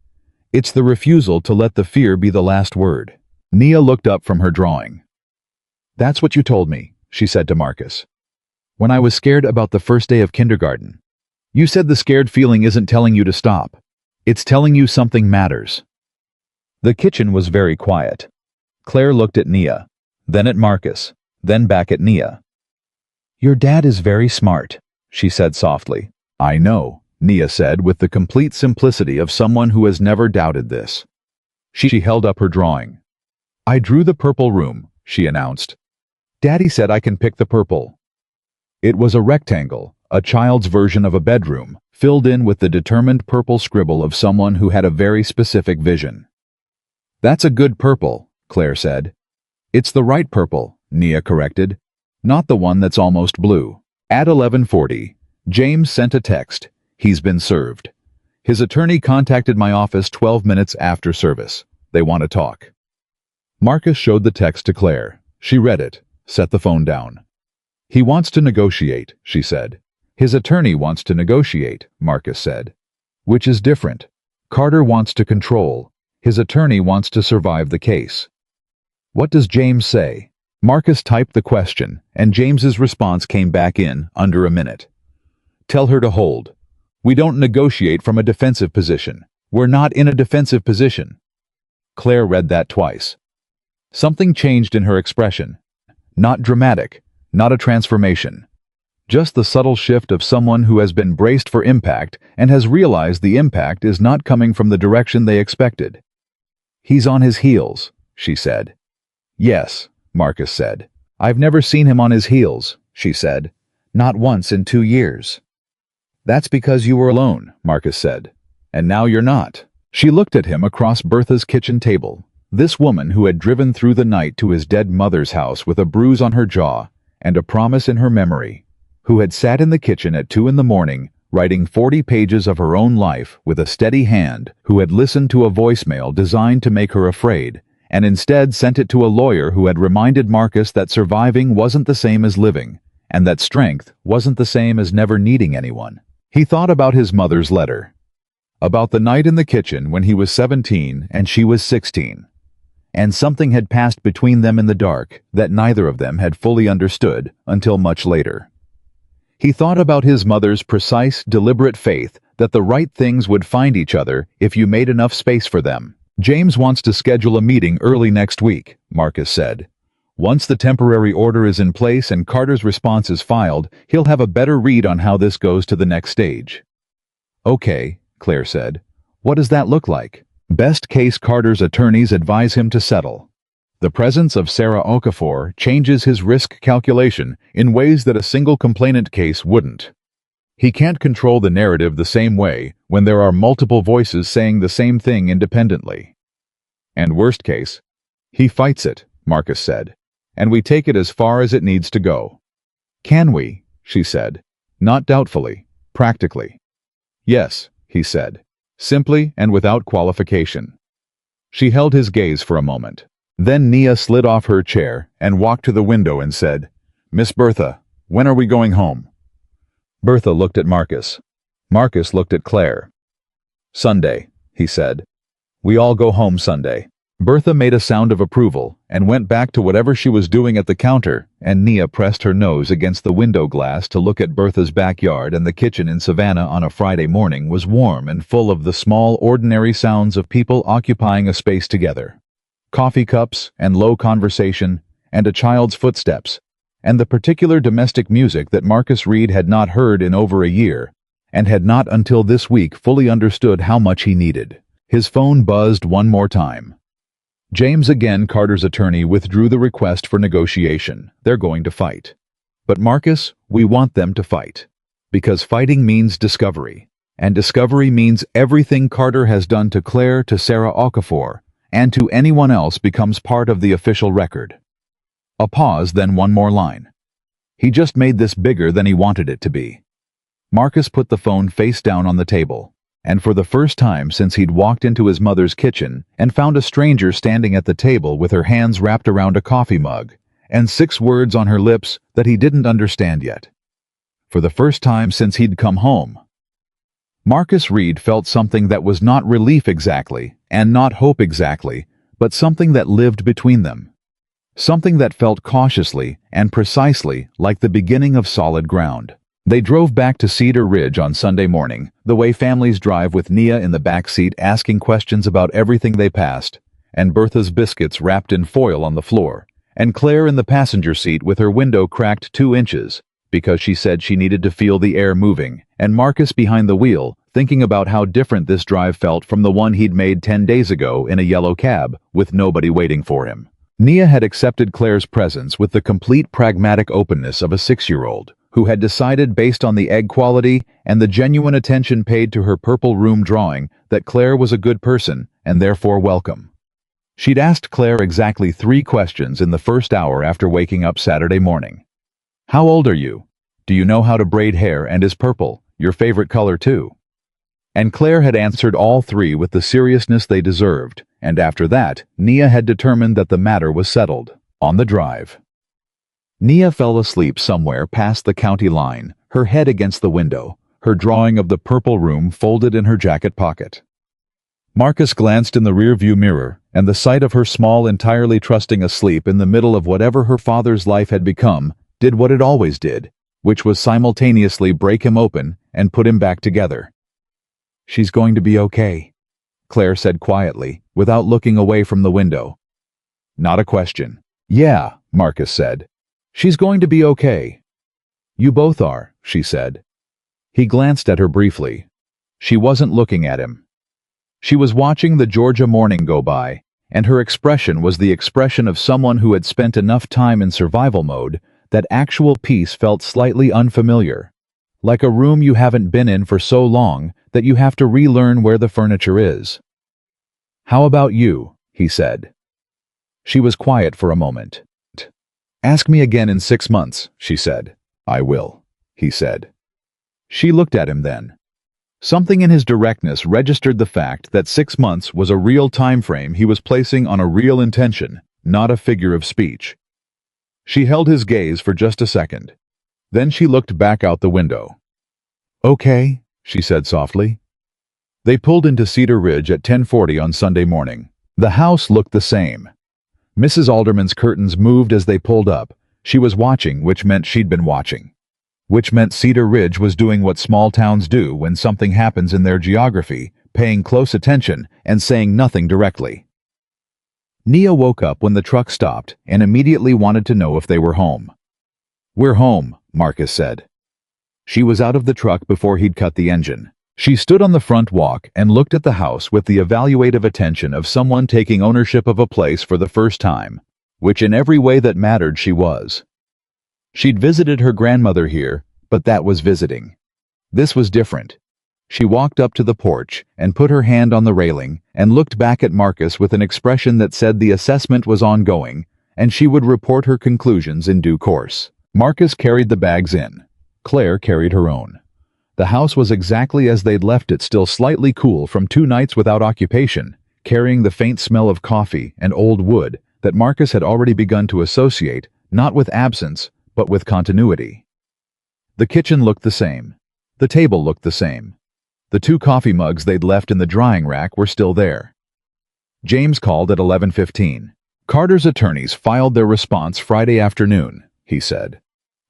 "It's the refusal to let the fear be the last word." Nia looked up from her drawing. "That's what you told me," she said to Marcus. "When I was scared about the first day of kindergarten. You said the scared feeling isn't telling you to stop. It's telling you something matters." The kitchen was very quiet. Claire looked at Nia, then at Marcus, then back at Nia. "Your dad is very smart," she said softly. "I know," Nia said with the complete simplicity of someone who has never doubted this. She held up her drawing. "I drew the purple room," she announced. "Daddy said I can pick the purple." It was a rectangle, a child's version of a bedroom, filled in with the determined purple scribble of someone who had a very specific vision. "That's a good purple," Claire said. "It's the right purple," Nia corrected. "Not the one that's almost blue." At 11:40, James sent a text. "He's been served. His attorney contacted my office 12 minutes after service. They want to talk." Marcus showed the text to Claire. She read it, set the phone down. "He wants to negotiate," she said. "His attorney wants to negotiate," Marcus said. "Which is different. Carter wants to control. His attorney wants to survive the case." "What does James say?" Marcus typed the question, and James's response came back in under a minute. "Tell her to hold. We don't negotiate from a defensive position. We're not in a defensive position." Claire read that twice. Something changed in her expression. Not dramatic, not a transformation. Just the subtle shift of someone who has been braced for impact and has realized the impact is not coming from the direction they expected. "He's on his heels," she said. "Yes," Marcus said. "I've never seen him on his heels," she said. "Not once in 2 years." "That's because you were alone," Marcus said. "And now you're not." She looked at him across Bertha's kitchen table. This woman who had driven through the night to his dead mother's house with a bruise on her jaw and a promise in her memory, who had sat in the kitchen at 2 in the morning, writing 40 pages of her own life with a steady hand, who had listened to a voicemail designed to make her afraid, and instead sent it to a lawyer who had reminded Marcus that surviving wasn't the same as living, and that strength wasn't the same as never needing anyone. He thought about his mother's letter, about the night in the kitchen when he was 17 and she was 16. And something had passed between them in the dark that neither of them had fully understood until much later. He thought about his mother's precise, deliberate faith that the right things would find each other if you made enough space for them. "James wants to schedule a meeting early next week," Marcus said. "Once the temporary order is in place and Carter's response is filed, he'll have a better read on how this goes to the next stage." "Okay," Claire said. "What does that look like?" "Best case, Carter's attorneys advise him to settle. The presence of Sarah Okafor changes his risk calculation in ways that a single complainant case wouldn't. He can't control the narrative the same way when there are multiple voices saying the same thing independently. And worst case, he fights it," Marcus said, "and we take it as far as it needs to go." "Can we?" she said, not doubtfully, practically. "Yes," he said, simply and without qualification. She held his gaze for a moment. Then Nia slid off her chair and walked to the window and said, "Miss Bertha, when are we going home?" Bertha looked at Marcus. Marcus looked at Claire. "Sunday," he said. "We all go home Sunday." Bertha made a sound of approval and went back to whatever she was doing at the counter, and Nia pressed her nose against the window glass to look at Bertha's backyard, and the kitchen in Savannah on a Friday morning was warm and full of the small, ordinary sounds of people occupying a space together. Coffee cups and low conversation and a child's footsteps, and the particular domestic music that Marcus Reed had not heard in over a year, and had not until this week fully understood how much he needed. His phone buzzed one more time. James again, Carter's attorney, withdrew the request for negotiation. They're going to fight. "But Marcus, we want them to fight. Because fighting means discovery. And discovery means everything Carter has done to Claire, to Sarah Okafor, and to anyone else becomes part of the official record." A pause, then one more line. "He just made this bigger than he wanted it to be." Marcus put the phone face down on the table, and for the first time since he'd walked into his mother's kitchen and found a stranger standing at the table with her hands wrapped around a coffee mug, and 6 words on her lips that he didn't understand yet. For the first time since he'd come home. Marcus Reed felt something that was not relief exactly, and not hope exactly, but something that lived between them. Something that felt cautiously and precisely like the beginning of solid ground. They drove back to Cedar Ridge on Sunday morning, the way families drive, with Nia in the back seat asking questions about everything they passed, and Bertha's biscuits wrapped in foil on the floor, and Claire in the passenger seat with her window cracked 2 inches, because she said she needed to feel the air moving, and Marcus behind the wheel, thinking about how different this drive felt from the one he'd made 10 days ago in a yellow cab, with nobody waiting for him. Nia had accepted Claire's presence with the complete pragmatic openness of a 6-year-old, who had decided based on the egg quality and the genuine attention paid to her purple room drawing that Claire was a good person and therefore welcome. She'd asked Claire exactly 3 questions in the first hour after waking up Saturday morning. How old are you? Do you know how to braid hair, and is purple your favorite color too? And Claire had answered all 3 with the seriousness they deserved, and after that, Nia had determined that the matter was settled. On the drive, Nia fell asleep somewhere past the county line, her head against the window, her drawing of the purple room folded in her jacket pocket. Marcus glanced in the rearview mirror, and the sight of her small, entirely trusting asleep in the middle of whatever her father's life had become did what it always did, which was simultaneously break him open and put him back together. "She's going to be okay," Claire said quietly, without looking away from the window. Not a question. "Yeah," Marcus said. "She's going to be okay." "You both are," she said. He glanced at her briefly. She wasn't looking at him. She was watching the Georgia morning go by, and her expression was the expression of someone who had spent enough time in survival mode that actual peace felt slightly unfamiliar, like a room you haven't been in for so long that you have to relearn where the furniture is. "How about you?" he said. She was quiet for a moment. "Ask me again in 6 months," she said. "I will," he said. She looked at him then. Something in his directness registered the fact that 6 months was a real time frame he was placing on a real intention, not a figure of speech. She held his gaze for just a second. Then she looked back out the window. "Okay," she said softly. They pulled into Cedar Ridge at 10:40 on Sunday morning. The house looked the same. Mrs. Alderman's curtains moved as they pulled up. She was watching, which meant she'd been watching. Which meant Cedar Ridge was doing what small towns do when something happens in their geography, paying close attention and saying nothing directly. Nia woke up when the truck stopped and immediately wanted to know if they were home. "We're home," Marcus said. She was out of the truck before he'd cut the engine. She stood on the front walk and looked at the house with the evaluative attention of someone taking ownership of a place for the first time, which in every way that mattered she was. She'd visited her grandmother here, but that was visiting. This was different. She walked up to the porch and put her hand on the railing and looked back at Marcus with an expression that said the assessment was ongoing and she would report her conclusions in due course. Marcus carried the bags in. Claire carried her own. The house was exactly as they'd left it, still slightly cool from 2 nights without occupation, carrying the faint smell of coffee and old wood that Marcus had already begun to associate, not with absence, but with continuity. The kitchen looked the same. The table looked the same. The 2 coffee mugs they'd left in the drying rack were still there. James called at 11:15. "Carter's attorneys filed their response Friday afternoon," he said.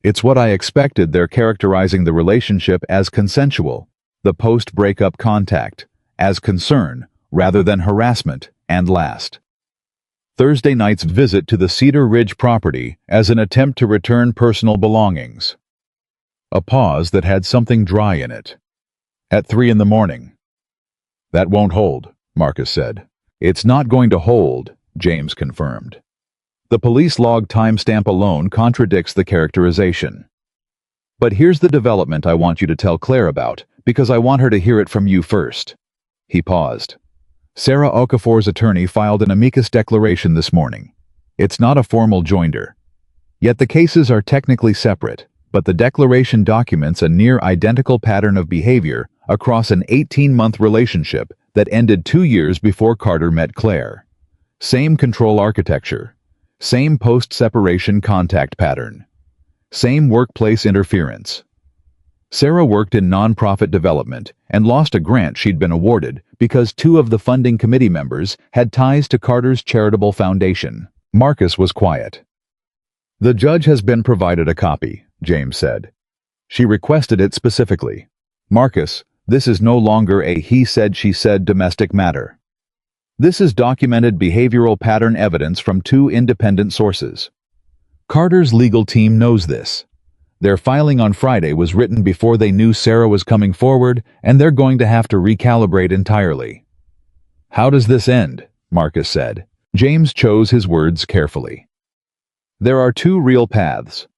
"It's what I expected. They're characterizing the relationship as consensual, the post-breakup contact, as concern, rather than harassment, and last. Thursday night's visit to the Cedar Ridge property as an attempt to return personal belongings." A pause that had something dry in it. "At 3 in the morning. "That won't hold," Marcus said. "It's not going to hold," James confirmed. "The police log timestamp alone contradicts the characterization. But here's the development I want you to tell Claire about, because I want her to hear it from you first." He paused. "Sarah Okafor's attorney filed an amicus declaration this morning. It's not a formal joinder. Yet the cases are technically separate, but the declaration documents a near-identical pattern of behavior across an 18-month relationship that ended 2 years before Carter met Claire. Same control architecture. Same post-separation contact pattern. Same workplace interference. Sarah worked in nonprofit development and lost a grant she'd been awarded because 2 of the funding committee members had ties to Carter's charitable foundation." Marcus was quiet. "The judge has been provided a copy," James said. "She requested it specifically. Marcus, this is no longer a he said she said domestic matter. This is documented behavioral pattern evidence from 2 independent sources. Carter's legal team knows this. Their filing on Friday was written before they knew Sarah was coming forward, and they're going to have to recalibrate entirely." "How does this end?" Marcus said. James chose his words carefully. "There are 2 real paths.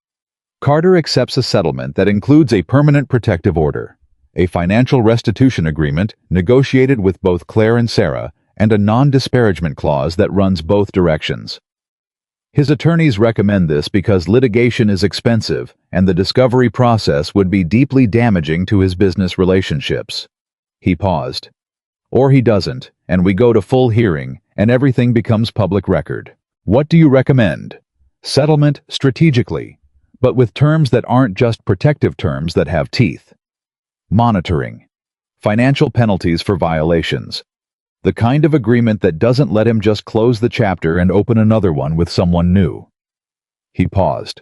Carter accepts a settlement that includes a permanent protective order, a financial restitution agreement negotiated with both Claire and Sarah, and a non-disparagement clause that runs both directions. His attorneys recommend this because litigation is expensive and the discovery process would be deeply damaging to his business relationships. He paused. Or he doesn't, and we go to full hearing, and everything becomes public record. What do you recommend? Settlement strategically, but with terms that aren't just protective terms that have teeth. Monitoring. Financial penalties for violations. The kind of agreement that doesn't let him just close the chapter and open another one with someone new. He paused.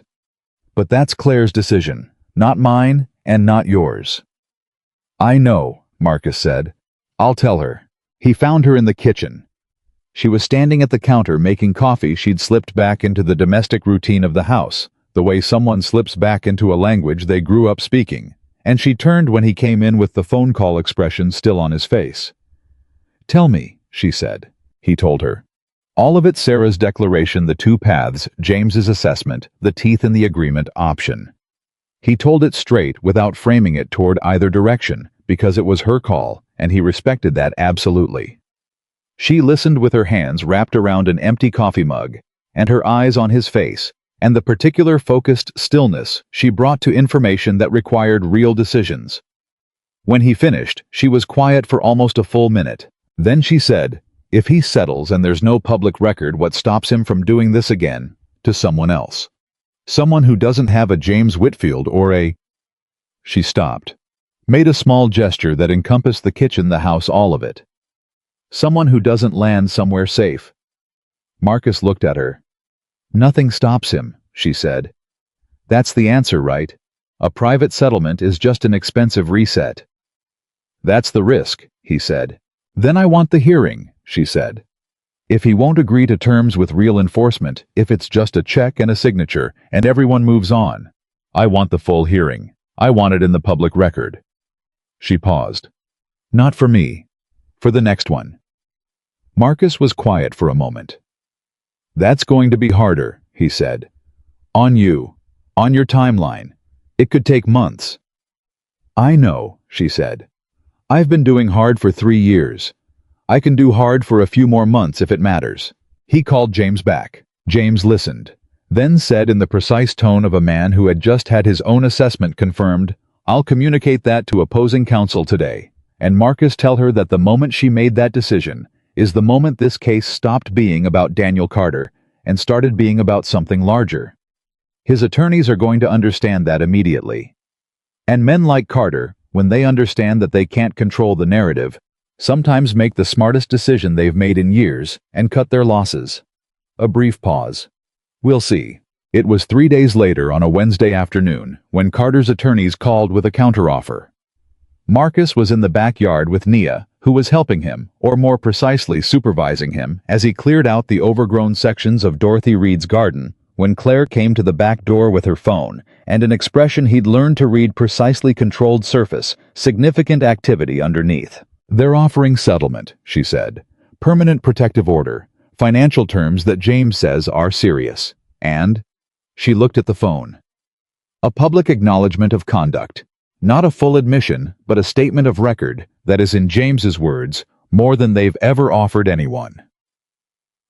But that's Claire's decision, not mine and not yours. I know, Marcus said. I'll tell her. He found her in the kitchen. She was standing at the counter making coffee. She'd slipped back into the domestic routine of the house, the way someone slips back into a language they grew up speaking, and she turned when he came in with the phone call expression still on his face. Tell me, she said. He told her. All of it: Sarah's declaration, the two paths, James's assessment, the teeth in the agreement option. He told it straight without framing it toward either direction, because it was her call, and he respected that absolutely. She listened with her hands wrapped around an empty coffee mug, and her eyes on his face, and the particular focused stillness she brought to information that required real decisions. When he finished, she was quiet for almost a full minute. Then she said, if he settles and there's no public record, what stops him from doing this again to someone else? Someone who doesn't have a James Whitfield or a... She stopped, made a small gesture that encompassed the kitchen, the house, all of it. Someone who doesn't land somewhere safe. Marcus looked at her. Nothing stops him, she said. That's the answer, right? A private settlement is just an expensive reset. That's the risk, he said. Then I want the hearing, she said. If he won't agree to terms with real enforcement, if it's just a check and a signature and everyone moves on, I want the full hearing. I want it in the public record. She paused. Not for me. For the next one. Marcus was quiet for a moment. That's going to be harder, he said. On you. On your timeline. It could take months. I know, she said. I've been doing hard for 3 years. I can do hard for a few more months if it matters. He called James back. James listened, then said in the precise tone of a man who had just had his own assessment confirmed, I'll communicate that to opposing counsel today. And Marcus, tell her that the moment she made that decision is the moment this case stopped being about Daniel Carter and started being about something larger. His attorneys are going to understand that immediately. And men like Carter, when they understand that they can't control the narrative, sometimes make the smartest decision they've made in years and cut their losses. A brief pause. We'll see. It was 3 days later on a Wednesday afternoon when Carter's attorneys called with a counteroffer. Marcus was in the backyard with Nia, who was helping him, or more precisely supervising him, as he cleared out the overgrown sections of Dorothy Reed's garden, when Claire came to the back door with her phone, and an expression he'd learned to read: precisely controlled surface, significant activity underneath. They're offering settlement, she said. Permanent protective order, financial terms that James says are serious. And? She looked at the phone. A public acknowledgement of conduct. Not a full admission, but a statement of record that is, in James's words, more than they've ever offered anyone.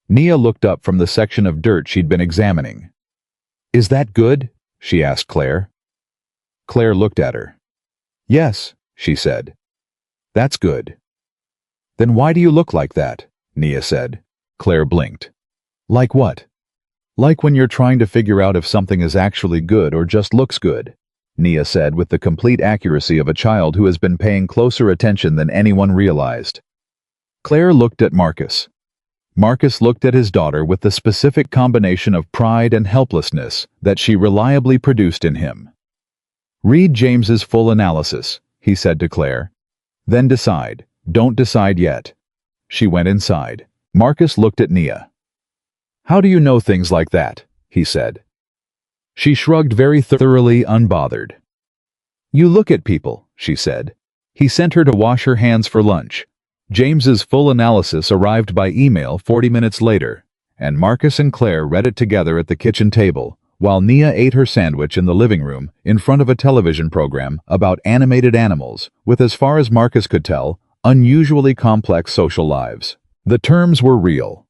Nia looked up from the section of dirt she'd been examining. Is that good? She asked Claire. Claire looked at her. Yes, she said. That's good. Then why do you look like that? Nia said. Claire blinked. Like what? Like when you're trying to figure out if something is actually good or just looks good, Nia said with the complete accuracy of a child who has been paying closer attention than anyone realized. Claire looked at Marcus. Marcus looked at his daughter with the specific combination of pride and helplessness that she reliably produced in him. Read James's full analysis, he said to Claire. Then decide. Don't decide yet. She went inside. Marcus looked at Nia. How do you know things like that? He said. She shrugged, very thoroughly unbothered. You look at people, she said. He sent her to wash her hands for lunch. James's full analysis arrived by email 40 minutes later, and Marcus and Claire read it together at the kitchen table, while Nia ate her sandwich in the living room in front of a television program about animated animals with, as far as Marcus could tell, unusually complex social lives. The terms were real.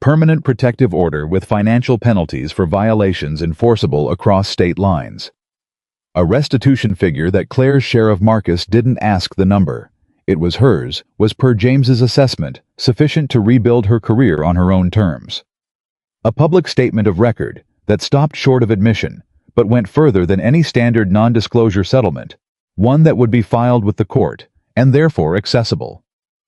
Permanent protective order with financial penalties for violations enforceable across state lines. A restitution figure that Claire's share of Marcus didn't ask the number. It was hers, was per James's assessment, sufficient to rebuild her career on her own terms. A public statement of record that stopped short of admission, but went further than any standard non-disclosure settlement, one that would be filed with the court, and therefore accessible.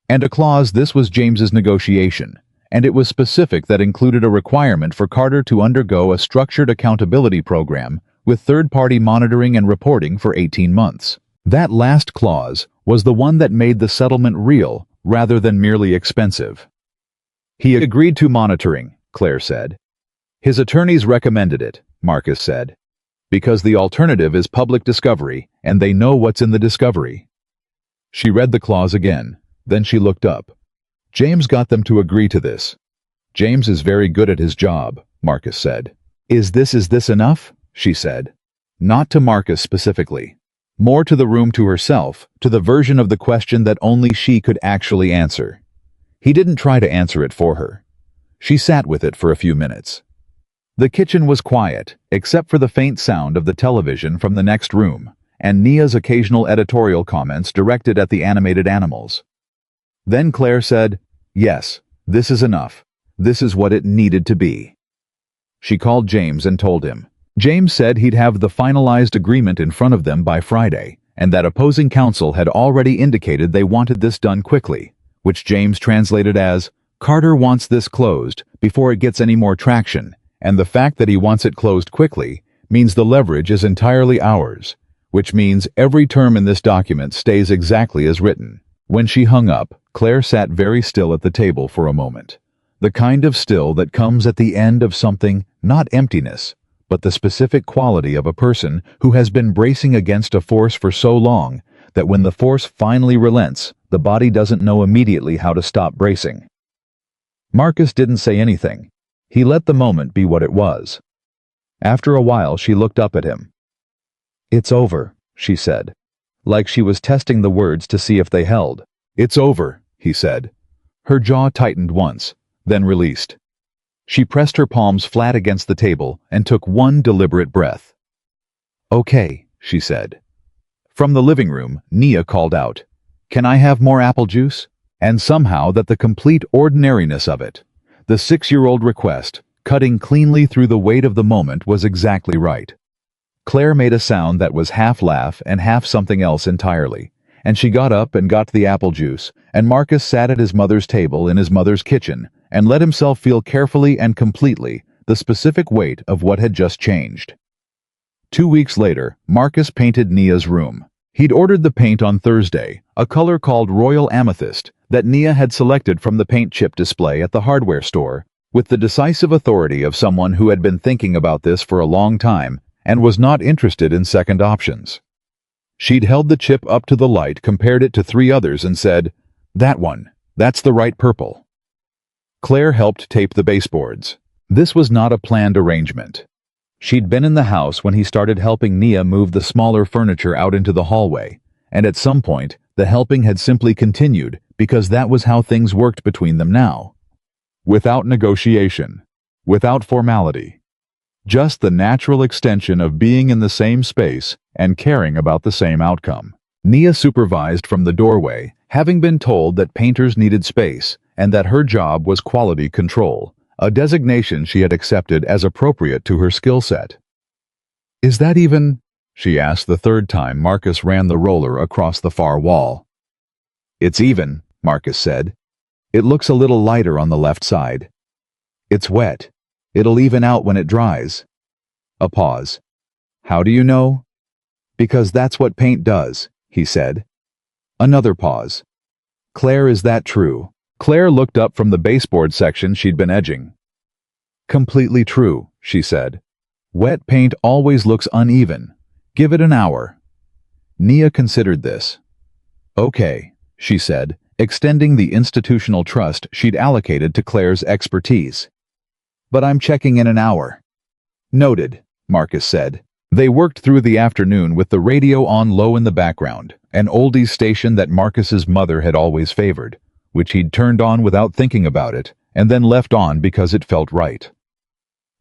And a clause: this was James's negotiation, and it was specific, that included a requirement for Carter to undergo a structured accountability program with third-party monitoring and reporting for 18 months. That last clause was the one that made the settlement real rather than merely expensive. He agreed to monitoring, Claire said. His attorneys recommended it, Marcus said, because the alternative is public discovery, and they know what's in the discovery. She read the clause again, then she looked up. James got them to agree to this. James is very good at his job, Marcus said. Is this enough? She said. Not to Marcus specifically. More to the room, to herself, to the version of the question that only she could actually answer. He didn't try to answer it for her. She sat with it for a few minutes. The kitchen was quiet, except for the faint sound of the television from the next room, and Nia's occasional editorial comments directed at the animated animals. Then Claire said, "Yes, this is enough. This is what it needed to be." She called James and told him. James said he'd have the finalized agreement in front of them by Friday, and that opposing counsel had already indicated they wanted this done quickly, which James translated as, "Carter wants this closed before it gets any more traction, and the fact that he wants it closed quickly means the leverage is entirely ours, which means every term in this document stays exactly as written." When she hung up, Claire sat very still at the table for a moment. The kind of still that comes at the end of something, not emptiness, but the specific quality of a person who has been bracing against a force for so long that when the force finally relents, the body doesn't know immediately how to stop bracing. Marcus didn't say anything. He let the moment be what it was. After a while, she looked up at him. "It's over," she said, like she was testing the words to see if they held. "It's over," he said. Her jaw tightened once, then released. She pressed her palms flat against the table and took one deliberate breath. "Okay," she said. From the living room, Nia called out, "Can I have more apple juice?" And somehow that the complete ordinariness of it, the 6-year-old request, cutting cleanly through the weight of the moment, was exactly right. Claire made a sound that was half laugh and half something else entirely, and she got up and got the apple juice, and Marcus sat at his mother's table in his mother's kitchen and let himself feel carefully and completely the specific weight of what had just changed. 2 weeks later, Marcus painted Nia's room. He'd ordered the paint on Thursday, a color called Royal Amethyst that Nia had selected from the paint chip display at the hardware store, with the decisive authority of someone who had been thinking about this for a long time and was not interested in second options. She'd held the chip up to the light, compared it to 3 others, and said, "That one, that's the right purple." Claire helped tape the baseboards. This was not a planned arrangement. She'd been in the house when he started helping Nia move the smaller furniture out into the hallway, and at some point, the helping had simply continued because that was how things worked between them now. Without negotiation, without formality. Just the natural extension of being in the same space and caring about the same outcome. Nia supervised from the doorway, having been told that painters needed space and that her job was quality control, a designation she had accepted as appropriate to her skill set. "Is that even?" she asked the third time Marcus ran the roller across the far wall. "It's even," Marcus said. "It looks a little lighter on the left side. It's wet. It'll even out when it dries." A pause. "How do you know?" "Because that's what paint does," he said. Another pause. "Claire, is that true?" Claire looked up from the baseboard section she'd been edging. "Completely true," she said. "Wet paint always looks uneven. Give it an hour." Nia considered this. "Okay," she said, extending the institutional trust she'd allocated to Claire's expertise. "But I'm checking in an hour." Noted, Marcus said. They worked through the afternoon with the radio on low in the background, an oldies station that Marcus's mother had always favored, which he'd turned on without thinking about it, and then left on because it felt right.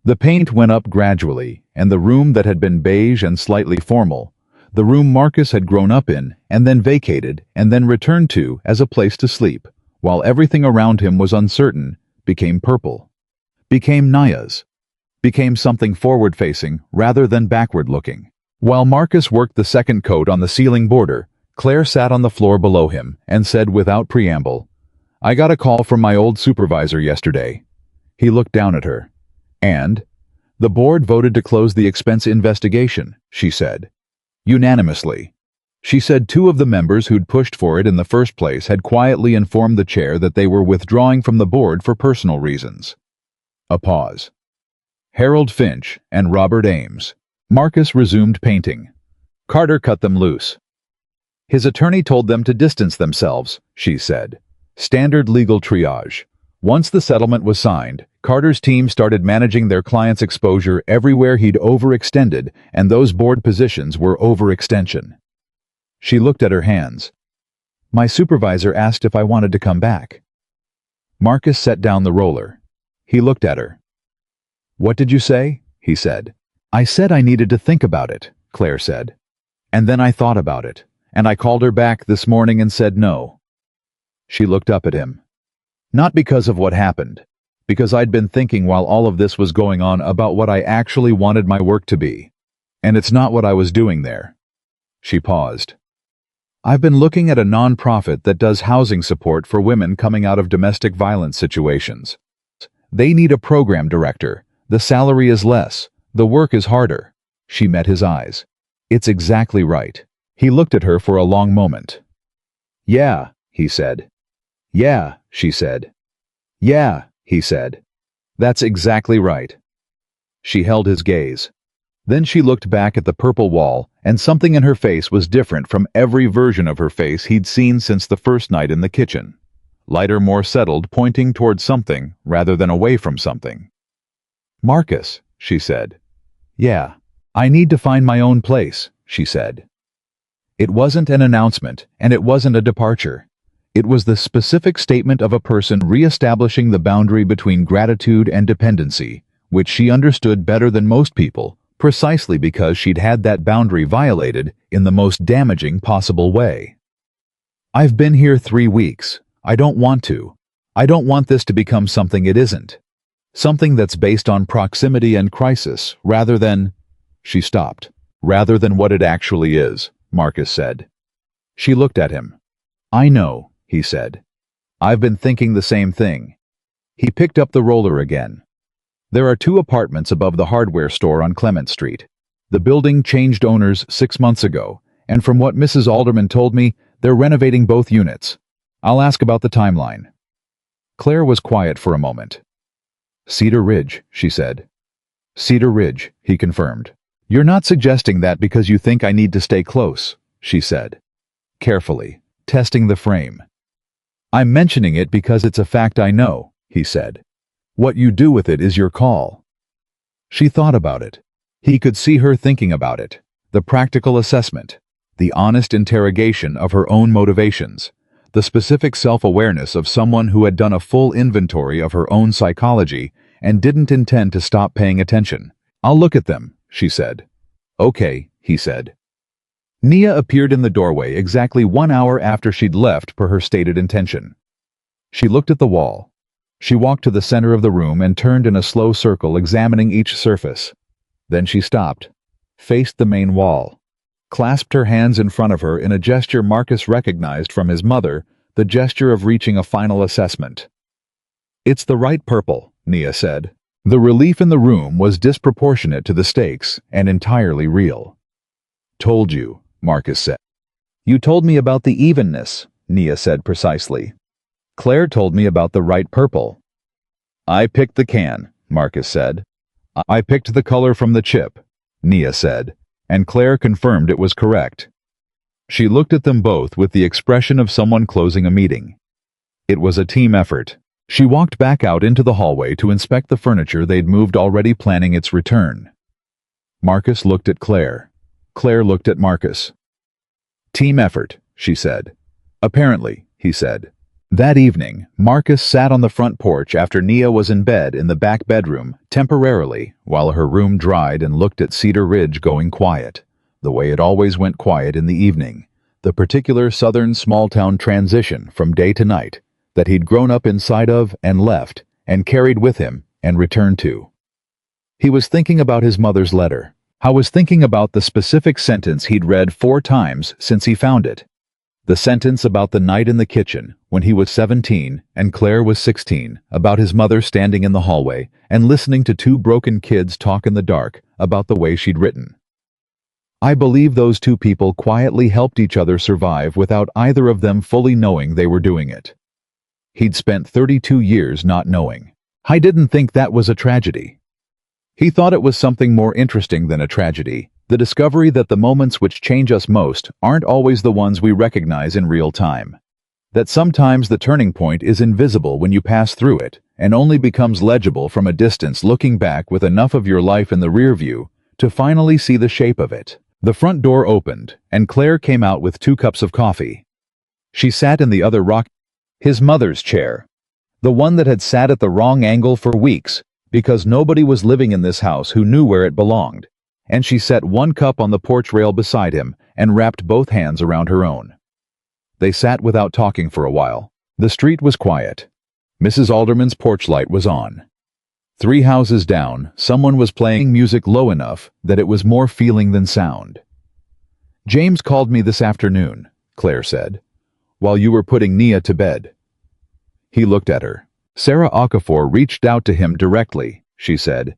The paint went up gradually, and the room that had been beige and slightly formal, the room Marcus had grown up in, and then vacated, and then returned to as a place to sleep, while everything around him was uncertain, became purple. Became Naya's. Became something forward-facing rather than backward-looking. While Marcus worked the second coat on the ceiling border, Claire sat on the floor below him and said without preamble, "I got a call from my old supervisor yesterday." He looked down at her. "And? The board voted to close the expense investigation," she said. Unanimously. She said 2 of the members who'd pushed for it in the first place had quietly informed the chair that they were withdrawing from the board for personal reasons. A pause. Harold Finch and Robert Ames. Marcus resumed painting. Carter cut them loose. His attorney told them to distance themselves, she said. Standard legal triage. Once the settlement was signed, Carter's team started managing their client's exposure everywhere he'd overextended, and those board positions were overextension. She looked at her hands. My supervisor asked if I wanted to come back. Marcus set down the roller. He looked at her. What did you say? He said. I said I needed to think about it, Claire said. And then I thought about it, and I called her back this morning and said no. She looked up at him. Not because of what happened, because I'd been thinking while all of this was going on about what I actually wanted my work to be. And it's not what I was doing there. She paused. I've been looking at a non-profit that does housing support for women coming out of domestic violence situations. They need a program director. The salary is less. The work is harder. She met his eyes. It's exactly right. He looked at her for a long moment. Yeah, he said. Yeah, she said. Yeah, he said. That's exactly right. She held his gaze. Then she looked back at the purple wall, and something in her face was different from every version of her face he'd seen since the first night in the kitchen. Lighter, more settled, pointing toward something rather than away from something. Marcus, she said. Yeah, I need to find my own place, she said. It wasn't an announcement, and it wasn't a departure. It was the specific statement of a person reestablishing the boundary between gratitude and dependency, which she understood better than most people, precisely because she'd had that boundary violated in the most damaging possible way. I've been here 3 weeks. I don't want to. I don't want this to become something it isn't. Something that's based on proximity and crisis, rather than... She stopped. Rather than what it actually is, Marcus said. She looked at him. I know, he said. I've been thinking the same thing. He picked up the roller again. There are 2 apartments above the hardware store on Clement Street. The building changed owners 6 months ago, and from what Mrs. Alderman told me, they're renovating both units. I'll ask about the timeline. Claire was quiet for a moment. Cedar Ridge, she said. Cedar Ridge, he confirmed. You're not suggesting that because you think I need to stay close, she said. Carefully, testing the frame. I'm mentioning it because it's a fact I know, he said. What you do with it is your call. She thought about it. He could see her thinking about it. The practical assessment. The honest interrogation of her own motivations. The specific self-awareness of someone who had done a full inventory of her own psychology and didn't intend to stop paying attention. I'll look at them, she said. Okay, he said. Nia appeared in the doorway exactly 1 hour after she'd left per her stated intention. She looked at the wall. She walked to the center of the room and turned in a slow circle examining each surface. Then she stopped, faced the main wall, clasped her hands in front of her in a gesture Marcus recognized from his mother, the gesture of reaching a final assessment. It's the right purple, Nia said. The relief in the room was disproportionate to the stakes and entirely real. Told you, Marcus said. You told me about the evenness, Nia said precisely. Claire told me about the right purple. I picked the can, Marcus said. I picked the color from the chip, Nia said, and Claire confirmed it was correct. She looked at them both with the expression of someone closing a meeting. It was a team effort. She walked back out into the hallway to inspect the furniture they'd moved, already planning its return. Marcus looked at Claire. Claire looked at Marcus. "Team effort," she said. "Apparently," he said. That evening, Marcus sat on the front porch after Nia was in bed in the back bedroom, temporarily, while her room dried, and looked at Cedar Ridge going quiet, the way it always went quiet in the evening, the particular southern small-town transition from day to night that he'd grown up inside of and left and carried with him and returned to. He was thinking about his mother's letter. I was thinking about the specific sentence he'd read 4 times since he found it. The sentence about the night in the kitchen, when he was 17 and Claire was 16, about his mother standing in the hallway and listening to 2 broken kids talk in the dark about the way she'd written. I believe those 2 people quietly helped each other survive without either of them fully knowing they were doing it. He'd spent 32 years not knowing. I didn't think that was a tragedy. He thought it was something more interesting than a tragedy, the discovery that the moments which change us most aren't always the ones we recognize in real time. That sometimes the turning point is invisible when you pass through it, and only becomes legible from a distance looking back with enough of your life in the rear view to finally see the shape of it. The front door opened, and Claire came out with 2 cups of coffee. She sat in the other his mother's chair, the one that had sat at the wrong angle for weeks, because nobody was living in this house who knew where it belonged, and she set 1 cup on the porch rail beside him and wrapped both hands around her own. They sat without talking for a while. The street was quiet. Mrs. Alderman's porch light was on. 3 houses down, someone was playing music low enough that it was more feeling than sound. "James called me this afternoon," Claire said, "while you were putting Nia to bed." He looked at her. "Sarah Okafor reached out to him directly," she said.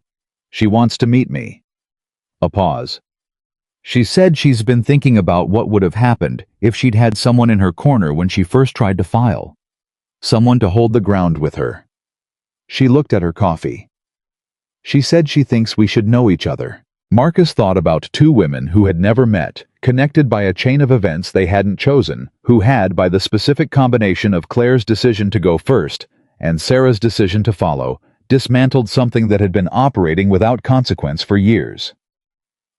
"She wants to meet me." A pause. "She said she's been thinking about what would have happened if she'd had someone in her corner when she first tried to file. Someone to hold the ground with her." She looked at her coffee. "She said she thinks we should know each other." Marcus thought about 2 women who had never met, connected by a chain of events they hadn't chosen, who had, by the specific combination of Claire's decision to go first and Sarah's decision to follow, dismantled something that had been operating without consequence for years.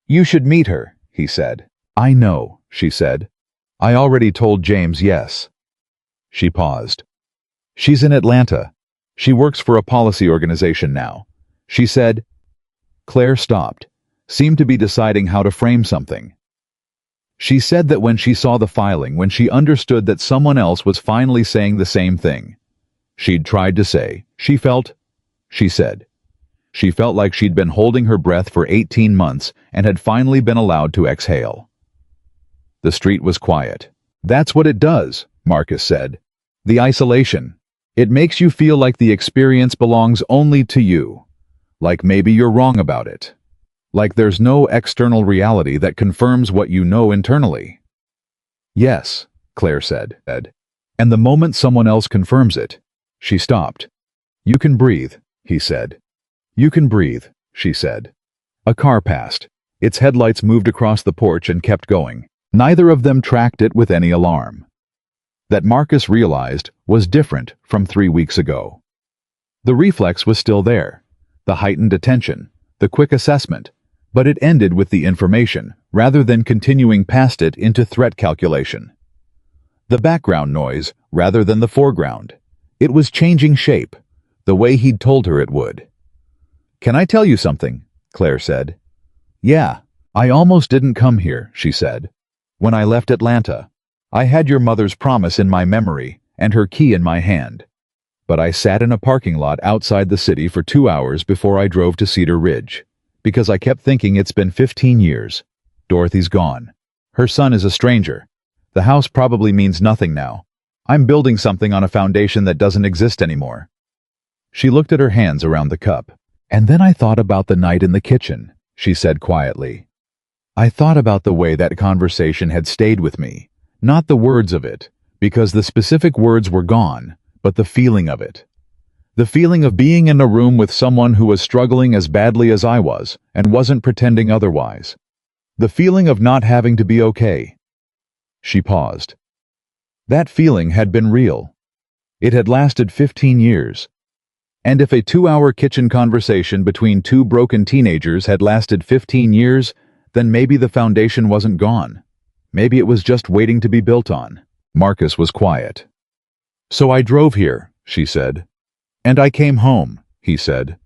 "You should meet her," he said. "I know," she said. "I already told James yes." She paused. "She's in Atlanta. She works for a policy organization now," she said. Claire stopped, seemed to be deciding how to frame something. She said that when she saw the filing, when she understood that someone else was finally saying the same thing she'd tried to say, she said, she felt like she'd been holding her breath for 18 months and had finally been allowed to exhale. The street was quiet. "That's what it does," Marcus said. "The isolation. It makes you feel like the experience belongs only to you. Like maybe you're wrong about it. Like there's no external reality that confirms what you know internally." "Yes," Claire said. "And the moment someone else confirms it." She stopped. "You can breathe," he said. "You can breathe," she said. A car passed. Its headlights moved across the porch and kept going. Neither of them tracked it with any alarm. That Marcus realized was different from 3 weeks ago. The reflex was still there, the heightened attention, the quick assessment, but it ended with the information rather than continuing past it into threat calculation. The background noise rather than the foreground. It was changing shape, the way he'd told her it would. "Can I tell you something?" Claire said. "Yeah, I almost didn't come here," she said. "When I left Atlanta, I had your mother's promise in my memory and her key in my hand. But I sat in a parking lot outside the city for 2 hours before I drove to Cedar Ridge, because I kept thinking it's been 15 years. Dorothy's gone. Her son is a stranger. The house probably means nothing now. I'm building something on a foundation that doesn't exist anymore." She looked at her hands around the cup. "And then I thought about the night in the kitchen," she said quietly. "I thought about the way that conversation had stayed with me, not the words of it, because the specific words were gone, but the feeling of it. The feeling of being in a room with someone who was struggling as badly as I was and wasn't pretending otherwise. The feeling of not having to be okay." She paused. That feeling had been real. It had lasted 15 years. And if a 2-hour kitchen conversation between two broken teenagers had lasted 15 years, then maybe the foundation wasn't gone. Maybe it was just waiting to be built on. Marcus was quiet. "So I drove here," she said. "And I came home," he said.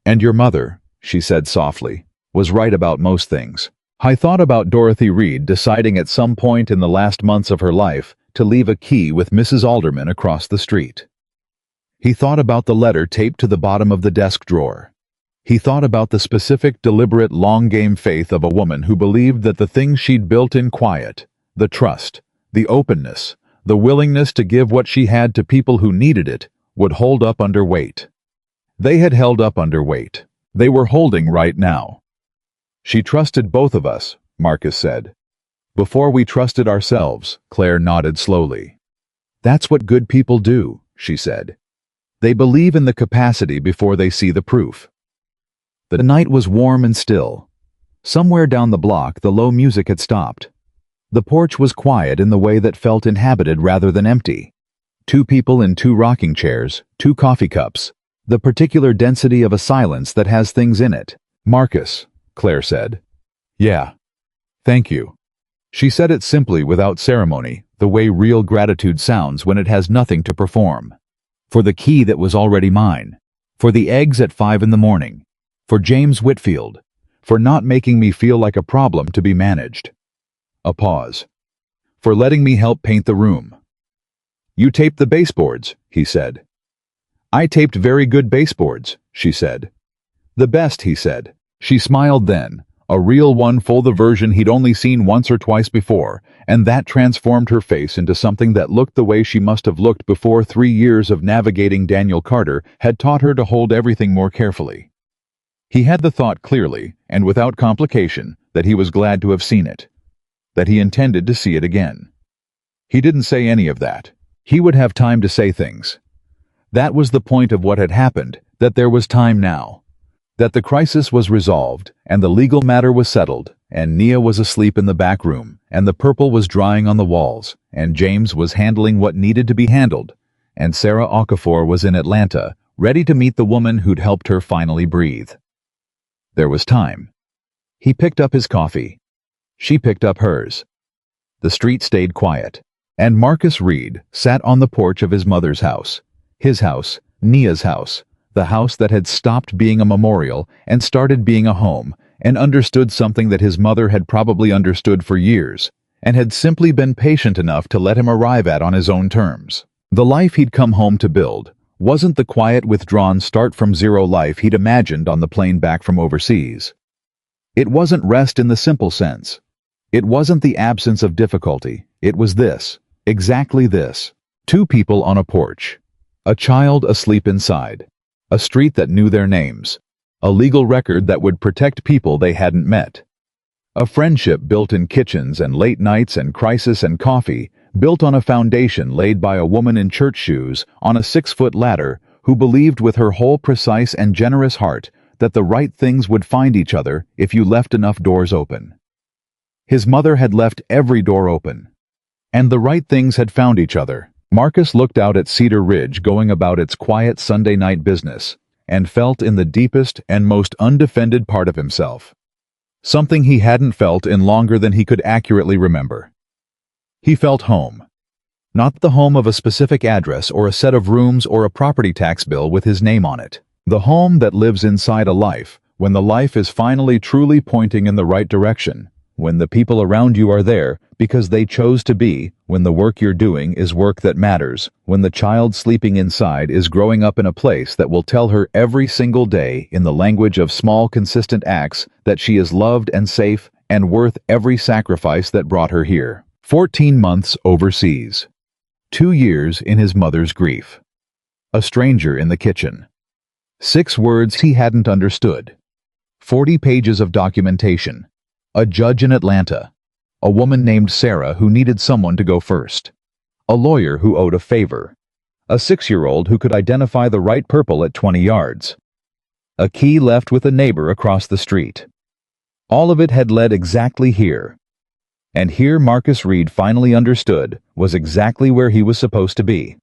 "And your mother," she said softly, "was right about most things. I thought about Dorothy Reed deciding at some point in the last months of her life to leave a key with Mrs. Alderman across the street." He thought about the letter taped to the bottom of the desk drawer. He thought about the specific, deliberate, long-game faith of a woman who believed that the things she'd built in quiet, the trust, the openness, the willingness to give what she had to people who needed it, would hold up under weight. They had held up under weight. They were holding right now. "She trusted both of us," Marcus said. "Before we trusted ourselves," Claire nodded slowly. "That's what good people do," she said. "They believe in the capacity before they see the proof." The night was warm and still. Somewhere down the block, the low music had stopped. The porch was quiet in the way that felt inhabited rather than empty. 2 people in 2 rocking chairs, 2 coffee cups, the particular density of a silence that has things in it. "Marcus," Claire said. "Yeah. Thank you." She said it simply without ceremony, the way real gratitude sounds when it has nothing to perform. For the key that was already mine. For the eggs at 5 in the morning. For James Whitfield. For not making me feel like a problem to be managed. A pause. For letting me help paint the room. "You taped the baseboards," he said. "I taped very good baseboards," she said. "The best," he said. She smiled then, a real one, full the version he'd only seen once or twice before, and that transformed her face into something that looked the way she must have looked before 3 years of navigating Daniel Carter had taught her to hold everything more carefully. He had the thought clearly, and without complication, that he was glad to have seen it. That he intended to see it again. He didn't say any of that. He would have time to say things. That was the point of what had happened, that there was time now. That the crisis was resolved, and the legal matter was settled, and Nia was asleep in the back room, and the purple was drying on the walls, and James was handling what needed to be handled, and Sarah Okafor was in Atlanta, ready to meet the woman who'd helped her finally breathe. There was time. He picked up his coffee. She picked up hers. The street stayed quiet, and Marcus Reed sat on the porch of his mother's house. His house, Nia's house, the house that had stopped being a memorial and started being a home, and understood something that his mother had probably understood for years, and had simply been patient enough to let him arrive at on his own terms. The life he'd come home to build wasn't the quiet, withdrawn start-from-zero life he'd imagined on the plane back from overseas. It wasn't rest in the simple sense. It wasn't the absence of difficulty. It was this, exactly this. 2 people on a porch. A child asleep inside. A street that knew their names. A legal record that would protect people they hadn't met. A friendship built in kitchens and late nights and crisis and coffee, built on a foundation laid by a woman in church shoes on a 6-foot ladder who believed with her whole precise and generous heart that the right things would find each other if you left enough doors open. His mother had left every door open. And the right things had found each other. Marcus looked out at Cedar Ridge going about its quiet Sunday night business, and felt in the deepest and most undefended part of himself. Something he hadn't felt in longer than he could accurately remember. He felt home. Not the home of a specific address or a set of rooms or a property tax bill with his name on it. The home that lives inside a life, when the life is finally truly pointing in the right direction, when the people around you are there because they chose to be, when the work you're doing is work that matters, when the child sleeping inside is growing up in a place that will tell her every single day in the language of small consistent acts that she is loved and safe and worth every sacrifice that brought her here. 14 months overseas. 2 years in his mother's grief. A stranger in the kitchen. 6 words he hadn't understood. 40 pages of documentation. A judge in Atlanta. A woman named Sarah who needed someone to go first. A lawyer who owed a favor. A 6-year-old who could identify the right purple at 20 yards. A key left with a neighbor across the street. All of it had led exactly here. And here Marcus Reed finally understood was exactly where he was supposed to be.